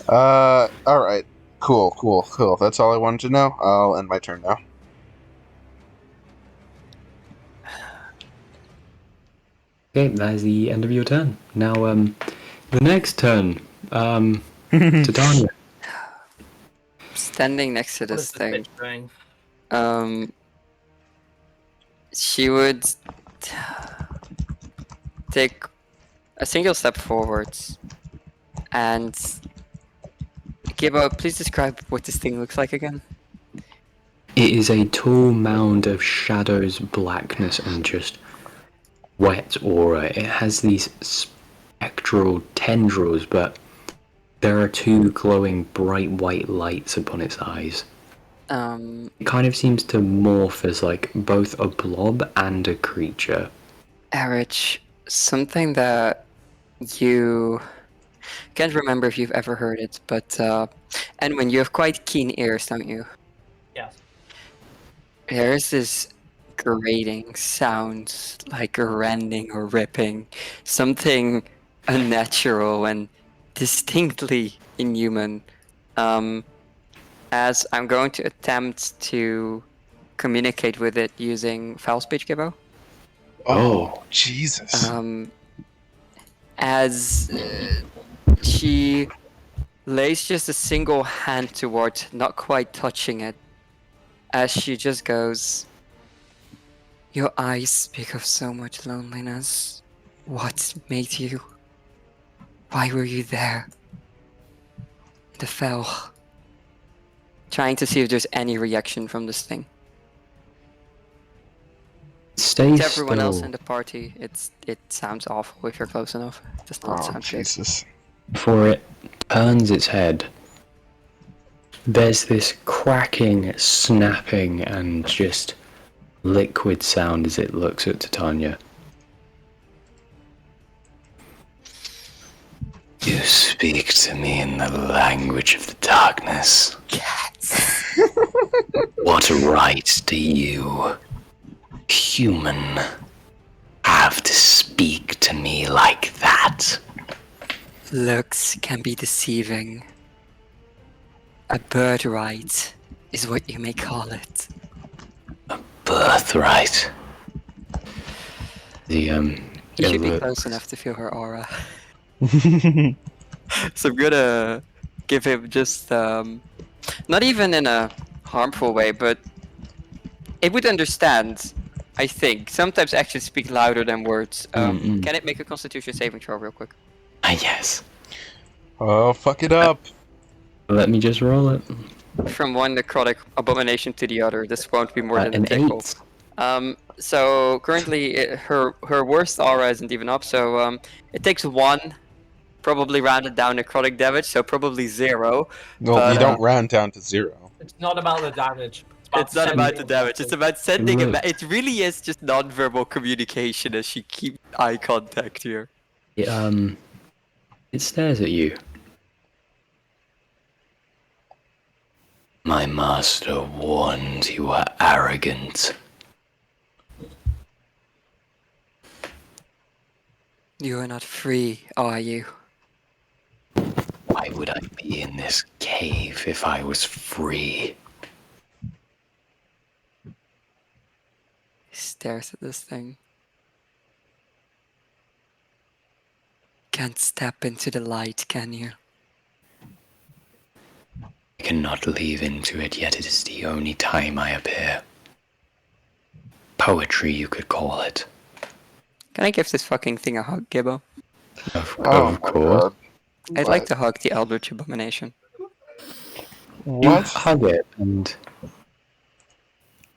All right. Cool. That's all I wanted to know. I'll end my turn now. Okay, that is the end of your turn. Now, the next turn, Titania. Standing next to What this is this thing, bitch doing? she would take a single step forwards and Gibbo, please describe what this thing looks like again. It is a tall mound of shadows, blackness, and just wet aura. It has these spectral tendrils, but there are two glowing bright white lights upon its eyes. It kind of seems to morph as like both a blob and a creature. Errich, something that you can't remember if you've ever heard it, but Anwyn, you have quite keen ears, don't you? Yes. There's this grating sound, like rending or ripping, something unnatural and distinctly inhuman. As I'm going to attempt to communicate with it using foul speech, Gibbo. Oh, Jesus. As she lays just a single hand towards, not quite touching it, as she just goes, "Your eyes speak of so much loneliness. What made you? Why were you there?" The fell. Trying to see if there's any reaction from this thing. Stay To everyone else still. in the party, it sounds awful if you're close enough. It does not sound good. Jesus. Before it turns its head, there's this cracking, snapping, and just liquid sound as it looks at Titania. You speak to me in the language of the darkness. Cats. What right do you, human, have to speak to me like that? Looks can be deceiving. A birthright is what you may call it. Birthright. You should be close enough to feel her aura. So I'm gonna give him just not even in a harmful way, but it would understand. I think sometimes actions speak louder than words. Can it make a Constitution saving throw real quick? Yes. Oh, fuck it up. Let me just roll it. From one necrotic abomination to the other, this won't be more than a An tickle. 8. So currently her worst aura isn't even up, so it takes 1, probably rounded down necrotic damage, so probably 0. Well, but, we don't round down to 0. It's not about the damage. It's not about the damage, it's about sending Look. it really is just non-verbal communication as she keeps eye contact here. It stares at you. My master warned you were arrogant. You are not free, are you? Why would I be in this cave if I was free? He stares at this thing. Can't step into the light, can you? I cannot leave into it, yet it is the only time I appear. Poetry, you could call it. Can I give this fucking thing a hug, Gibbo? Of my course. God. I'd like to hug the Eldritch Abomination. You What? hug it, and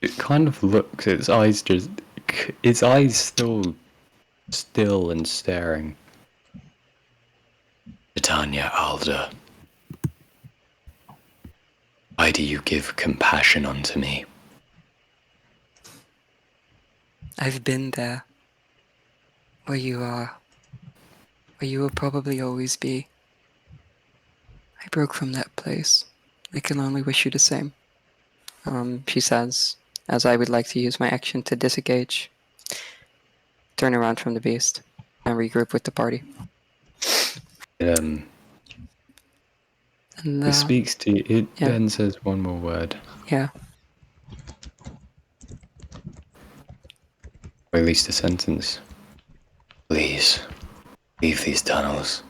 it kind of looks. Its eyes still and staring. Titania Alda, why do you give compassion unto me? I've been there. Where you are. Where you will probably always be. I broke from that place. I can only wish you the same. She says, as I would like to use my action to disengage. Turn around from the beast. and regroup with the party. Um, And, it speaks to you. It yeah. then says one more word. Yeah. Or at least a sentence. Please, leave these tunnels.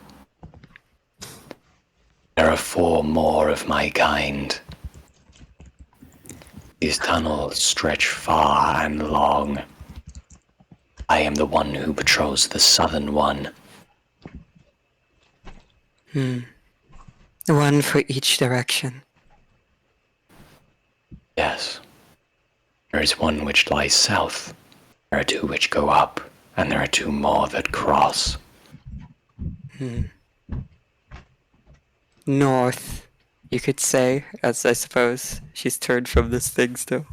There are 4 more of my kind. These tunnels stretch far and long. I am the one who patrols the southern one. One for each direction. Yes. There is one which lies south. There are 2 which go up, and there are 2 more that cross. North, you could say, as I suppose she's turned from this thing still.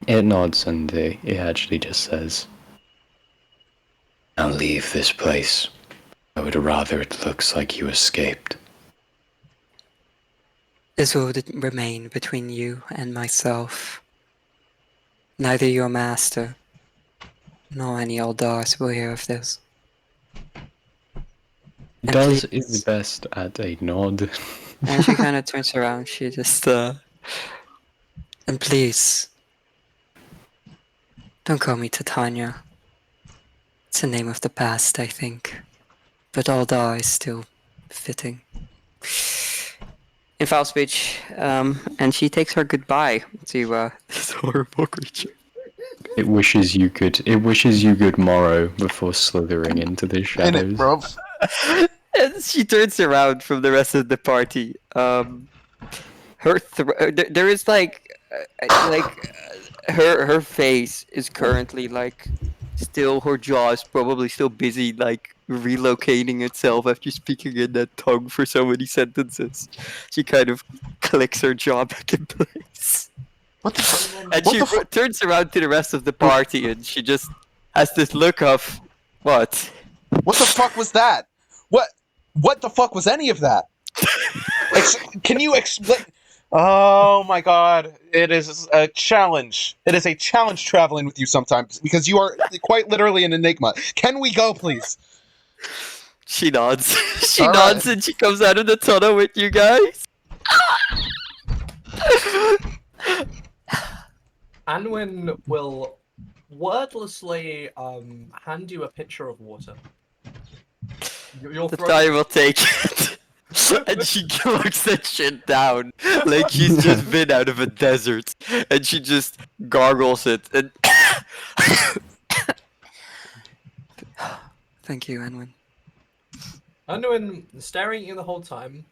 It nods and it actually just says, "Now leave this place. I would rather it looks like you escaped." This will remain between you and myself. Neither your master nor any Eldars will hear of this. And Does please- is best at a nod. And she kind of turns around. She just, and please, don't call me Titania. It's a name of the past, I think. But Aldar is still fitting. In foul speech, and she takes her goodbye to this horrible creature. It wishes you good morrow before slithering into the In shadows. it, bro. And she turns around from the rest of the party. Her there is her face is currently still, her jaw is probably still busy relocating itself after speaking in that tongue for so many sentences. She kind of clicks her jaw back in place. What the fuck? And What she the turns around to the rest of the party and she just has this look of, what? What the fuck was that? What the fuck was any of that? Can you explain? Oh my god, it is a challenge. It is a challenge traveling with you sometimes because you are quite literally an enigma. Can we go, please? She nods. She All nods right. and she comes out of the tunnel with you guys. Anwyn will wordlessly hand you a pitcher of water. You'll The throw Titania will take it. And she looks that shit down like she's just been out of a desert. And she just gargles it. And thank you, Anwyn. Anwyn staring at you the whole time,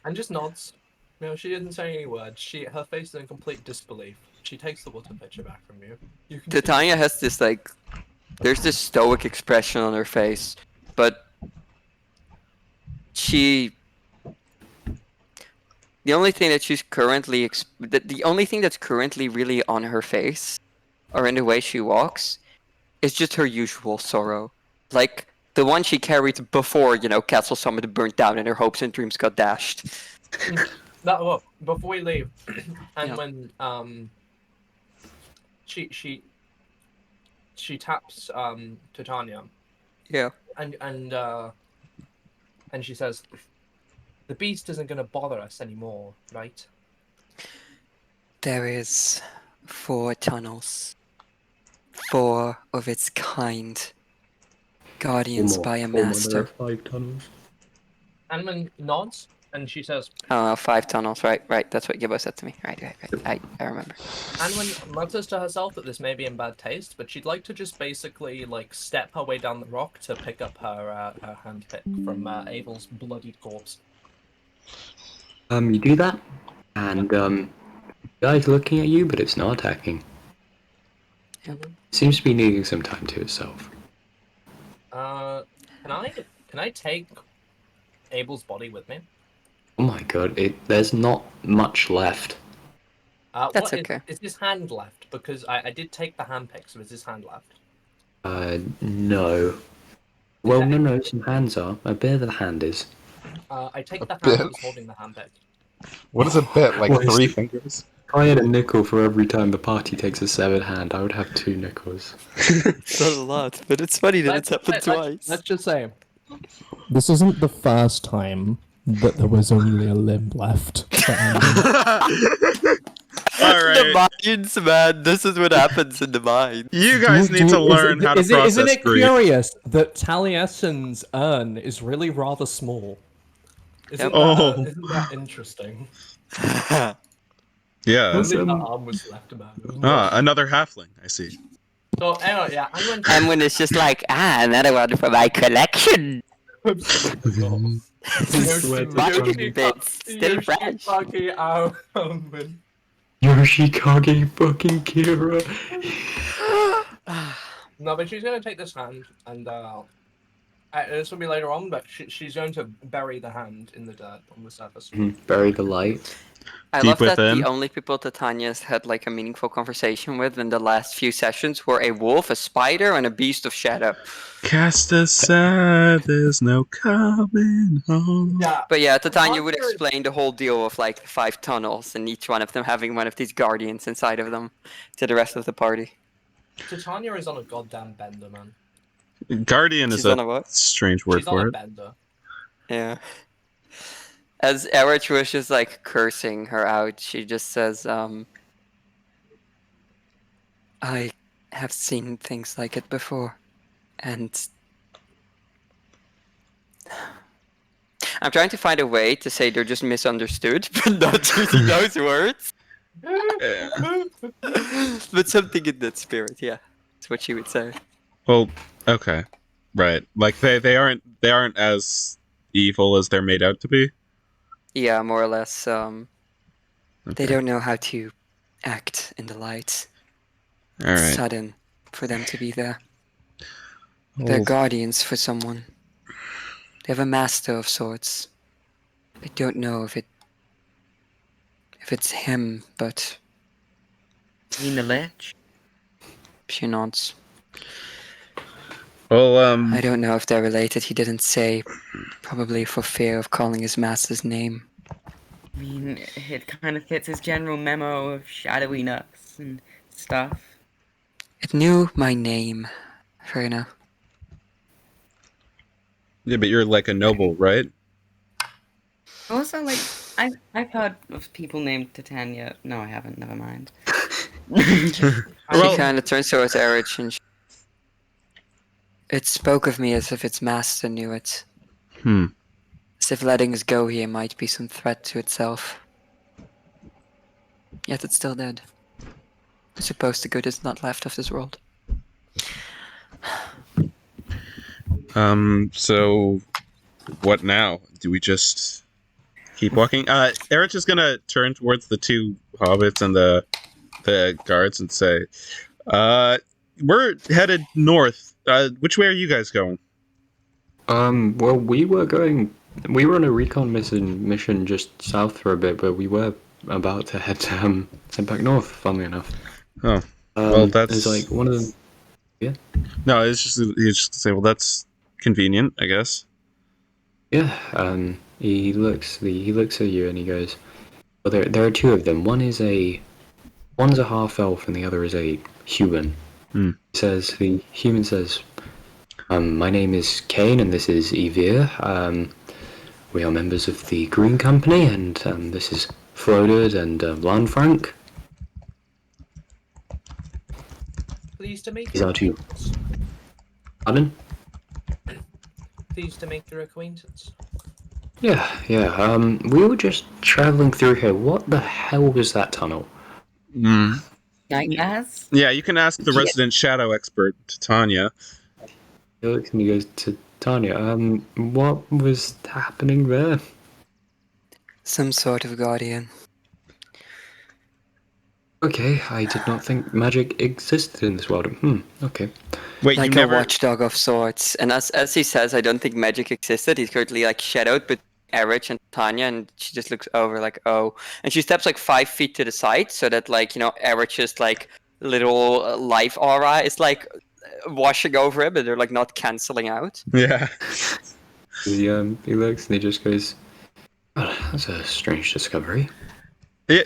and just nods. You know, she didn't say any words. Her face is in complete disbelief. She takes the water pitcher back from you. You can Titania has this there's this stoic expression on her face, but the only thing that she's currently the only thing that's currently really on her face, or in the way she walks, is just her usual sorrow, like the one she carried before Castle Summit burnt down and her hopes and dreams got dashed. Well, before we leave, and when she taps Titania, Yeah. and she says, "The beast isn't going to bother us anymore, right?" There is 4 tunnels, 4 of its kind, guardians by a master. 5 tunnels. Anwyn nods, and she says, 5 tunnels, right, that's what Gibbo said to me. Right. I remember. Anwyn mutters to herself that this may be in bad taste, but she'd like to just basically step her way down the rock to pick up her handpick from Abel's bloodied corpse. You do that, and the guy's looking at you, but it's not attacking. Yep. Seems to be needing some time to itself. Can I take Abel's body with me? Oh my god, there's not much left. That's okay. Is his hand left? Because I did take the handpick, so is his hand left? No. Well, no, some hands are. A bit of the hand is. I take the hand bit. that was holding the handpick. What is a bit? Like What is 3 it? fingers? If I had a nickel for every time the party takes a severed hand, I would have 2 nickels. It's not a lot, but it's funny that it's happened twice. Let's just say This isn't the first time that there was only a limb left. For Anwyn. All The right, mines, man. This is what happens in the mines. you guys need to learn how to process Isn't it grief. curious that Taliesin's urn is really rather small? isn't that interesting? Yeah. Only the arm was left about it. Another halfling. I see. So anyway, yeah, I went. Anwyn is just like, another one for my collection. Market bits, still fresh. Yoshikage fucking Kira. No, but she's going to take this hand, and this will be later on, but she's going to bury the hand in the dirt on the surface. Bury the light. I Deep love that within. the only people Titania's had like a meaningful conversation with in the last few sessions were a wolf, a spider, and a beast of shadow. Cast aside, there's no coming home. Yeah, But yeah, Titania would Titania- explain the whole deal of like 5 tunnels and each one of them having one of these guardians inside of them to the rest of the party. Titania is on a goddamn bender, man. Guardian She's is on a a what? strange word She's on for a it. bender. Yeah. As Errich was just like cursing her out, she just says, I have seen things like it before, and I'm trying to find a way to say they're just misunderstood, but not using those words. But something in that spirit, yeah. That's what she would say. Well, okay, right. Like they aren't as evil as they're made out to be. Yeah, more or less. They Okay. don't know how to act in the light. All It's right. sudden for them to be there. They're Well, guardians for someone. They have a master of sorts. I don't know if it's him, but You mean the lich? she nods. well, I don't know if they're related. He didn't say. Probably for fear of calling his master's name. I mean, it kind of fits his general memo of shadowiness and stuff. It knew my name. Fair enough. yeah, but you're like a noble, right? Also, like, I've heard of people named Titania. No, I haven't. Never mind. Well- She kind of turns towards Errich and it spoke of me as if its master knew it. As if letting us go here might be some threat to itself. Yet it's still dead. I suppose the good is not left of this world. So what now? Do we just keep walking? Erich is gonna turn towards the 2 hobbits and the guards and say, we're headed north. Which way are you guys going? Well, we were on a recon mission just south for a bit, but we were about to head back north, funnily enough. Oh, well, that's... It's like one of them. No, he's just saying, well, that's convenient, I guess. Yeah, he looks at you and he goes, well, there are 2 of them. One's a half-elf and the other is a human. Hmm. The human says, my name is Kane and this is Evir. We are members of the Green Company and this is Floated and Lanfranc. Pleased to meet These you. are 2. Pardon? Pleased to make your acquaintance. Yeah. We were just traveling through here. What the hell was that tunnel? I guess. Yeah, you can ask the resident shadow expert, Titania. He looks and he goes to Tanya. What was happening there? Some sort of guardian. Okay, I did not think magic existed in this world. Okay. Wait, Like you never... a watchdog of sorts. And as he says, I don't think magic existed. He's currently like shadowed, but Errich and Tanya, and she just looks over like, oh. And she steps like 5 feet to the side so that like, Errich's like little life aura is like washing over him, but they're like not cancelling out. Yeah. He looks and he just goes, oh, that's a strange discovery.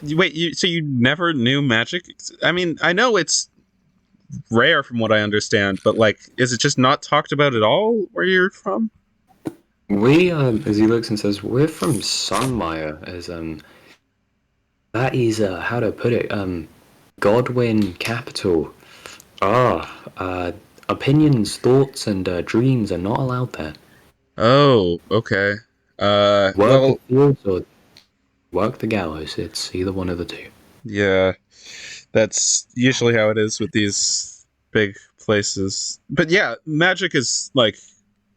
Wait, so you never knew magic? I mean, I know it's rare from what I understand, but like, is it just not talked about at all where you're from? We, as he looks and says, we're from Sunmire, as, that is, how to put it, Godwin capital. Opinions, thoughts, and, dreams are not allowed there. Oh, okay. Work Well, the fields or work the gallows. It's either one of the two. yeah, that's usually how it is with these big places. But yeah, magic is like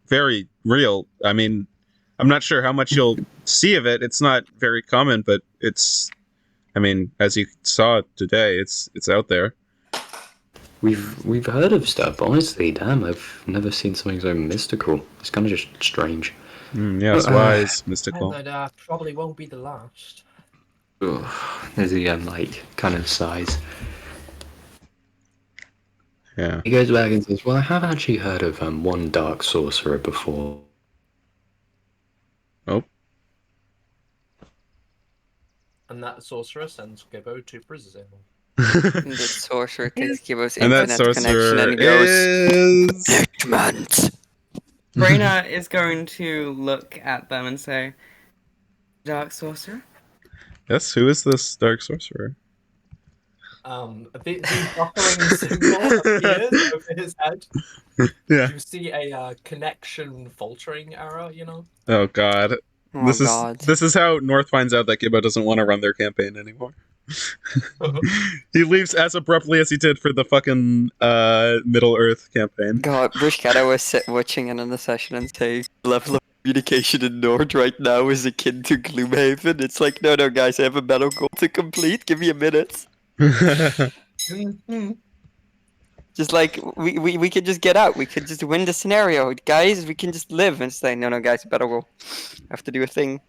very real. I mean, I'm not sure how much you'll see of it. It's not very common, but it's. I mean, as you saw today, it's out there. We've heard of stuff. Honestly, damn, I've never seen something so mystical. It's kind of just strange. Yes, wise, mystical. That probably won't be the last. As he like kind of sighs. Yeah. He goes back and says, "Well, I have actually heard of one dark sorcerer before." Oh. And that sorcerer sends Gibbo to prison. And the sorcerer takes Gibbo's And that internet connection sorcerer and goes, is Judgment! Raina is going to look at them and say, Dark Sorcerer? Yes, who is this dark sorcerer? The buckling symbol appears over his head. Yeah. You see a connection faltering error, you know? Oh god. Oh god. This is how North finds out that Gibbo doesn't want to run their campaign anymore. He leaves as abruptly as he did for the fucking Middle Earth campaign. God, Bruschetta was watching in on the session and saying, level of communication in Nord right now is akin to Gloomhaven. It's like, no, guys, I have a battle goal to complete. Give me a minute. Just like, we could just get out. We could just win the scenario. Guys, we can just live. And it's like, no, guys, battle goal. I have to do a thing.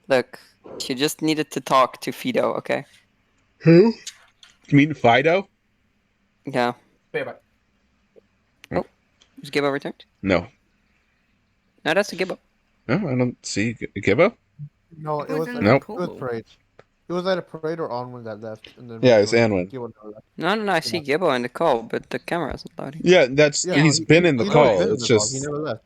Look, you just needed to talk to Fido, okay? Who? You mean Fido? Yeah. Be right Oh, is Gibbo returned? No. No, that's a Gibbo. No, I don't see Gibbo. No, it was in like Nope. it was parade. It was at a parade or Anwyn that left, and then Yeah, it's Anwyn. No, I see Gibbo in the call, but the camera isn't loading. Yeah, he's been in the call. It's just he never left.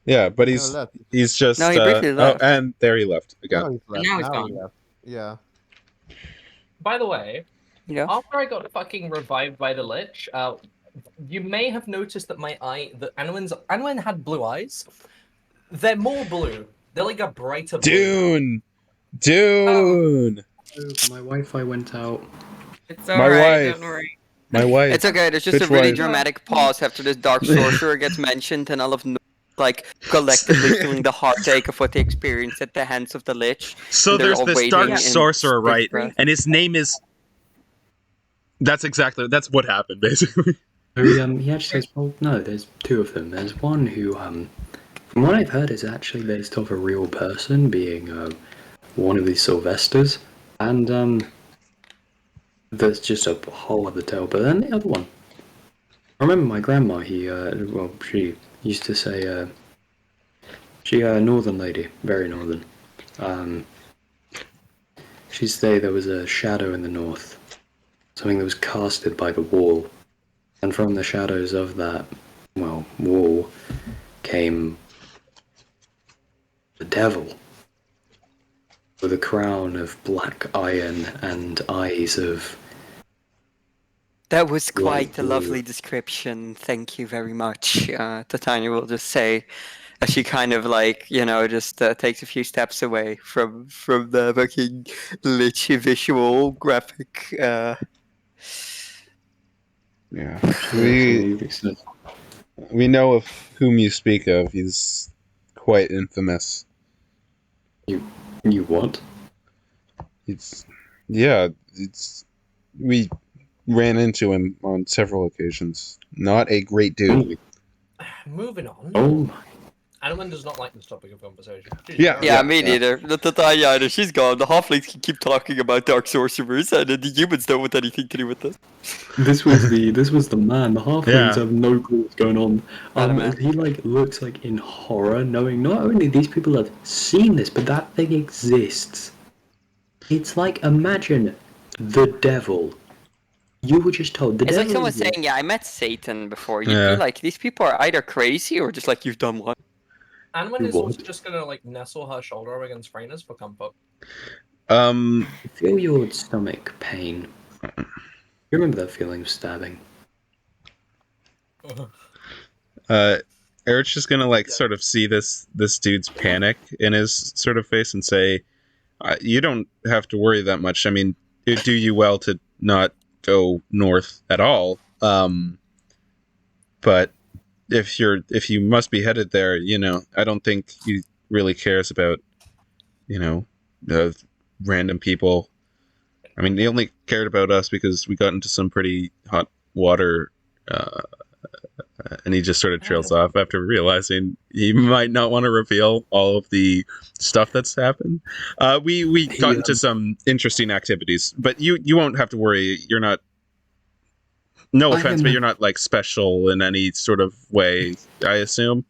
yeah, but He he's never left. he's just No, he briefly left. Oh, and there he left again. Now he's left. Now he's He gone. left. Yeah. By the way, Yeah. after I got fucking revived by the Lich, you may have noticed that Anwyn had blue eyes. They're more blue. They're like a brighter blue. Dune. My Wi-Fi went out. It's My alright, wife. don't worry. My wife. It's okay, there's just Bitch a really wife. dramatic pause after this Dark Sorcerer gets mentioned and all of like collectively feeling the heartache of what they experienced at the hands of the Lich. So And they're there's all this waiting dark in sorcerer, big right? breath. And his name is. That's what happened, basically. So he actually says, well, no, there's two of them. There's one who, from what I've heard, is actually based off a real person, being one of these Sylvesters, and that's just a whole other tale. But then the other one, I remember my grandma. She used to say, she a northern lady, very northern. She'd say there was a shadow in the north, something that was casted by the wall. And from the shadows of that, wall came the devil with a crown of black iron and eyes of... That was quite a blue. lovely description. Thank you very much. Titania will just say, as she kind of like, just takes a few steps away from the fucking lichy visual graphic. Yeah. We know of whom you speak of. He's quite infamous. You what? We ran into him on several occasions. Not a great dude. Moving on. Oh my. Anwyn does not like this topic of conversation. Yeah. Yeah, me neither. Titania, she's gone. The halflings can keep talking about dark sorcerers, and the humans don't want anything to do with this. This was the man. The halflings have no clue what's going on. Man. He like looks like in horror, knowing not only these people have seen this, but that thing exists. It's like, imagine the devil. You were just told the It's devil. like someone exists. saying, "Yeah, I met Satan before." You'd Yeah. be like, "These people are either crazy or just like you've done one." Anwyn is What? also just gonna like nestle her shoulder against Freyna's for comfort. Feel your stomach pain. You remember that feeling of stabbing? Eric's just gonna like sort of see this dude's panic in his sort of face and say, "You don't have to worry that much. I mean, it'd do you well to not go north at all. But if you must be headed there, I don't think he really cares about, the random people. I mean, he only cared about us because we got into some pretty hot water." And he just sort of trails off after realizing he might not want to reveal all of the stuff that's happened. We got into some interesting activities, but you won't have to worry. You're not. No offense, but you're not like special in any sort of way, I assume.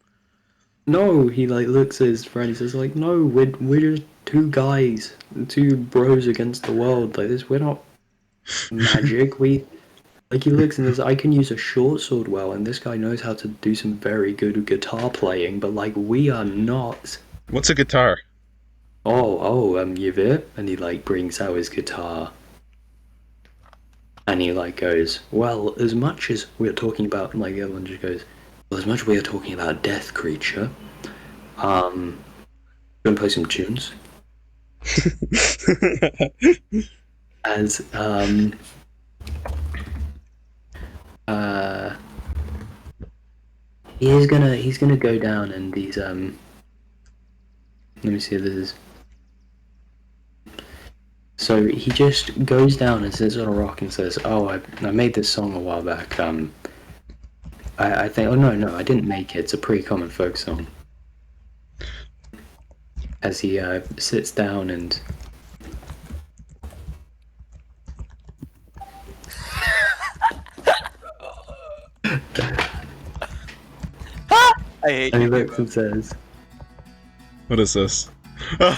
No, he like looks at his friend. He says like, "No, we're just two guys, two bros against the world. Like this, we're not magic. We." Like, he looks and says, "I can use a short sword well, and this guy knows how to do some very good guitar playing, but, like, we are not." What's a guitar? Yvir? And he, like, brings out his guitar. And he, like, goes, "Well, as much as we're talking about," like, the other one just goes, "Well, as much as we are talking about Death Creature, gonna play some tunes?" As, he's gonna go down and he's let me see if this is. So he just goes down and sits on a rock and says, "Oh, I made this song a while back. I think, oh no, I didn't make it. It's a pretty common folk song." As he sits down and I hate and he you. looks and says, What is this? Oh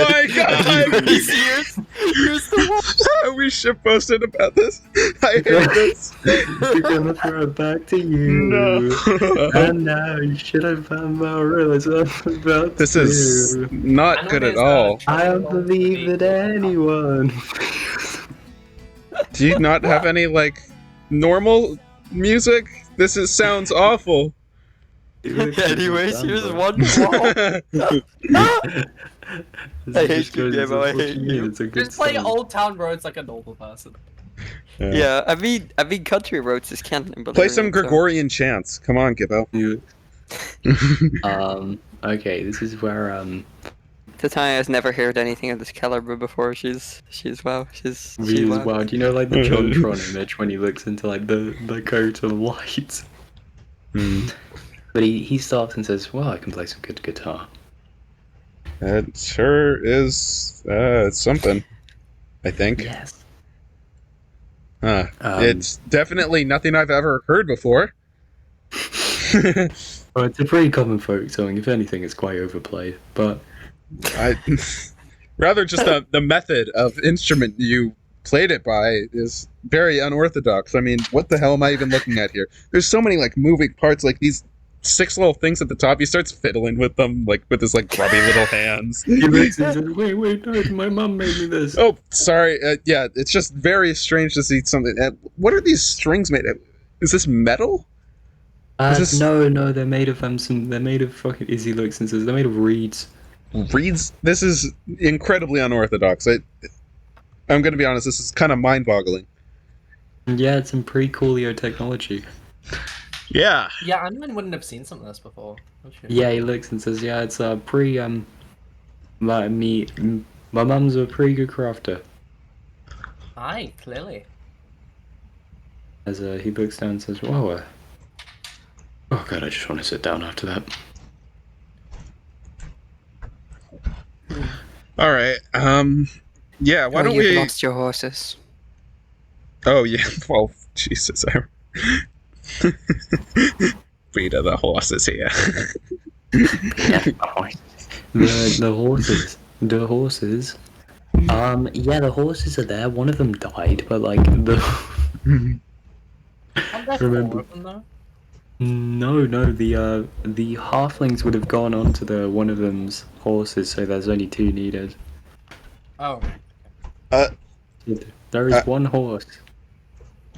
my god! Here's the one. We should post it about this. I hate this. "We're gonna throw it back to you." No. And now you should have found my realize what I'm about This to is do. not good at all. I don't believe that anyone. Do you not have any like normal music? Sounds awful. Anyways, here's one wall. I hate you, Gabo, I hate you. It's a good Just play song. Old Town Roads like a normal person. Yeah, I mean, country roads is canon. Play some Gregorian chants. Come on, Gibbo. Okay, this is where Titania has never heard anything of this caliber before. She's wow. She's wow. wow. Do you know like the Jontron image when he looks into like the coat of light? But he stops and says, "Well, I can play some good guitar." It sure is it's something, I think. Yes. It's definitely nothing I've ever heard before. Well, it's a pretty common folk song. If anything, it's quite overplayed. But rather just the method of instrument you played it by is very unorthodox. I mean, what the hell am I even looking at here? There's so many like moving parts, like these 6 little things at the top. He starts fiddling with them, like with his like grubby little hands. he looks and says, "Wait, no, my mum made me this." Oh, sorry. Yeah, it's just very strange to see something. What are these strings made of? Is this metal? No, they're made of they're made of fucking. Izzy looks and says, "They're made of reeds." Reeds? This is incredibly unorthodox. I'm going to be honest. This is kind of mind-boggling. Yeah, it's some pre-coolio technology. Yeah. Yeah, Anwyn wouldn't have seen some of this before. Would she? Yeah, he looks and says, "Yeah, it's my mum's a pretty good crafter." Aye, clearly. As he looks down and says, "Whoa, oh god, I just want to sit down after that." All right. Yeah. Why Oh, don't you've we? lost your horses. Oh yeah. Well, Jesus. Breed of the horses here. Yeah. The horses. The horses. Yeah, the horses are there. One of them died, but like the Aren't there remember. 4 of them though? No, the halflings would have gone onto the one of them's horses, so there's only 2 needed. Oh, right. Uh, There is 1 horse.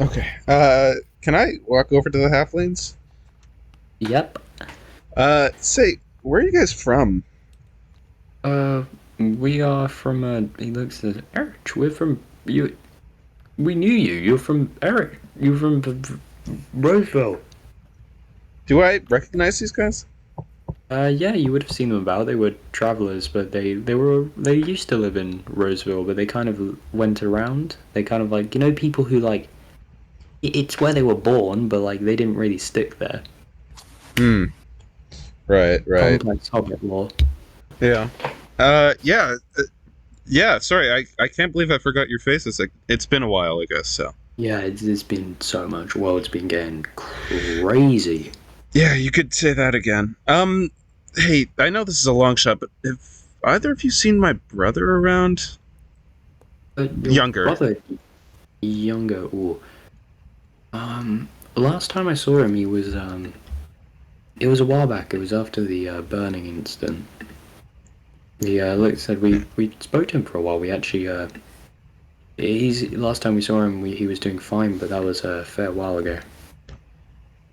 Okay. Can I walk over to the halflings? Yep. Say, where are you guys from? We are from. He looks at Errich. We're from you. We knew you. You're from Errich. You're from Roseville. Do I recognize these guys? Yeah, you would have seen them about. They were travelers, but they used to live in Roseville, but they kind of went around. They kind of like people who like it's where they were born, but like they didn't really stick there. Right. Complex Hobbit lore. Yeah. Yeah. Sorry, I can't believe I forgot your faces. Like, it's been a while, I guess. So. Yeah, it's been so much. World's been getting crazy. Yeah, you could say that again. Hey, I know this is a long shot, but have either of you seen my brother around? Younger. Brother, younger. Ooh. Last time I saw him, he was it was a while back. It was after the burning incident. He said we spoke to him for a while. We actually last time we saw him, he was doing fine, but that was a fair while ago.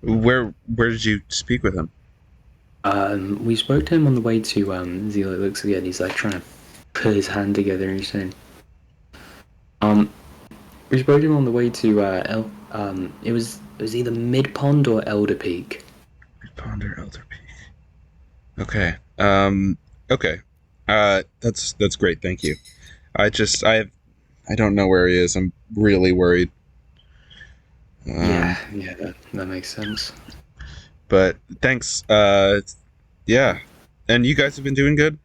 Where did you speak with him? We spoke to him on the way to he looks again. He's like trying to put his hand together and he's saying, we spoke to him on the way to it was either Mid Pond or Elder Peak. Mid Pond or Elder Peak. Okay. Okay. That's great. Thank you. I don't know where he is. I'm really worried. Yeah, that makes sense. But thanks. Yeah. And you guys have been doing good?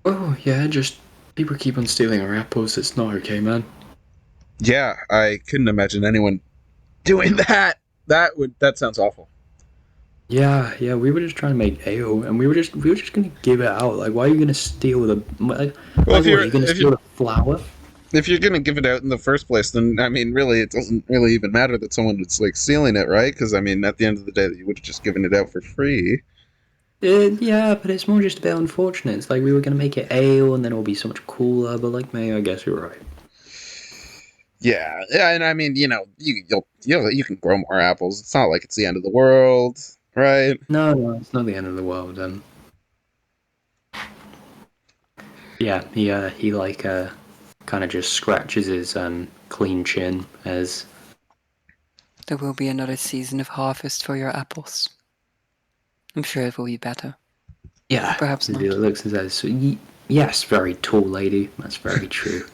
Oh yeah, just people keep on stealing our apples. It's not okay, man. Yeah, I couldn't imagine anyone doing that. That sounds awful. Yeah, we were just trying to make ale, and we were just gonna give it out. Like, why are you gonna steal the? Are you gonna steal the flour? If you're gonna give it out in the first place, then I mean, really, it doesn't really even matter that someone was like stealing it, right? Because I mean, at the end of the day, you would have just given it out for free. Yeah, but it's more just a bit unfortunate. It's like we were gonna make it ale, and then it'll be so much cooler. But like, May, I guess you're right. Yeah, and I mean, you can grow more apples. It's not like it's the end of the world, right? No, it's not the end of the world. Yeah, he like kind of just scratches his clean chin as There will be another season of harvest for your apples. I'm sure it will be better. yeah. Perhaps not. It looks as though yes, very tall lady. That's very true.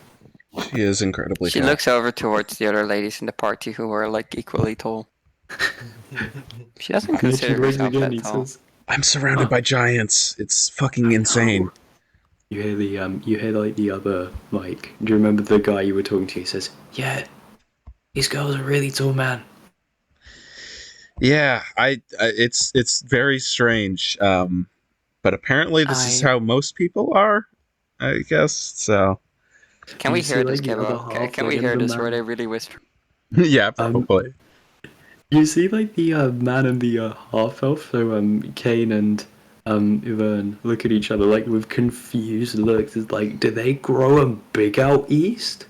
She is incredibly She tall. looks over towards the other ladies in the party who are like equally tall. She doesn't consider herself that tall. I'm surrounded by giants. It's fucking insane. You hear like the other, like, do you remember the guy you were talking to? He says, yeah, these girls are really tall, man. Yeah, it's very strange. But apparently this is how most people are, I guess. So. Can we hear this, Kevin? Can we hear this where they really whisper? Yeah, probably. You see, like, the man and the half-elf, so Kane and Yvonne look at each other, like, with confused looks. It's like, do they grow them big out east?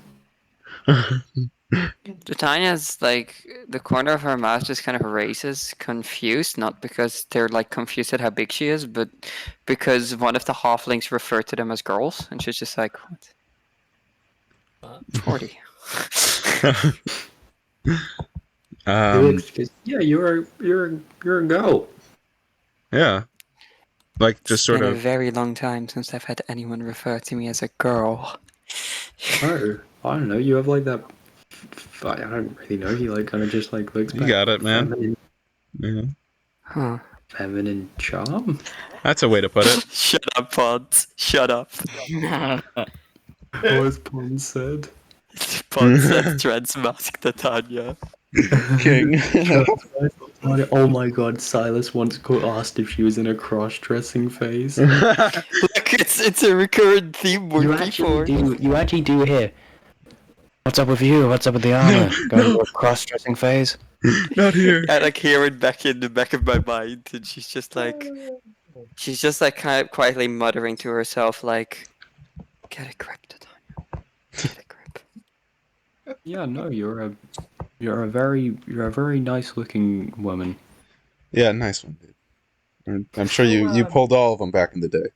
Titania's, like, the corner of her mouth just kind of raises, confused, not because they're, like, confused at how big she is, but because one of the halflings referred to them as girls, and she's just like, what? 40. Yeah, you're a girl. Yeah, like just sort been of. a very long time since I've had anyone refer to me as a girl. Oh, I don't know. You have like that. I don't really know. He like kind of just like looks. You got it, man. Yeah. Huh. Feminine charm? That's a way to put it. Shut up, Pons. Shut up. What has Pon said? Pons said trans mask Titania. King. Oh my god, Silas once got asked if she was in a cross-dressing phase. Look, it's a recurrent theme You word before. you actually do hear. What's up with you? What's up with the armor? Going to a cross-dressing phase? Not here. I like hear it back in the back of my mind, and she's just like kind of quietly muttering to herself, like, "Get a grip, Titania. Get a grip." Yeah, no, you're a very nice-looking woman. Yeah, nice one, dude. I'm sure you pulled all of them back in the day.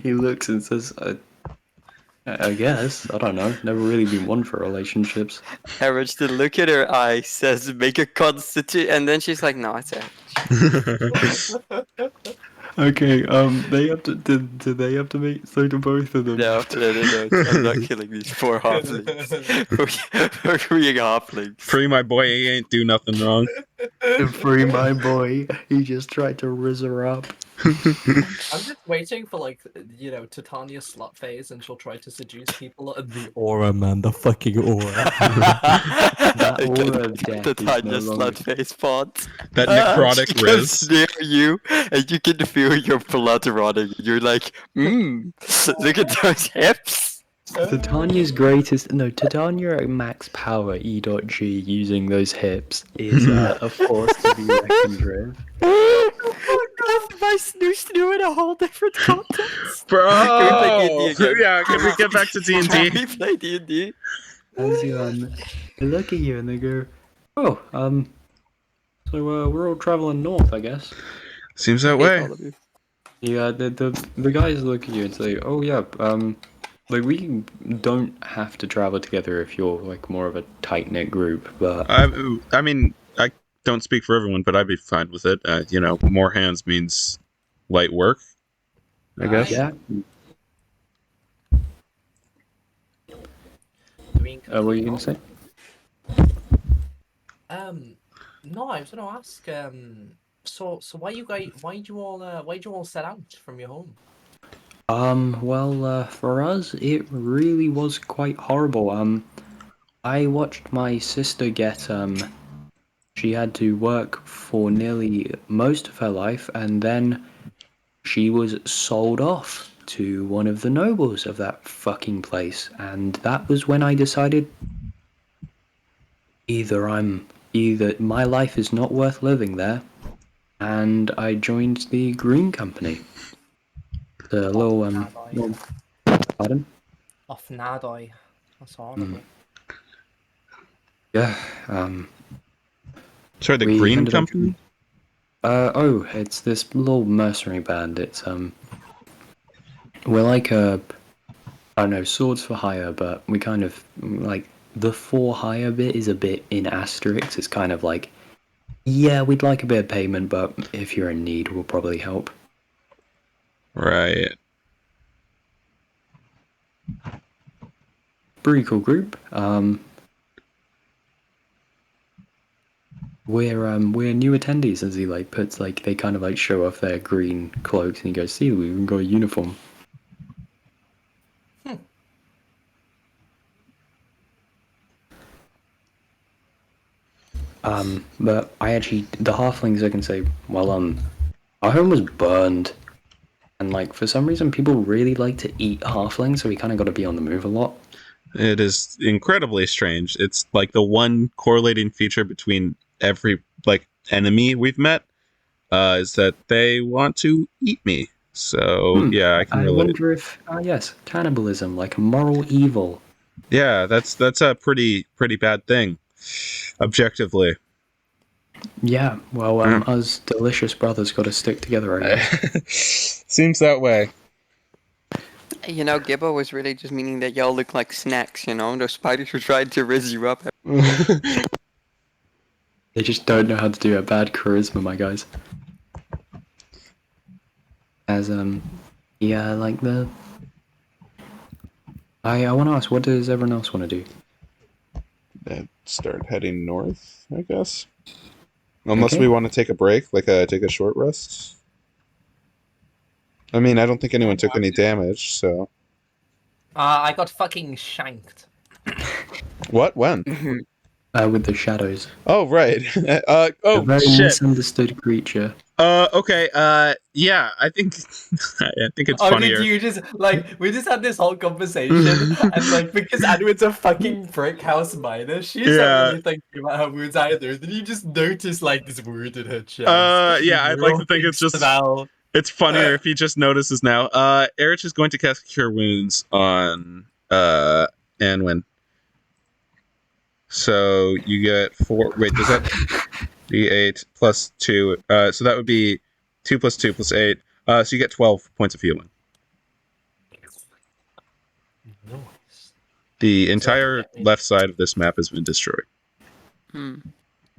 He looks and says, I guess. I don't know. Never really been one for relationships. Errich, the look in her eye says, "Make a constitute," and then she's like, "No, it's Errich." Okay, they have to. Do they have to meet? So do both of them. No, I'm not killing these poor halflings. We're being halflings. Free my boy, he ain't do nothing wrong. Free my boy. He just tried to rizz her up. I'm just waiting for, like, Titania's slut phase, and she'll try to seduce people at the Aura, man, the fucking aura. That aura of death is Titania no longer... slut face font. That necrotic She comes riz. near you, and you can feel your blood running. You're like, look at those hips. Titania's greatest... No, Titania at max power E.G using those hips is a force to be reckoned with. My snoo in a whole different context. Bro! Can we play D&D again? Yeah, can we get back to Can D&D? we play D&D? As you, they look at you and they go, oh, so we're all traveling north, I guess. Seems that way. Yeah, the guys look at you and say, oh yeah, like we don't have to travel together if you're like more of a tight-knit group, but... I mean, I don't speak for everyone, but I'd be fine with it. More hands means light work, I guess. Yeah. What were you gonna say? No, I was gonna ask. So why did you all set out from your home? Well, for us, it really was quite horrible. I watched my sister get, she had to work for nearly most of her life, and then she was sold off to one of the nobles of that fucking place, and that was when I decided either my life is not worth living there, and I joined the Green Company. The little pardon? Off Nadoi. That's horrible. Yeah, Sorry, the we Green ended up- Company? It's this little mercenary band. It's we're like I don't know, swords for hire, but we kind of like the for hire bit is a bit in asterisks. It's kind of like, yeah, we'd like a bit of payment, but if you're in need, we'll probably help. Right. Pretty cool group. We're new attendees, as he like puts like they kind of like show off their green cloaks, and he goes, "See, we even got a uniform." But I actually, the halflings, I can say, well, our home was burned, and like for some reason, people really like to eat halflings, so we kind of got to be on the move a lot. It is incredibly strange. It's like the one correlating feature between every like enemy we've met is that they want to eat me. So yeah, I can relate. I wonder if yes, cannibalism, like a moral evil. Yeah, that's a pretty bad thing, objectively. Yeah, well, us delicious brothers got to stick together, I guess. Seems that way. You know, Gibbo was really just meaning that y'all look like snacks, you know? Those spiders were trying to rizz you up. They just don't know how to do a bad charisma, my guys. As, yeah, like the... I want to ask, what does everyone else want to do? Start heading north, I guess. Unless Okay. we want to take a break, like take a short rest. I mean, I don't think anyone took any damage, so. I got fucking shanked. What? When? With the shadows. Oh, right. A Oh, very shit. misunderstood creature. Okay, yeah, I think it's Oh, funnier. did you just like we just had this whole conversation and like because Anwyn's a fucking brick house miner, she's not Yeah. really thinking about her wounds either. Then you just notice like this wound in her chest. Yeah, I'd like to think it's just it's funnier if he just notices now. Errich is going to cast Cure Wounds on Anwyn. So you get 4. Wait, does that D8 plus 2? So that would be 2 plus 2 plus 8. So you get 12 points of healing. Nice. The entire left side of this map has been destroyed.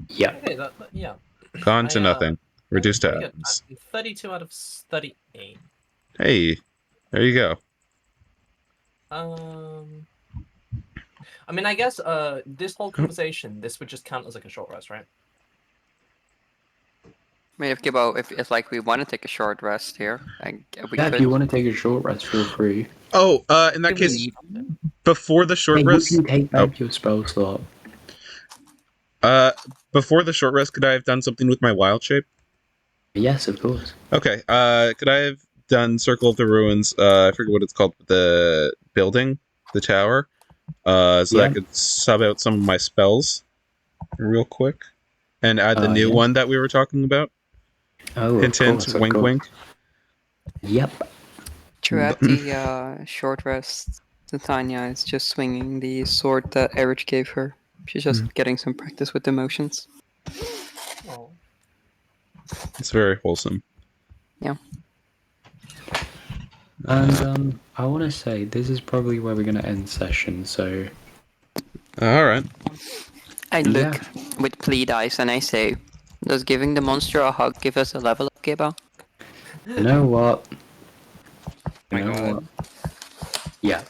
Yeah. Okay, yeah. Gone to nothing. Reduced to Pretty good. atoms. 32 out of 38. Hey, there you go. I mean, I guess this whole conversation, this would just count as like a short rest, right? I mean, if Gibbo, if like we want to take a short rest here, we Yeah, could. if you want to take a short rest, feel free. Oh, in that case, before the short Hey, rest. would you take back your spell slot? Before the short rest, could I have done something with my wild shape? Yes, of course. Okay. Could I have done Circle of the Ruins? I forget what it's called. The building, the tower. So that I could sub out some of my spells real quick and add the new one that we were talking about. Oh, hint, of hint, course, wink, wink. Yep. Throughout the short rest, Titania is just swinging the sword that Errich gave her. She's just getting some practice with the motions. Oh. It's very wholesome. Yeah. And I want to say this is probably where we're going to end session. So. All right. I look with plead eyes and I say, "Does giving the monster a hug give us a level up, Gibbo?" You know what? Oh my God. Yeah.